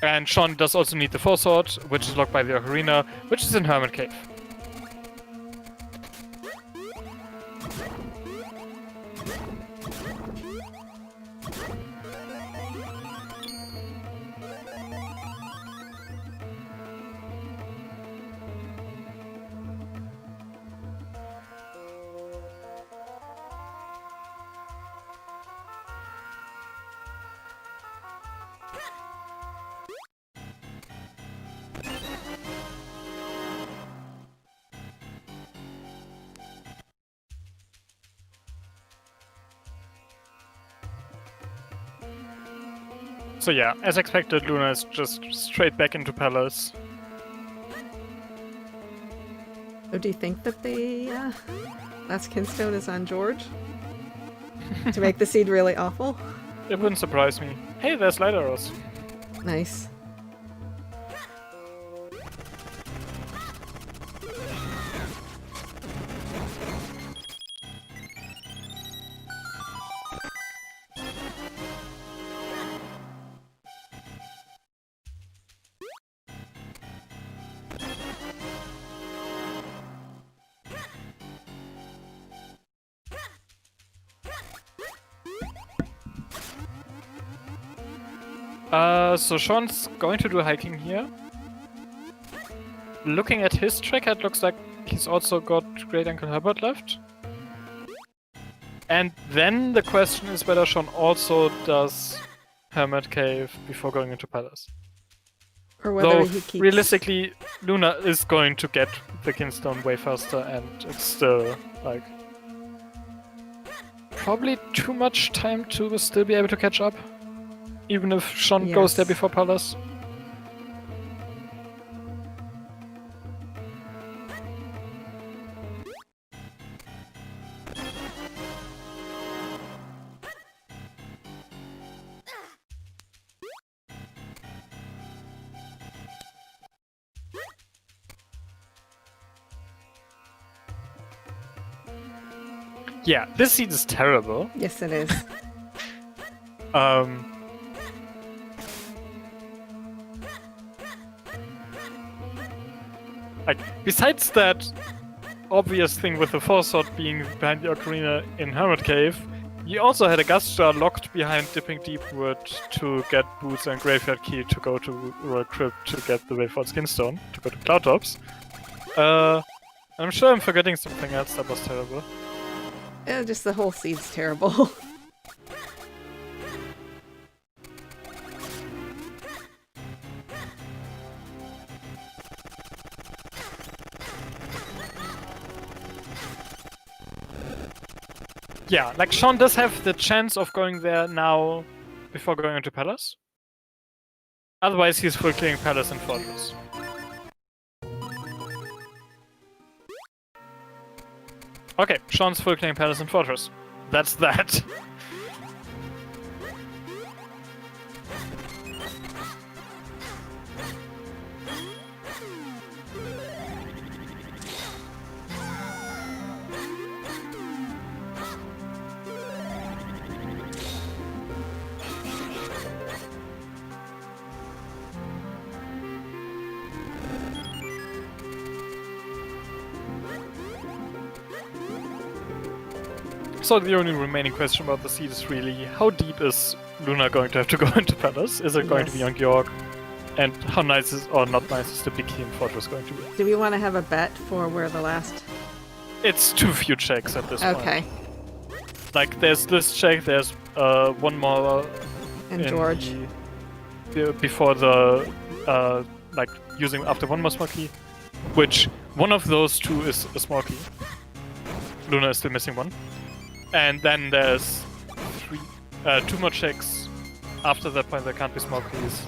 Speaker 2: And Shawn does also need the Sword, which is locked by the Ocarina, which is in Hermit Cave. So yeah, as expected, Luna is just straight back into Palace.
Speaker 1: Oh, do you think that the last Kinstone is on George? To make the seed really awful?
Speaker 2: It wouldn't surprise me. Hey, there's Light Arrows.
Speaker 1: Nice.
Speaker 2: So Shawn's going to do hiking here. Looking at his track, it looks like he's also got Great Uncle Herbert left. And then the question is whether Shawn also does Hermit Cave before going into Palace.
Speaker 1: Or whether
Speaker 2: Though,
Speaker 1: he keeps...
Speaker 2: realistically, Luna is going to get the Kinstone way faster, and it's still, like... probably too much time to still be able to catch up. Even if Shawn goes there before Palace. Yeah, this seed is terrible.
Speaker 1: Yes, it is.
Speaker 2: Like, besides that obvious thing with the Sword being behind the Ocarina in Hermit Cave, you also had a Gust Jar locked behind Dipping Deepwood to get Boots and Graveyard Key to go to Royal Crypt to get the Wayford's Kinstone, to go to Cloudtops. I'm sure I'm forgetting something else that was terrible.
Speaker 1: Just the whole seed's terrible.
Speaker 2: Yeah, like Shawn does have the chance of going there now before going into Palace. Otherwise, he's full clearing Palace and Fortress. Okay, Shawn's full clearing Palace and Fortress. That's that. So the only remaining question about the seed is really, how deep is Luna going to have to go into Palace? Is it going to be on Georg? And how nice is, or not nice, is the Big Key and Fortress going to be?
Speaker 1: Do we want to have a bet for where the last...
Speaker 2: It's too few checks at this
Speaker 1: Okay.
Speaker 2: point. Like, there's this check, there's one more...
Speaker 1: And George.
Speaker 2: Before the, like, using after one more small key, which one of those two is a small key. Luna is still missing one. And then there's two more checks after that point. There can't be small keys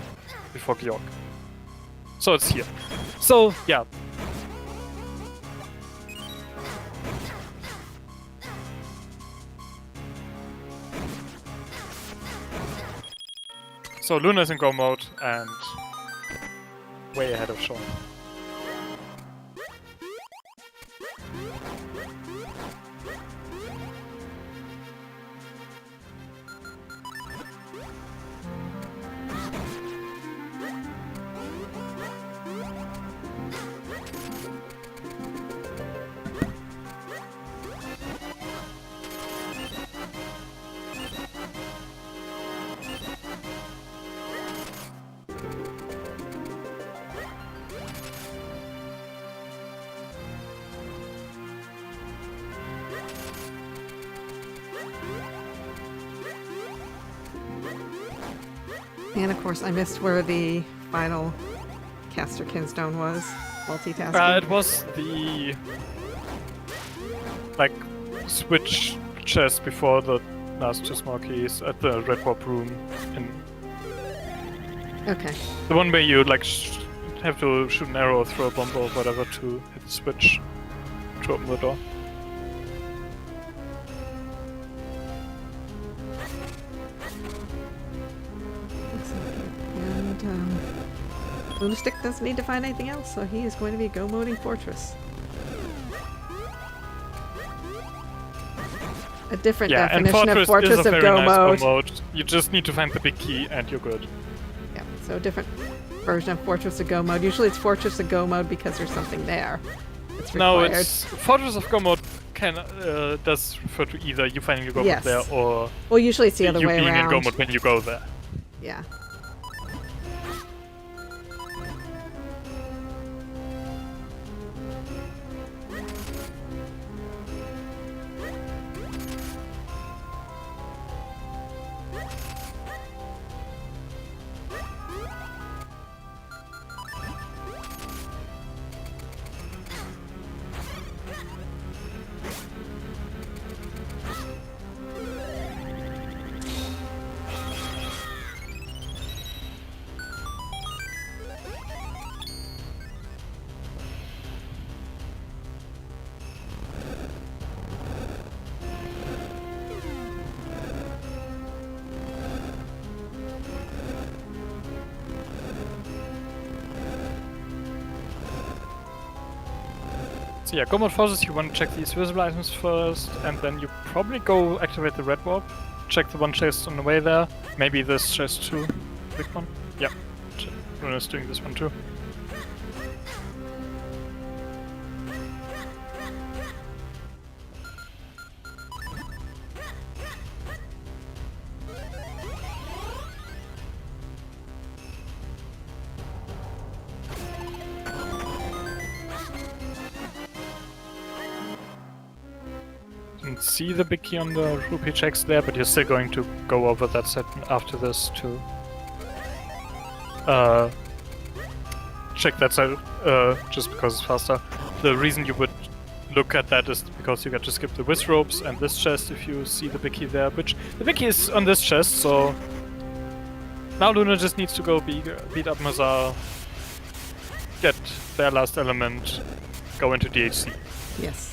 Speaker 2: before Georg. So it's here. So, yeah. So Luna's in go mode and way ahead of Shawn.
Speaker 1: And of course, I missed where the final caster kinstone was. Multitasking.
Speaker 2: It was the like switch chest before the last two small keys at the Red Warp room. In
Speaker 1: Okay.
Speaker 2: the one where you like have to shoot an arrow or throw a bomb or whatever to hit the switch to open the door.
Speaker 1: And LunaStik doesn't need to find anything else, so he is going to be go-moding Fortress. A different definition of Fortress
Speaker 2: is a
Speaker 1: of
Speaker 2: very
Speaker 1: go
Speaker 2: nice
Speaker 1: mode.
Speaker 2: go mode. You just need to find the big key and you're good.
Speaker 1: Yeah, so a different version of Fortress of go mode. Usually it's Fortress of go mode because there's something there. It's
Speaker 2: No,
Speaker 1: required.
Speaker 2: it's Fortress of Go mode does refer to either you finding your go mode there or
Speaker 1: well, usually it's the other
Speaker 2: you
Speaker 1: way
Speaker 2: being
Speaker 1: around.
Speaker 2: in go mode when you go there.
Speaker 1: Yeah.
Speaker 2: So yeah, go mode forces, you want to check these visible items first, and then you probably go activate the red warp, check the one chest on the way there, maybe this chest too, big one. Yeah, Luna's doing this one too. Didn't see the big key on the rupee checks there, but you're still going to go over that set after this to check that side just because it's faster. The reason you would look at that is because you get to skip the whiz ropes and this chest if you see the big key there, which the big key is on this chest, so now Luna just needs to go beat up Mazar, get their last element, go into DHC.
Speaker 1: Yes.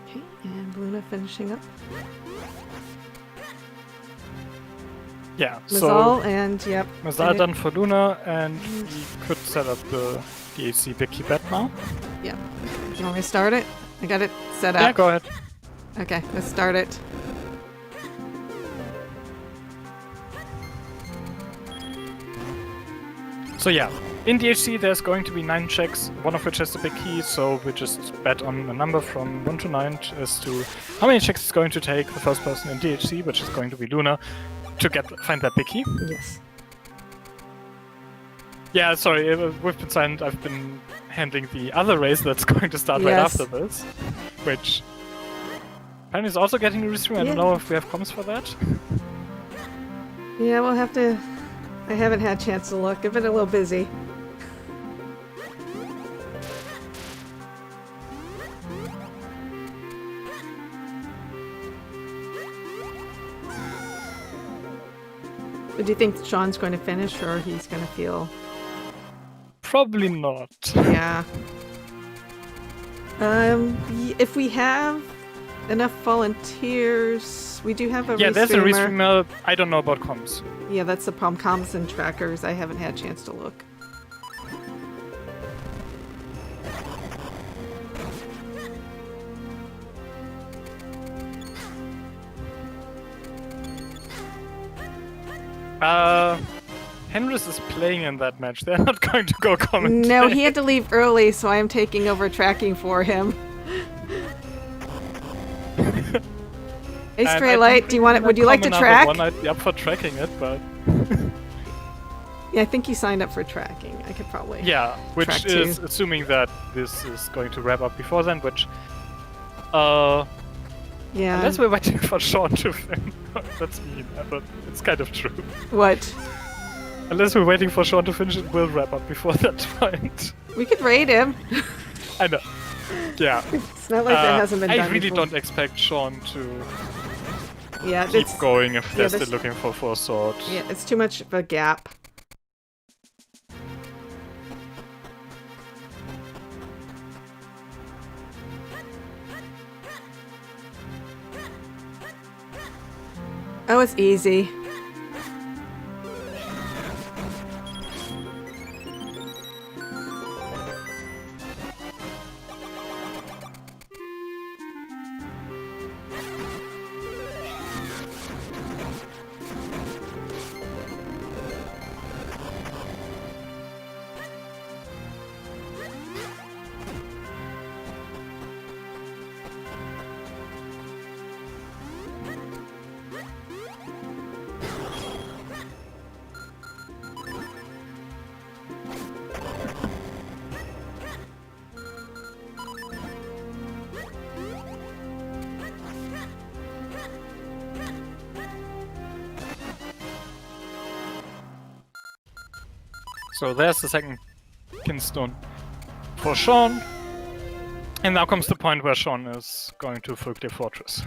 Speaker 1: Okay, and Luna finishing up.
Speaker 2: Yeah,
Speaker 1: Mazal and yep.
Speaker 2: Mazal done for Luna, and we could set up the DHC Wiki bet now.
Speaker 1: Yeah. You want me to start it? I got it set up.
Speaker 2: Yeah, go ahead.
Speaker 1: Okay, let's start it.
Speaker 2: So yeah, in DHC there's going to be 9 checks, one of which has the big key, so we just bet on a number from 1 to 9 as to how many checks it's going to take the first person in DHC, which is going to be Luna, to find that big key.
Speaker 1: Yes.
Speaker 2: Yeah, sorry, we've been silent. I've been handling the other race that's going to start right after this, which apparently is also getting a restream. I don't know if we have comms for that.
Speaker 1: Yeah, we'll have to... I haven't had a chance to look. I've been a little busy. Do you think Sean's going to finish, or he's going to feel...
Speaker 2: Probably not.
Speaker 1: Yeah. If we have enough volunteers, we do have a
Speaker 2: Yeah, there's a
Speaker 1: restreamer.
Speaker 2: restreamer. I don't know about comms.
Speaker 1: Yeah, that's the problem. Comms and trackers. I haven't had a chance to look.
Speaker 2: Henris is playing in that match. They're not going to go commentate.
Speaker 1: No, he had to leave early, so I am taking over tracking for him. Hey, Straylight, do you want it? Would you like to track?
Speaker 2: One, I'd be up for tracking it, but
Speaker 1: yeah, I think you signed up for tracking. I could probably.
Speaker 2: Yeah, which is assuming that this is going to wrap up before then, which yeah. Unless we're waiting for Sean to finish. That's mean, but it's kind of true.
Speaker 1: What?
Speaker 2: Unless we're waiting for Sean to finish, it will wrap up before that point.
Speaker 1: We could raid him.
Speaker 2: I know. Yeah.
Speaker 1: It's not like that hasn't been done
Speaker 2: I really
Speaker 1: before.
Speaker 2: don't expect Sean to
Speaker 1: keep
Speaker 2: keep going if they're still looking for 4 swords.
Speaker 1: Yeah, it's too much of a gap. Oh, it's easy.
Speaker 2: So there's the second kinstone for Sean. And now comes the point where Sean is going to Folkday Fortress.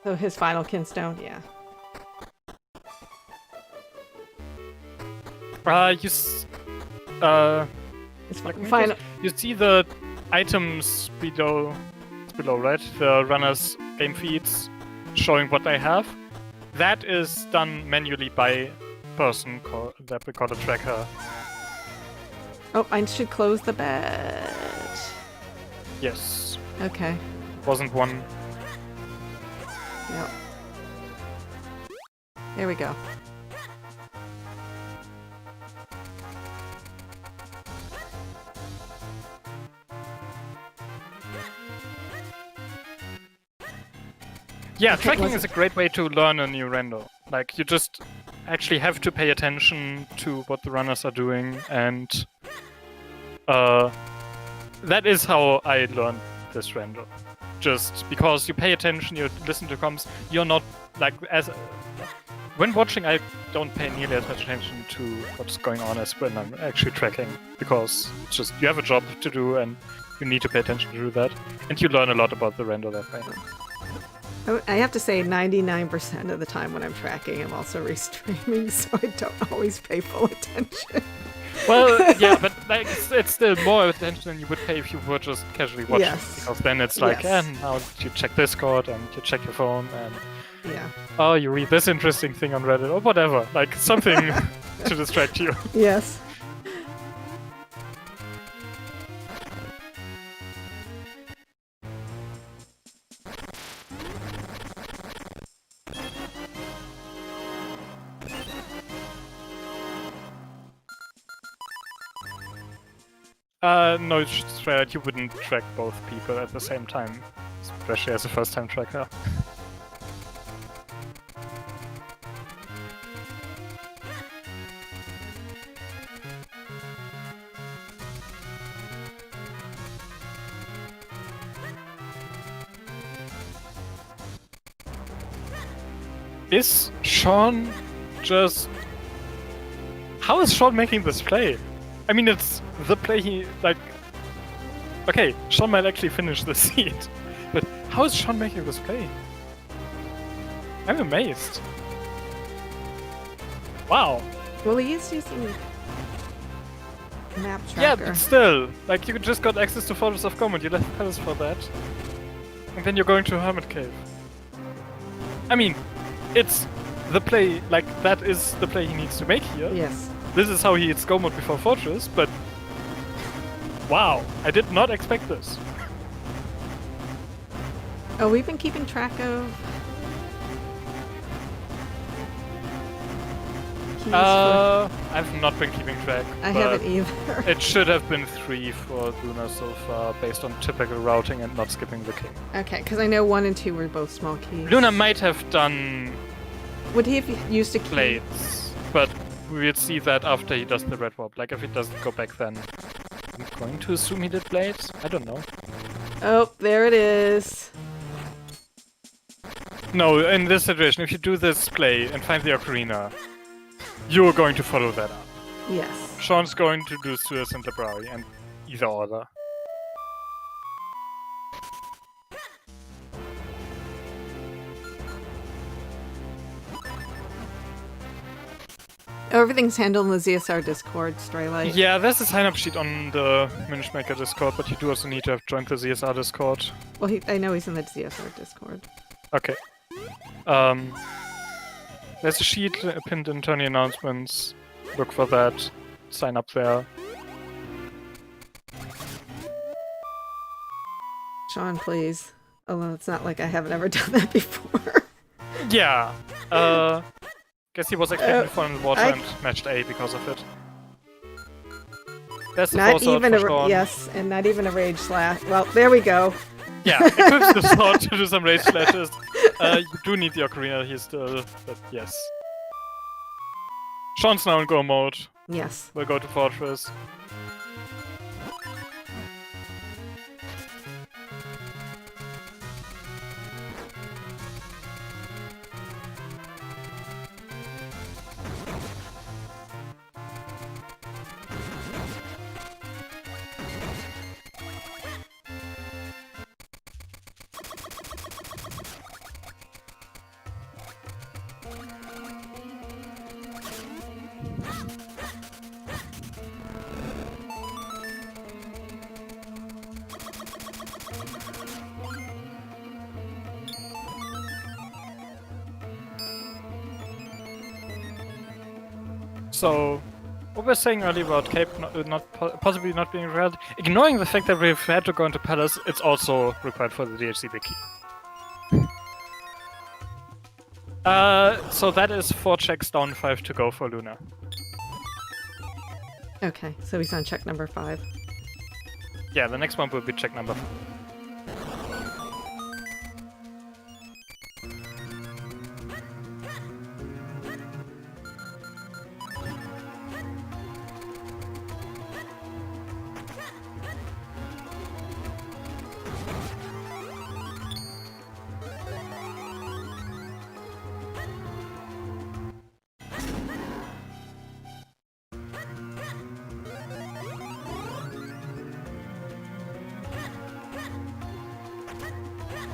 Speaker 1: So his final kinstone, yeah. It's final.
Speaker 2: You see the items below, right? The runner's game feeds showing what they have. That is done manually by person that we call a tracker.
Speaker 1: Oh, I should close the bed.
Speaker 2: Yes.
Speaker 1: Okay.
Speaker 2: Wasn't one.
Speaker 1: Yep. There we go.
Speaker 2: Yeah, tracking is a great way to learn a new rando. Like, you just actually have to pay attention to what the runners are doing, and that is how I learned this rando. Just because you pay attention, you listen to comms, you're not, like, when watching, I don't pay nearly as much attention to what's going on as when I'm actually tracking, because it's just, you have a job to do, and you need to pay attention to do that, and you learn a lot about the rando that way.
Speaker 1: I have to say 99% of the time when I'm tracking, I'm also restreaming, so I don't always pay full attention.
Speaker 2: Well, yeah, but like it's still more attention than you would pay if you were just casually watching.
Speaker 1: Yes.
Speaker 2: Because then it's like,
Speaker 1: Yes.
Speaker 2: and now you check Discord and you check your phone and
Speaker 1: Yeah.
Speaker 2: oh, you read this interesting thing on Reddit or whatever, like something to distract you.
Speaker 1: Yes.
Speaker 2: No, it's just right. You wouldn't track both people at the same time, especially as a first-time tracker. Is Shawn just... How is Shawn making this play? I mean, it's the play he, like... Okay, Shawn might actually finish the seed, but how is Shawn making this play? I'm amazed. Wow.
Speaker 1: Well, he is using map
Speaker 2: Yeah,
Speaker 1: tracker.
Speaker 2: but still, like, you just got access to Fortress of Command, you left Palace for that. And then you're going to Hermit Cave. I mean, it's the play, like, that is the play he needs to make here.
Speaker 1: Yes.
Speaker 2: This is how he hits Go mode before Fortress, but... Wow, I did not expect this.
Speaker 1: Oh, we've been keeping track of keys for...
Speaker 2: I've not been keeping track.
Speaker 1: I
Speaker 2: but
Speaker 1: haven't either.
Speaker 2: It should have been 3 for Luna so far, based on typical routing and not skipping the king.
Speaker 1: Okay, because I know 1 and 2 were both small keys.
Speaker 2: Luna might have done
Speaker 1: Would he have used a key?
Speaker 2: blades, but we'll see that after he does the red warp. Like, if he doesn't go back then. I'm going to assume he did blades? I don't know.
Speaker 1: Oh, there it is.
Speaker 2: No, in this situation, if you do this play and find the ocarina, you're going to follow that up.
Speaker 1: Yes.
Speaker 2: Shawn's going to do Suez and Library, and either order.
Speaker 1: Everything's handled in the ZSR Discord, Straylight.
Speaker 2: Yeah, there's a sign-up sheet on the Minish Maker Discord, but you do also need to have joined the ZSR Discord.
Speaker 1: Well, I know he's in the ZSR Discord.
Speaker 2: Okay. There's a sheet pinned in Tourney Announcements. Look for that. Sign up there.
Speaker 1: Shawn, please. Although it's not like I haven't ever done that before.
Speaker 2: Yeah. Guess he was expecting to fall in the water and matched A because of it. There's the
Speaker 1: Not
Speaker 2: force
Speaker 1: even
Speaker 2: out for
Speaker 1: a
Speaker 2: Shawn.
Speaker 1: yes, and not even a rage slash. Well, there we go.
Speaker 2: Yeah, equips the sword to do some rage slashes. You do need the ocarina here still, but yes. Shawn's now in go mode.
Speaker 1: Yes.
Speaker 2: We'll go to Fortress. So, what we were saying earlier about Cape possibly not being required, ignoring the fact that we've had to go into Palace, it's also required for the DHC Big Key. So that is 4 checks down, 5 to go for Luna.
Speaker 1: Okay, so he's on check number 5.
Speaker 2: Yeah, the next one will be check number 5.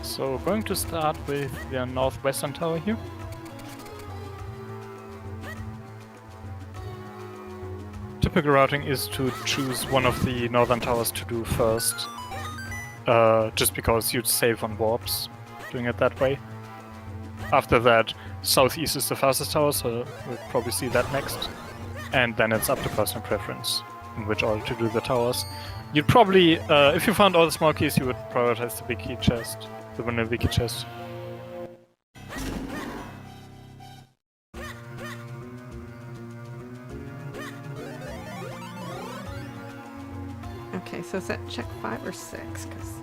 Speaker 2: So going to start with the northwestern tower here. typical routing is to choose one of the northern towers to do first. Just because you'd save on warps doing it that way. After that, southeast is the fastest tower, so we'll probably see that next. And then it's up to personal preference in which order to do the towers. You'd probably, if you found all the small keys, you would prioritize the big key chest, the vanilla key chest.
Speaker 1: Okay, so is that check 5 or 6? 'Cause...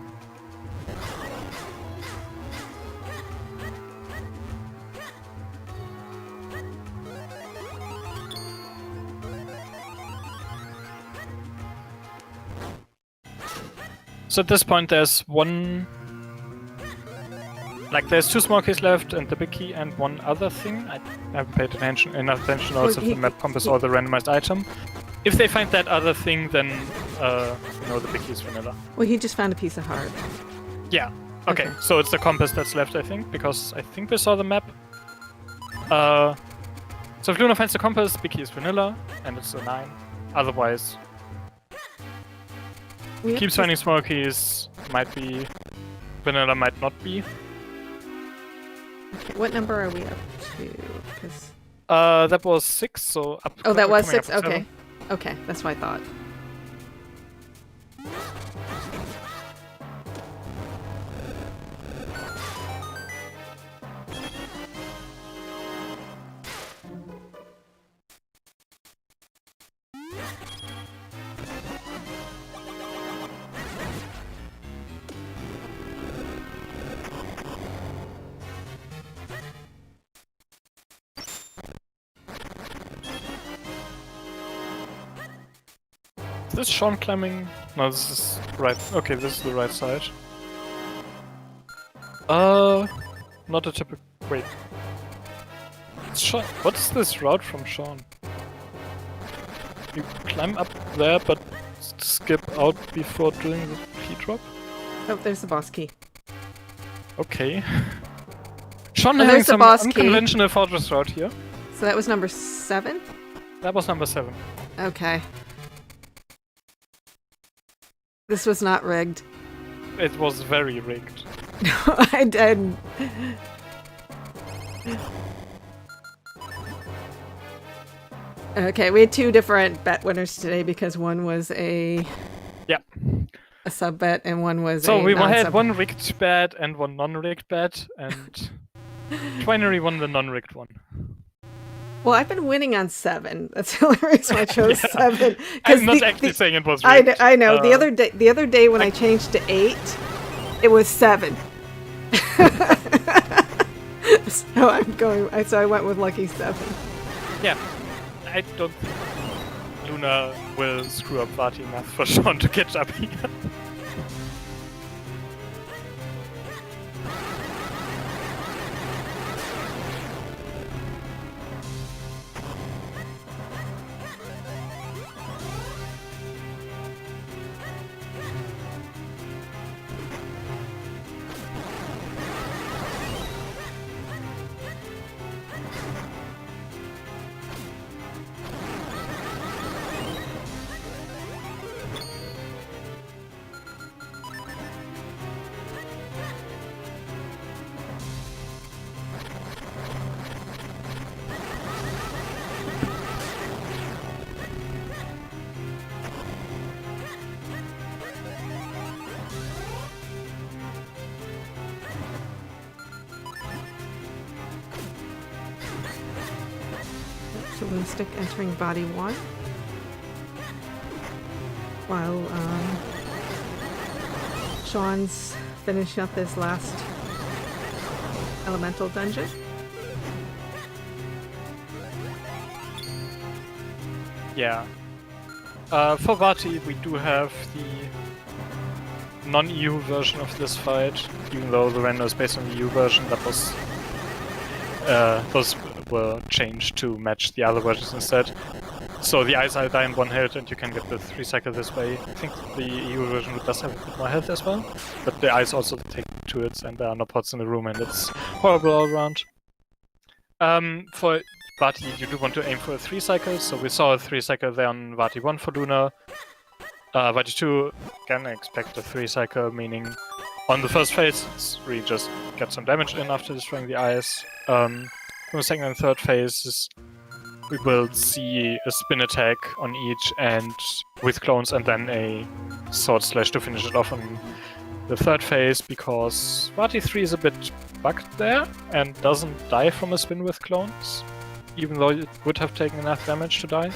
Speaker 2: So at this point there's one... Like there's 2 small keys left and the big key and one other thing. I haven't paid enough attention also if the map compass or the randomized item. If they find that other thing, then the big key is vanilla.
Speaker 1: Well, he just found a piece of heart.
Speaker 2: Yeah. Okay. So it's the compass that's left, I think, because I think we saw the map. So if Luna finds the compass, big key is vanilla, and it's a 9. Otherwise, keeps finding small keys. Might be vanilla, might not be.
Speaker 1: Okay, what number are we up to? 'Cause...
Speaker 2: that was 6. So up.
Speaker 1: Oh, that was 6.
Speaker 2: Okay.
Speaker 1: 7. Okay, that's what I thought.
Speaker 2: Is this Shawn climbing? No, this is right. Okay, this is the right side. Not a typical. Wait. It's Shawn. What's this route from Shawn? You climb up there, but skip out before doing the key drop?
Speaker 1: Oh, there's the boss key.
Speaker 2: Okay. Shawn
Speaker 1: Oh,
Speaker 2: having some
Speaker 1: boss key.
Speaker 2: unconventional fortress route here.
Speaker 1: So that was number 7?
Speaker 2: That was number 7.
Speaker 1: Okay. This was not rigged.
Speaker 2: It was very rigged.
Speaker 1: No, I didn't. Okay, we had 2 different bet winners today because one was a sub bet and one was
Speaker 2: so
Speaker 1: a
Speaker 2: we
Speaker 1: non-sub
Speaker 2: had one rigged bet and one non-rigged bet, and Twinery won the non-rigged one.
Speaker 1: Well, I've been winning on 7. That's the only reason I chose 7.
Speaker 2: I'm not actually saying it was rigged.
Speaker 1: I know. The other day when I changed to 8, it was 7. So I went with lucky 7.
Speaker 2: Yeah, I don't think Luna will screw up Vati enough for Shawn to catch up here.
Speaker 1: So LunaStik entering body 1. While Shawn's finishing up his last elemental dungeon.
Speaker 2: Yeah. For Vati, we do have the non-EU version of this fight, even though the render is based on the EU version. That was those were changed to match the other versions instead. So the eyes die in 1 hit, and you can get the 3 cycle this way. I think the EU version does have a bit more health as well, but the eyes also take 2 hits, and there are no pots in the room, and it's horrible all around. For Vati, you do want to aim for a 3 cycle, so we saw a 3 cycle there on Vati 1 for Luna. Vati 2, again, I expect a 3 cycle, meaning on the first phase, it's really just get some damage in after destroying the ice. On the second and third phases, we will see a spin attack on each, and with clones, and then a sword slash to finish it off on the third phase, because Vati 3 is a bit bugged there, and doesn't die from a spin with clones, even though it would have taken enough damage to die.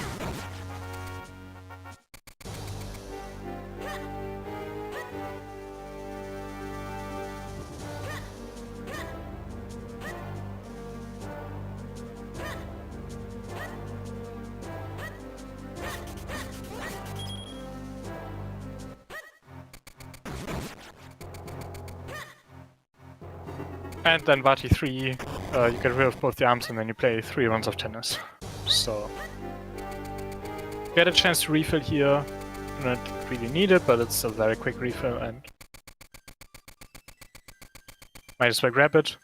Speaker 2: And then Vati 3, you get rid of both the arms and then you play 3 rounds of tennis. So, get a chance to refill here. You don't really need it, but it's a very quick refill and might as well grab it.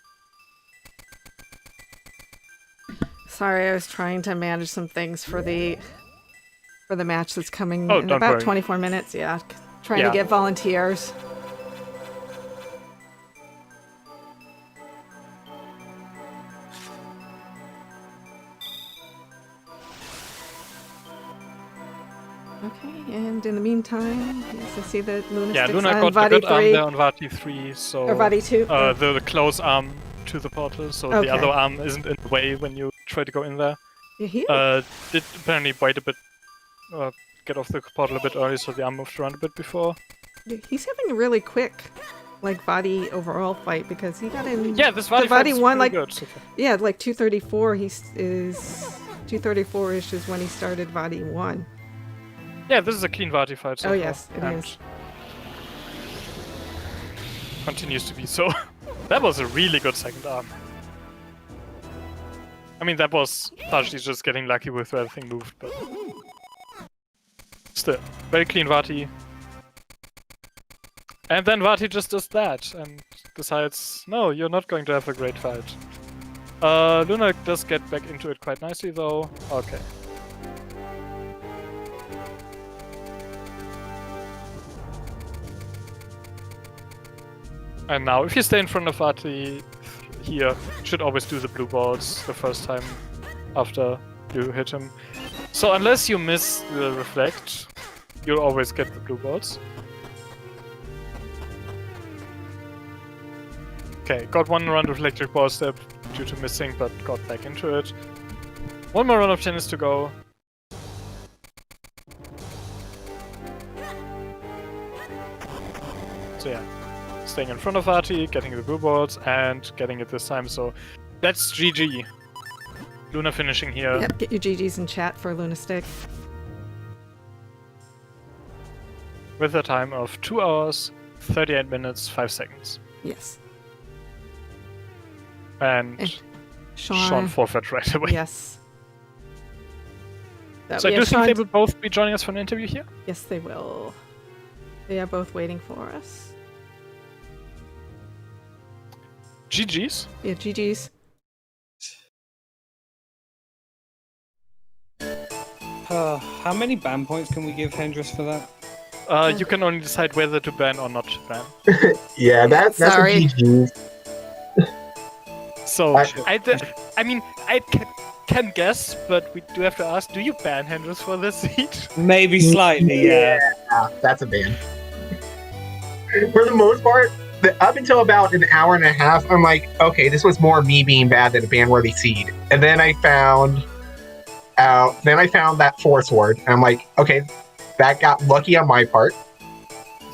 Speaker 1: Sorry, I was trying to manage some things for the match that's coming
Speaker 2: Oh,
Speaker 1: in
Speaker 2: don't
Speaker 1: about
Speaker 2: worry.
Speaker 1: 24 minutes. Yeah, trying
Speaker 2: Yeah.
Speaker 1: to get volunteers. Okay, and in the meantime, yes, I see that LunaStik's
Speaker 2: Yeah, Luna
Speaker 1: on
Speaker 2: got the
Speaker 1: Vati
Speaker 2: good arm
Speaker 1: 3,
Speaker 2: there on Vati 3, so
Speaker 1: or Vati 2.
Speaker 2: the close arm to the portal, so
Speaker 1: Okay.
Speaker 2: the other arm isn't in the way when you try to go in there.
Speaker 1: Yeah, he,
Speaker 2: Did apparently wait a bit, get off the portal a bit early, so the arm moved around a bit before.
Speaker 1: he's having a really quick, like, Vati overall fight, because he got in...
Speaker 2: Yeah, this Vati
Speaker 1: the
Speaker 2: fight
Speaker 1: Vati
Speaker 2: is
Speaker 1: one,
Speaker 2: pretty
Speaker 1: like,
Speaker 2: good. So far.
Speaker 1: yeah, like 234, he is... 234-ish is when he started Vati 1.
Speaker 2: Yeah, this is a clean Vati fight so
Speaker 1: Oh,
Speaker 2: far,
Speaker 1: yes, it
Speaker 2: and
Speaker 1: is.
Speaker 2: continues to be so. That was a really good second arm. I mean, that was partially just getting lucky with where everything moved, but still, very clean Vati. And then Vati just does that and decides, no, you're not going to have a great fight. Luna does get back into it quite nicely though. Okay. And now, if you stay in front of Vati here, you should always do the blue balls the first time after you hit him. So unless you miss the reflect, you'll always get the blue balls. Okay, got one round of electric ball step due to missing, but got back into it. One more round of tennis to go. So yeah. Staying in front of Vati, getting the blue balls, and getting it this time, so that's GG. Luna finishing here.
Speaker 1: Yep, get your GGs in chat for LunaStik.
Speaker 2: With a time of 2 hours, 38 minutes, 5 seconds.
Speaker 1: Yes.
Speaker 2: And
Speaker 1: Shawn.
Speaker 2: Shawn forfeit right away.
Speaker 1: Yes.
Speaker 2: So I do think they will both be joining us for an interview here.
Speaker 1: Yes, they will. They are both waiting for us.
Speaker 2: GG's.
Speaker 1: Yeah, GG's.
Speaker 3: How many ban points can we give Hendris for that?
Speaker 2: You can only decide whether to ban or not to ban.
Speaker 4: Yeah, that's
Speaker 1: Sorry.
Speaker 4: a GG.
Speaker 2: So, I mean, I can guess, but we do have to ask, do you ban Hendris for this seat?
Speaker 3: Maybe slightly, yeah.
Speaker 4: That's a ban. For the most part, up until about an hour and a half, I'm like, okay, this was more me being bad than a ban-worthy seed. And then I found that Force Ward, and I'm like, okay, that got lucky on my part.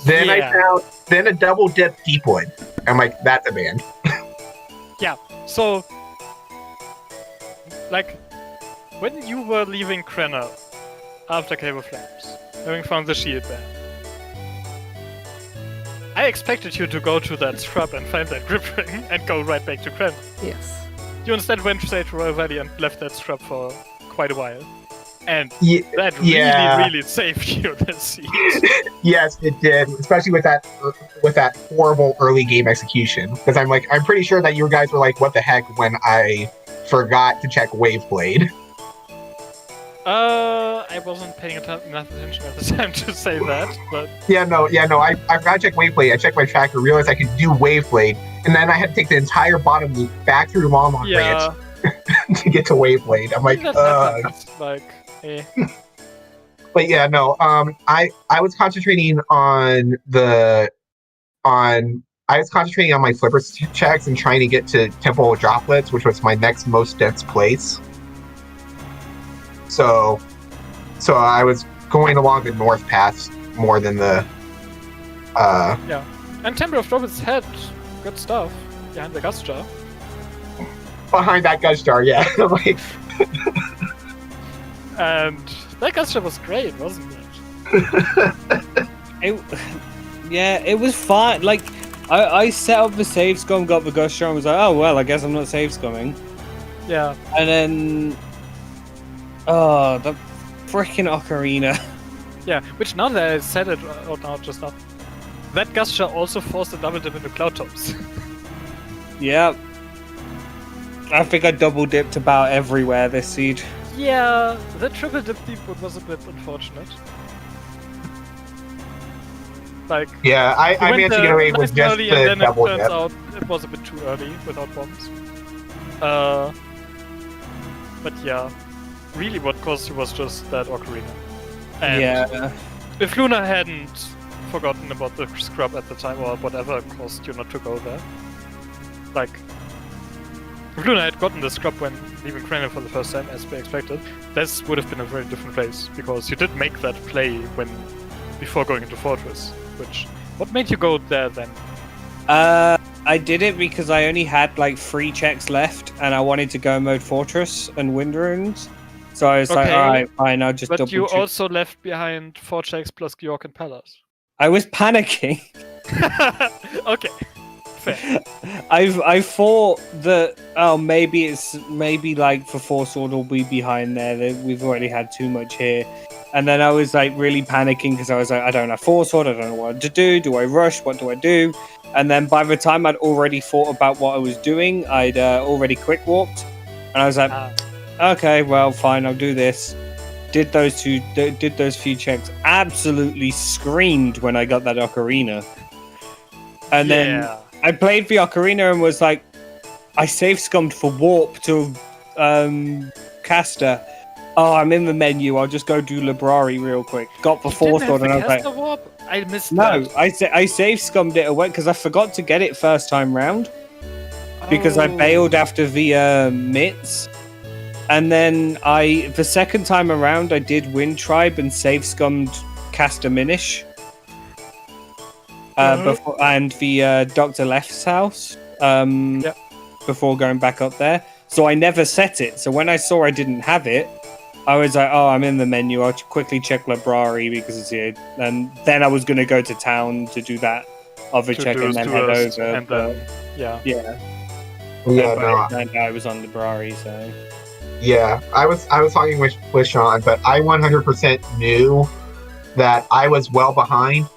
Speaker 4: Then
Speaker 2: Yeah.
Speaker 4: I found a double dip Deepwood. I'm like, that's a ban.
Speaker 2: Yeah, so, like, when you were leaving Krenner after Cave of Flames, having found the shield there, I expected you to go to that scrub and find that grip ring and go right back to Krenner.
Speaker 1: Yes.
Speaker 2: You instead went straight to Royal Valley and left that scrub for quite a while. And that
Speaker 4: Yeah.
Speaker 2: really saved you this season.
Speaker 4: Yes, it did, especially with that horrible early game execution. Because I'm pretty sure that you guys were like, "What the heck?" when I forgot to check Waveblade.
Speaker 2: I wasn't paying enough attention at the time to say that, but
Speaker 4: Yeah, no, I forgot to check Waveblade. I checked my tracker, realized I could do Waveblade, and then I had to take the entire bottom loop back through Longmont
Speaker 2: yeah,
Speaker 4: Ranch to get to Waveblade. I'm like,
Speaker 2: that happens. Like, eh.
Speaker 4: But yeah, no. I was concentrating on my flipper checks and trying to get to Temple Droplets, which was my next most dense place. So I was going along the north path more than the.
Speaker 2: Yeah, and Temple of Droplets had good stuff behind the gas jar.
Speaker 4: Behind that gun star, yeah. Like,
Speaker 2: and that gas jar was great, wasn't it?
Speaker 3: It was fine. Like, I set up the save scum, got the gust jar, and was like, oh well, I guess I'm not save scumming.
Speaker 2: Yeah.
Speaker 3: And then, oh, the freaking ocarina.
Speaker 2: Yeah, which now that I said it out now, just now, that gas jar also forced a double dip into Cloud Tops.
Speaker 3: Yeah. I think I double dipped about everywhere this seed.
Speaker 2: Yeah, the triple dip deep was a bit unfortunate. Like,
Speaker 4: yeah, I managed to get away with just
Speaker 2: early,
Speaker 4: the
Speaker 2: and then
Speaker 4: double
Speaker 2: it turns
Speaker 4: dip.
Speaker 2: out it was a bit too early without bombs. But yeah, really what cost you was just that ocarina. And
Speaker 3: Yeah.
Speaker 2: if Luna hadn't forgotten about the scrub at the time, or whatever caused you not to go there, like, if Luna had gotten the scrub when leaving Cranium for the first time, as we expected, this would have been a very different place, because you did make that play before going into Fortress. What made you go there then?
Speaker 3: I did it because I only had like 3 checks left, and I wanted to go mode Fortress and Wind Runes. So I was like,
Speaker 2: Okay,
Speaker 3: alright, fine, I'll just
Speaker 2: But
Speaker 3: double
Speaker 2: you
Speaker 3: check.
Speaker 2: also left behind 4 checks plus Georg and Palace.
Speaker 3: I was panicking.
Speaker 2: Okay, fair.
Speaker 3: I thought that maybe like for Four Sword will be behind there. That we've already had too much here. And then I was like really panicking because I was like, I don't have Four Sword, I don't know what to do. Do I rush? What do I do? And then by the time I'd already thought about what I was doing, I'd already quick walked. And I was like, okay, well, fine, I'll do this. Did those few checks. Absolutely screamed when I got that ocarina. And then I played the ocarina and was like, I save scummed for warp to caster. Oh, I'm in the menu. I'll just go do Librari real quick. Got the Fourth one, and I was like,
Speaker 2: warp? I missed
Speaker 3: no,
Speaker 2: that.
Speaker 3: I save scummed it away because I forgot to get it first time round because I bailed after the mitts. And then the second time around, I did Wind Tribe and save scummed Caster Minish. And the Dr. Left's house before going back up there. So I never set it. So when I saw I didn't have it, I was like, oh, I'm in the menu. I'll quickly check Librari because it's here. And then I was going to go to town to do that other check and then head over.
Speaker 2: And then,
Speaker 3: yeah. And I was on Librari, so...
Speaker 4: Yeah, I was talking with Sean, but I 100% knew that I was well behind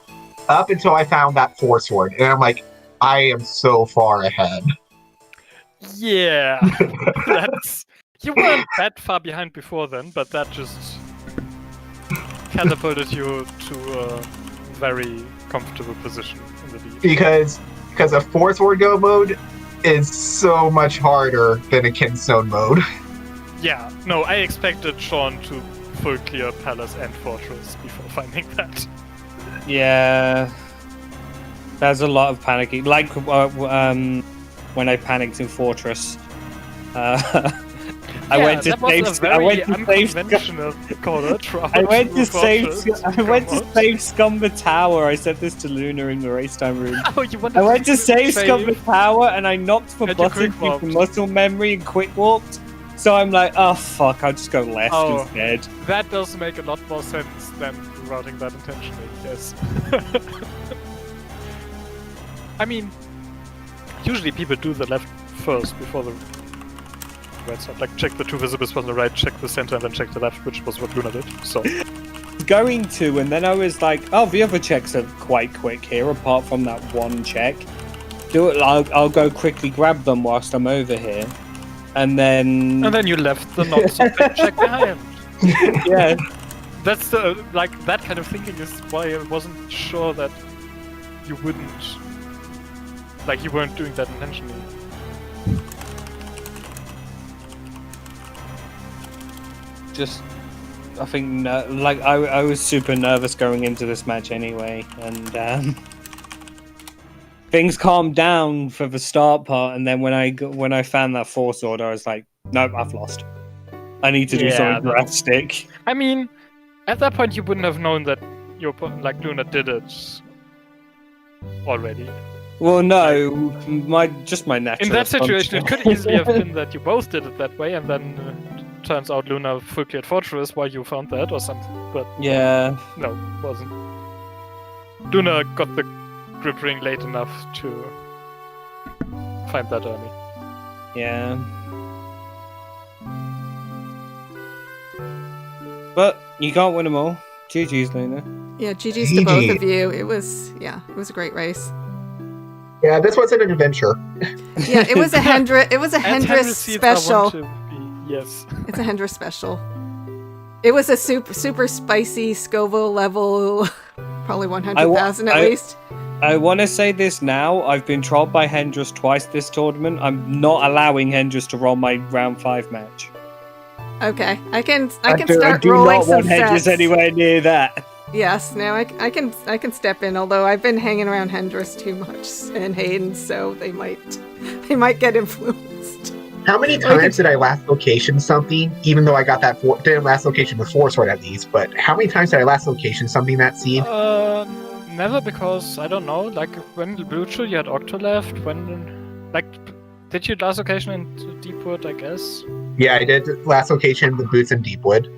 Speaker 4: up until I found that Four Sword, and I'm like, I am so far ahead.
Speaker 2: Yeah, you weren't that far behind before then, but that just catapulted you to a very comfortable position in the lead.
Speaker 4: Because a Four Sword Go mode is so much harder than a Kinstone mode.
Speaker 2: Yeah, no, I expected Sean to full clear Palace and Fortress before finding that.
Speaker 3: Yeah, there's a lot of panicking. Like when I panicked in Fortress, I went to save Scum the Tower. I said this to Luna in the race time room. I went to save Scum the Tower and I knocked the button with the muscle memory and quick walked. So I'm like, oh fuck, I'll just go left instead.
Speaker 2: That does make a lot more sense than routing that intentionally, yes. I mean, usually people do the left first before the right side. Like, check the 2 visibles on the right, check the center, and then check the left, which was what Luna did, so...
Speaker 3: Going to, and then I was like, oh, the other checks are quite quick here, apart from that one check. Do it, I'll go quickly grab them whilst I'm over here. And then
Speaker 2: And then you left the not so big check behind.
Speaker 3: yeah,
Speaker 2: That's the that kind of thinking is why I wasn't sure that you wouldn't, you weren't doing that intentionally.
Speaker 3: just I think I was super nervous going into this match anyway, and things calmed down for the start part, and then when I found that force order, I was like, nope, I've lost. I need to do something drastic.
Speaker 2: I mean, at that point you wouldn't have known that your Luna did it already.
Speaker 3: Well, no, my natural.
Speaker 2: In that situation,
Speaker 3: assumption.
Speaker 2: it could easily have been that you both did it that way, and then turns out Luna full cleared Fortress while you found that or something. But
Speaker 3: Yeah.
Speaker 2: no, it wasn't. Luna got the grip ring late enough to find that early.
Speaker 3: Yeah. But you can't win them all. GG's, Luna.
Speaker 1: Yeah, GG's to both of you. It was a great race.
Speaker 4: Yeah, this wasn't an adventure.
Speaker 1: Yeah, it was a Hendra. It was a
Speaker 2: And
Speaker 1: Hendra
Speaker 2: seeds I want
Speaker 1: special.
Speaker 2: to be- yes.
Speaker 1: It's a Hendra special. It was a super spicy Scoville level, probably 100,000 at least.
Speaker 3: I want to say this now. I've been trolled by Hendras twice this tournament. I'm not allowing Hendras to roll my round 5 match.
Speaker 1: Okay, I can
Speaker 3: I
Speaker 1: start
Speaker 3: do
Speaker 1: rolling
Speaker 3: not
Speaker 1: some
Speaker 3: want Hendras
Speaker 1: sets.
Speaker 3: anywhere near that.
Speaker 1: Yes, now I can step in. Although I've been hanging around Hendris too much and Hayden, so they might get influenced.
Speaker 4: How many times did I last location something? Even though I got that didn't last location with Force Sword at least, but how many times did I last location something that seed?
Speaker 2: Never, because I don't know. Like when Blue Chew, you had Octo left. When did you last location in Deepwood? I guess.
Speaker 4: Yeah, I did last location with Boots and Deepwood.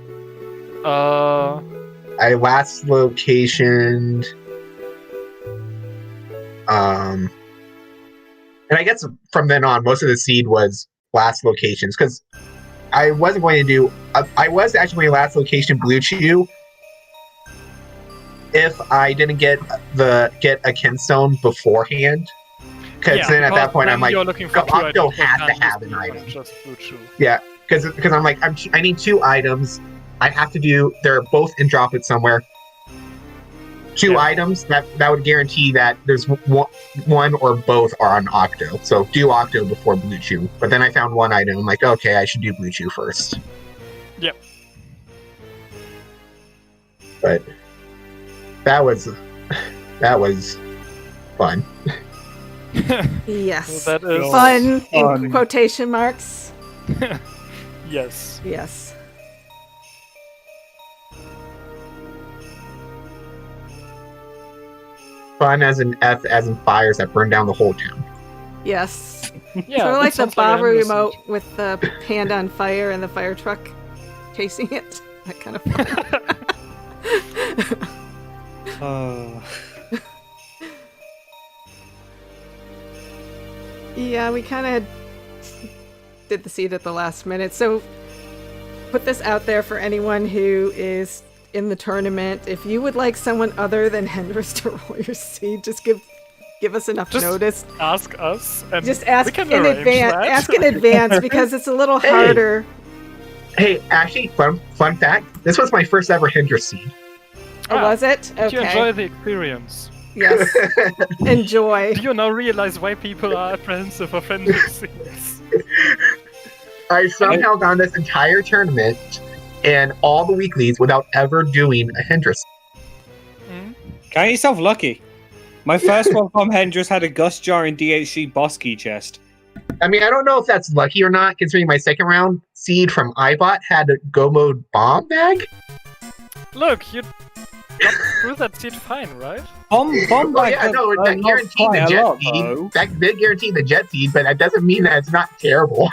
Speaker 4: I last locationed, and I guess from then on, most of the seed was last locations because I wasn't going to do. I was actually going to last location Blue Chew if I didn't get a Kinstone beforehand. Because then at that point I'm like,
Speaker 2: you're looking for
Speaker 4: Octo
Speaker 2: two
Speaker 4: has
Speaker 2: items,
Speaker 4: to have
Speaker 2: you
Speaker 4: an
Speaker 2: can't
Speaker 4: item.
Speaker 2: just Blue Chew.
Speaker 4: Yeah, because I'm like I need 2 items. I have to do. They're both in Droplet somewhere. 2 items that would guarantee that there's one or both are on Octo. So do Octo before Blue Chew. But then I found 1 item. I'm like, okay, I should do Blue Chew first.
Speaker 2: Yep.
Speaker 4: But that was fun.
Speaker 1: Yes,
Speaker 2: That is
Speaker 1: fun in
Speaker 3: fun.
Speaker 1: quotation marks.
Speaker 2: Yes.
Speaker 1: Yes.
Speaker 4: Fun as in F as in fires that burn down the whole town.
Speaker 1: Yes.
Speaker 2: Yeah.
Speaker 1: Sort of
Speaker 2: that
Speaker 1: like the
Speaker 2: sounds like
Speaker 1: Baru
Speaker 2: an
Speaker 1: remote with the hand on fire and the fire truck chasing it. That kind of fun.
Speaker 3: Oh.
Speaker 1: Yeah, we kind of did the seed at the last minute. So put this out there for anyone who is in the tournament. If you would like someone other than Hendris to roll your seed, just give us enough
Speaker 2: Just
Speaker 1: notice.
Speaker 2: Ask us. And
Speaker 1: Just ask
Speaker 2: we can
Speaker 1: in
Speaker 2: arrange
Speaker 1: advance.
Speaker 2: that.
Speaker 1: Ask in advance because it's a little
Speaker 4: Hey.
Speaker 1: harder.
Speaker 4: Hey, actually, fun fact. This was my first ever Hendra seed.
Speaker 1: Oh, was it?
Speaker 2: Do you enjoy
Speaker 1: Okay.
Speaker 2: the experience?
Speaker 1: Yes. Enjoy.
Speaker 2: Do you now realize why people are apprehensive of random seeds?
Speaker 4: I somehow got this entire tournament and all the weeklies without ever doing a Hendris.
Speaker 3: Count yourself lucky. My first one from Hendras had a Gust Jar and DHC boss key chest.
Speaker 4: I mean, I don't know if that's lucky or not, considering my second round seed from iBot had a Go Mode bomb bag.
Speaker 2: Look, you got through that seed fine, right?
Speaker 3: Bomb
Speaker 4: Oh
Speaker 3: bag
Speaker 4: yeah,
Speaker 3: does
Speaker 4: no,
Speaker 3: a
Speaker 4: that
Speaker 3: lot,
Speaker 4: guaranteed the
Speaker 3: quite a
Speaker 4: jet
Speaker 3: lot,
Speaker 4: seed.
Speaker 3: though.
Speaker 4: That did guarantee the jet seed, but that doesn't mean that it's not terrible.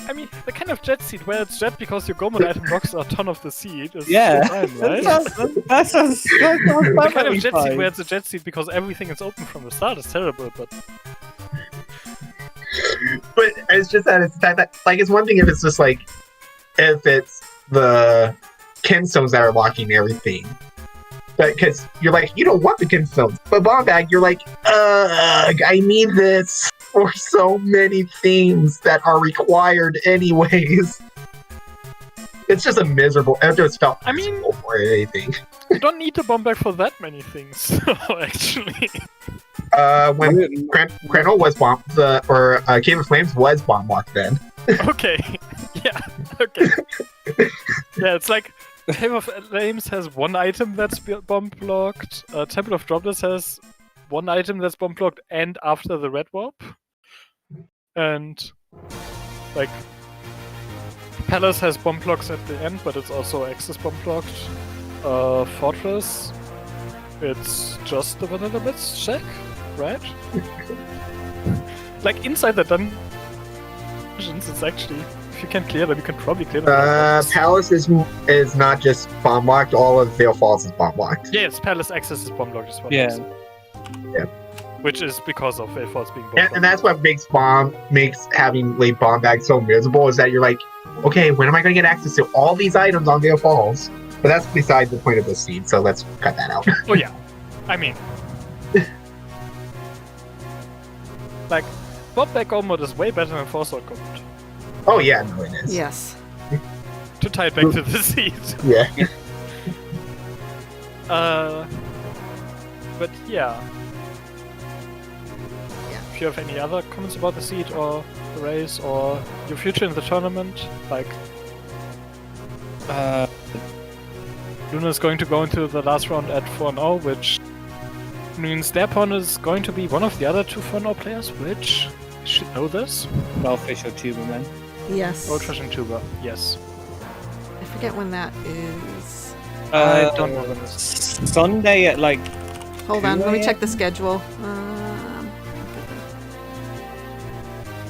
Speaker 2: I mean, the kind of jet seed where it's jet because your Goemon item blocks a ton of the seed is
Speaker 3: Yeah.
Speaker 2: fine, right?
Speaker 3: That sounds
Speaker 2: The kind of
Speaker 3: perfectly
Speaker 2: jet
Speaker 3: fine.
Speaker 2: seed where it's a jet seed because everything is open from the start is terrible, but
Speaker 4: But it's just that it's that like it's one thing if it's just like if it's the Kinstones that are locking everything. But because you're like, you don't want the Kinstones. But bomb bag, you're like, I need this. for so many things that are required anyways. It's just a miserable. It just felt miserable for anything.
Speaker 2: You don't need the bomb bag for that many things, actually.
Speaker 4: When Crandall was bomb, Cave of Flames was bomb locked then.
Speaker 2: Okay. Yeah. Okay. Yeah, it's like Cave of Flames has one item that's bomb blocked. Temple of Droplets has one item that's bomb blocked, and after the red warp, and like Palace has bomb blocks at the end, but it's also access bomb blocked. Fortress, it's just the vanilla bits check, right? Like inside the dungeons, it's actually, if you can clear them, you can probably clear them.
Speaker 4: Palace is not just bomb locked. All of Veil Falls is bomb locked.
Speaker 2: Yes, Palace access is bomb blocked as well.
Speaker 3: Yeah.
Speaker 4: Yeah.
Speaker 2: Which is because of Veil Falls being bomb
Speaker 4: And that's what makes having late bomb bag so miserable, is that you're like, okay, when am I going to get access to all these items on Veil Falls? But that's beside the point of this scene, so let's cut that out.
Speaker 2: Oh yeah, I mean, like, bomb bag go mode is way better than Force Sword go mode.
Speaker 4: Oh yeah, no, it is.
Speaker 1: Yes.
Speaker 2: To tie it back to the seed.
Speaker 4: Yeah.
Speaker 2: But yeah. If you have any other comments about the seed or the race or your future in the tournament, like Luna is going to go into the last round at 4-0, which means their opponent is going to be one of the other two 4-0 players, which you should know this.
Speaker 3: Goldfish or Tuber, man.
Speaker 1: Yes.
Speaker 2: Goldfish and Tuber, yes.
Speaker 1: I forget when that is.
Speaker 2: I don't know when this is.
Speaker 3: Sunday at like.
Speaker 1: Hold on, let me check the schedule.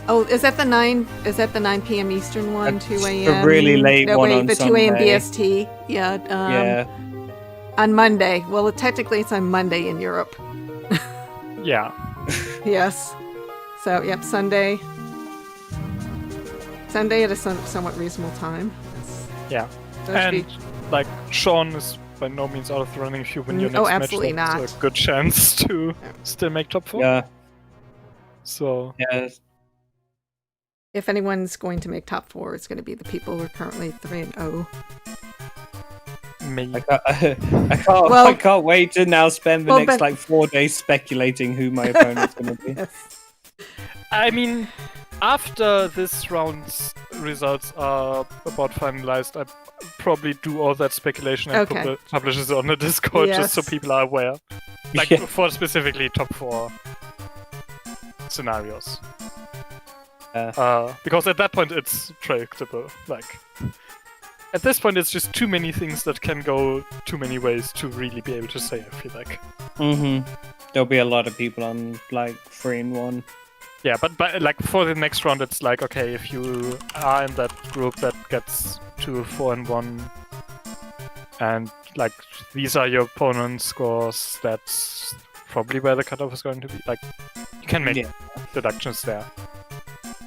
Speaker 1: Oh, is that the 9? Is that the 9 p.m. Eastern one? 2 a.m.
Speaker 3: The really late one on
Speaker 1: the 2 a.m.
Speaker 3: Sunday.
Speaker 1: BST. Yeah.
Speaker 3: Yeah.
Speaker 1: On Monday. Well, technically, it's on Monday in Europe.
Speaker 2: Yeah.
Speaker 1: Yes. So, yep, Sunday. Sunday at a somewhat reasonable time.
Speaker 2: Yeah.
Speaker 1: That should
Speaker 2: And like Shawn is by no means out of the running. If you win your next
Speaker 1: Oh,
Speaker 2: match,
Speaker 1: absolutely
Speaker 2: that's
Speaker 1: not.
Speaker 2: a good chance to still make top 4.
Speaker 3: Yeah.
Speaker 2: So
Speaker 3: Yeah.
Speaker 1: If anyone's going to make top 4, it's going to be the people who are currently 3-0.
Speaker 2: maybe.
Speaker 3: I can't wait to now spend the next like 4 days speculating who my opponent's going to be.
Speaker 1: Yes.
Speaker 2: I mean, after this round's results are about finalized, I probably do all that speculation and publish it on the Discord just so people are aware. Like for specifically top 4 scenarios. Because at that point it's predictable. Like at this point it's just too many things that can go too many ways to really be able to say, I feel like.
Speaker 3: There'll be a lot of people on like 3-1.
Speaker 2: Yeah, but like for the next round, it's like, okay, if you are in that group that gets to 4-1, and like these are your opponent's scores, that's probably where the cutoff is going to be. Like, you can make deductions there.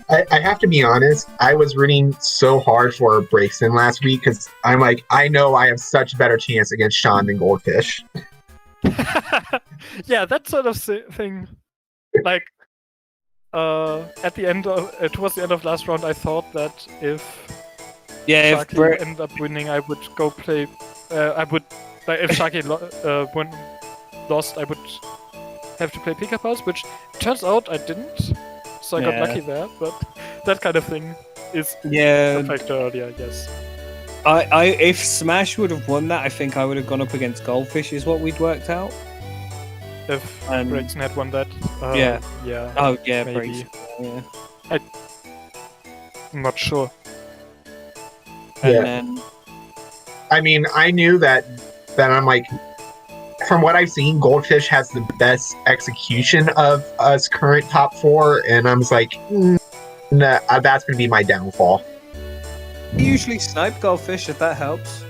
Speaker 4: I have to be honest, I was rooting so hard for Braixen last week because I'm like, I know I have such a better chance against Shawn than Goldfish.
Speaker 2: Yeah, that sort of thing. Like, at the end of towards the end of last round, I thought that if Sharky ended up winning, I would go play. I would like if Sharky lost, I would have to play Pickup House, which turns out I didn't. So I got lucky there, but that kind of thing is a factor earlier, yes.
Speaker 3: If Smash would have won that, I think I would have gone up against Goldfish, is what we'd worked out.
Speaker 2: If Braixen had won that,
Speaker 3: yeah. Oh yeah,
Speaker 2: maybe.
Speaker 3: Braixen. Yeah.
Speaker 2: I'm not sure.
Speaker 4: I mean, I knew that I'm like, from what I've seen, Goldfish has the best execution of us current top 4, and I was like, nah, that's going to be my downfall.
Speaker 3: You usually snipe Goldfish, if that helps.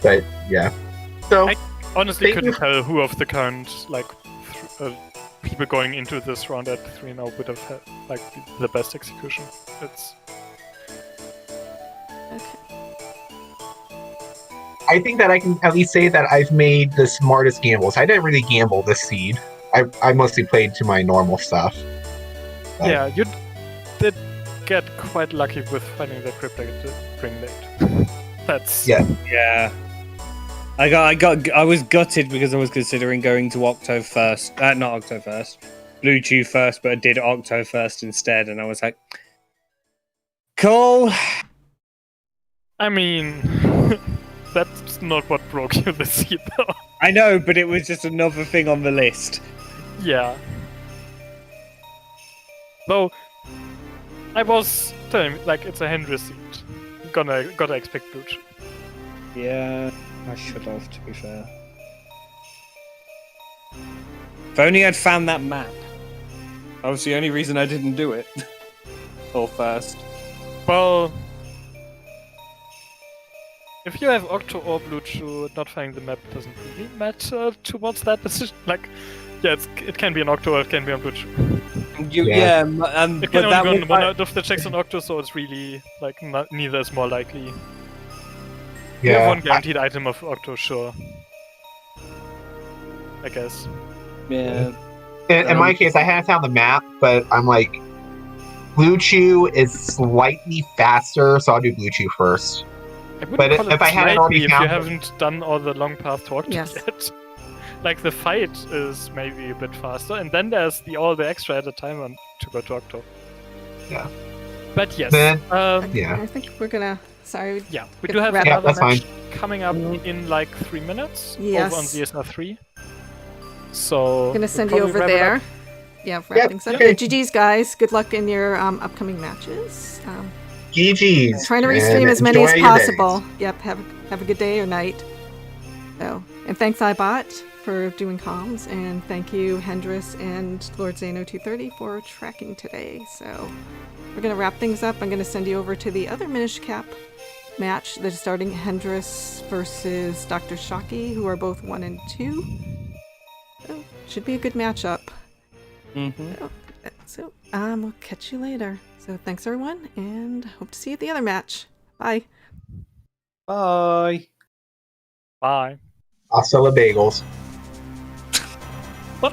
Speaker 4: But yeah, so
Speaker 2: I honestly couldn't tell who of the current like people going into this round at 3-0 would have had like the best execution. It's
Speaker 4: I think that I can at least say that I've made the smartest gambles. I didn't really gamble this seed. I mostly played to my normal stuff. But
Speaker 2: Yeah, you did get quite lucky with finding the cryptic bring late. That's
Speaker 3: Yeah. I was gutted because I was considering going to Octo first. Not Octo first. Blue Chew first, but I did Octo first instead, and I was like, cool.
Speaker 2: I mean, that's not what broke you this seed, though.
Speaker 3: I know, but it was just another thing on the list.
Speaker 2: Yeah. Though, I was telling like it's a Hendra seed. Gotta expect Blue Chew.
Speaker 3: Yeah, I should have, to be fair. If only I'd found that map. That was the only reason I didn't do it. Or first.
Speaker 2: Well, if you have Octo or Blue Chew, not finding the map doesn't really matter towards that decision. Like, yeah, it can be an Octo or it can be on Blue Chew.
Speaker 3: It
Speaker 2: It can
Speaker 3: but that
Speaker 2: only
Speaker 3: was
Speaker 2: be one out of the checks on Octo, so it's really like neither is more likely. You have one guaranteed item of Octo, sure. I guess.
Speaker 3: Yeah.
Speaker 4: in my case, I hadn't found the map, but I'm like, Blue Chew is slightly faster, so I'll do Blue Chew first.
Speaker 2: I wouldn't
Speaker 4: But
Speaker 2: call
Speaker 4: if
Speaker 2: it
Speaker 4: I hadn't already
Speaker 2: slightly if
Speaker 4: found
Speaker 2: you
Speaker 4: it-
Speaker 2: haven't done all the long path to Octo
Speaker 1: Yes.
Speaker 2: yet. Like the fight is maybe a bit faster, and then there's all the extra added time to go to Octo.
Speaker 4: Yeah.
Speaker 2: But yes,
Speaker 4: Then-
Speaker 1: I think we're gonna. Sorry.
Speaker 2: yeah, we
Speaker 1: Get
Speaker 2: do have
Speaker 1: wrapped
Speaker 2: another
Speaker 4: up. Yeah, that's
Speaker 2: match coming up in like 3 minutes
Speaker 1: Yes.
Speaker 2: over on ZSR 3. So
Speaker 1: Gonna send
Speaker 2: we'll
Speaker 1: you
Speaker 2: probably
Speaker 1: over
Speaker 2: wrap it
Speaker 1: there.
Speaker 2: up.
Speaker 1: Yeah, wrap things up.
Speaker 4: okay.
Speaker 1: Yeah, GG's, guys. Good luck in your upcoming matches.
Speaker 4: GG's.
Speaker 1: Trying to
Speaker 4: and
Speaker 1: restream as many
Speaker 4: enjoy
Speaker 1: as
Speaker 4: your days.
Speaker 1: possible. Yep. Have a good day or night. So, and thanks iBot for doing comms, and thank you Hendris and Lord Zano 230 for tracking today. So, we're gonna wrap things up. I'm gonna send you over to the other Minish Cap match that is starting, Hendris versus Dr. Shocky, who are both 1 and 2. So, should be a good matchup.
Speaker 3: Mm-hmm.
Speaker 1: So, we'll catch you later. So, thanks everyone, and hope to see you at the other match. Bye.
Speaker 3: Bye.
Speaker 2: Bye.
Speaker 4: I'll sell the bagels.
Speaker 3: What?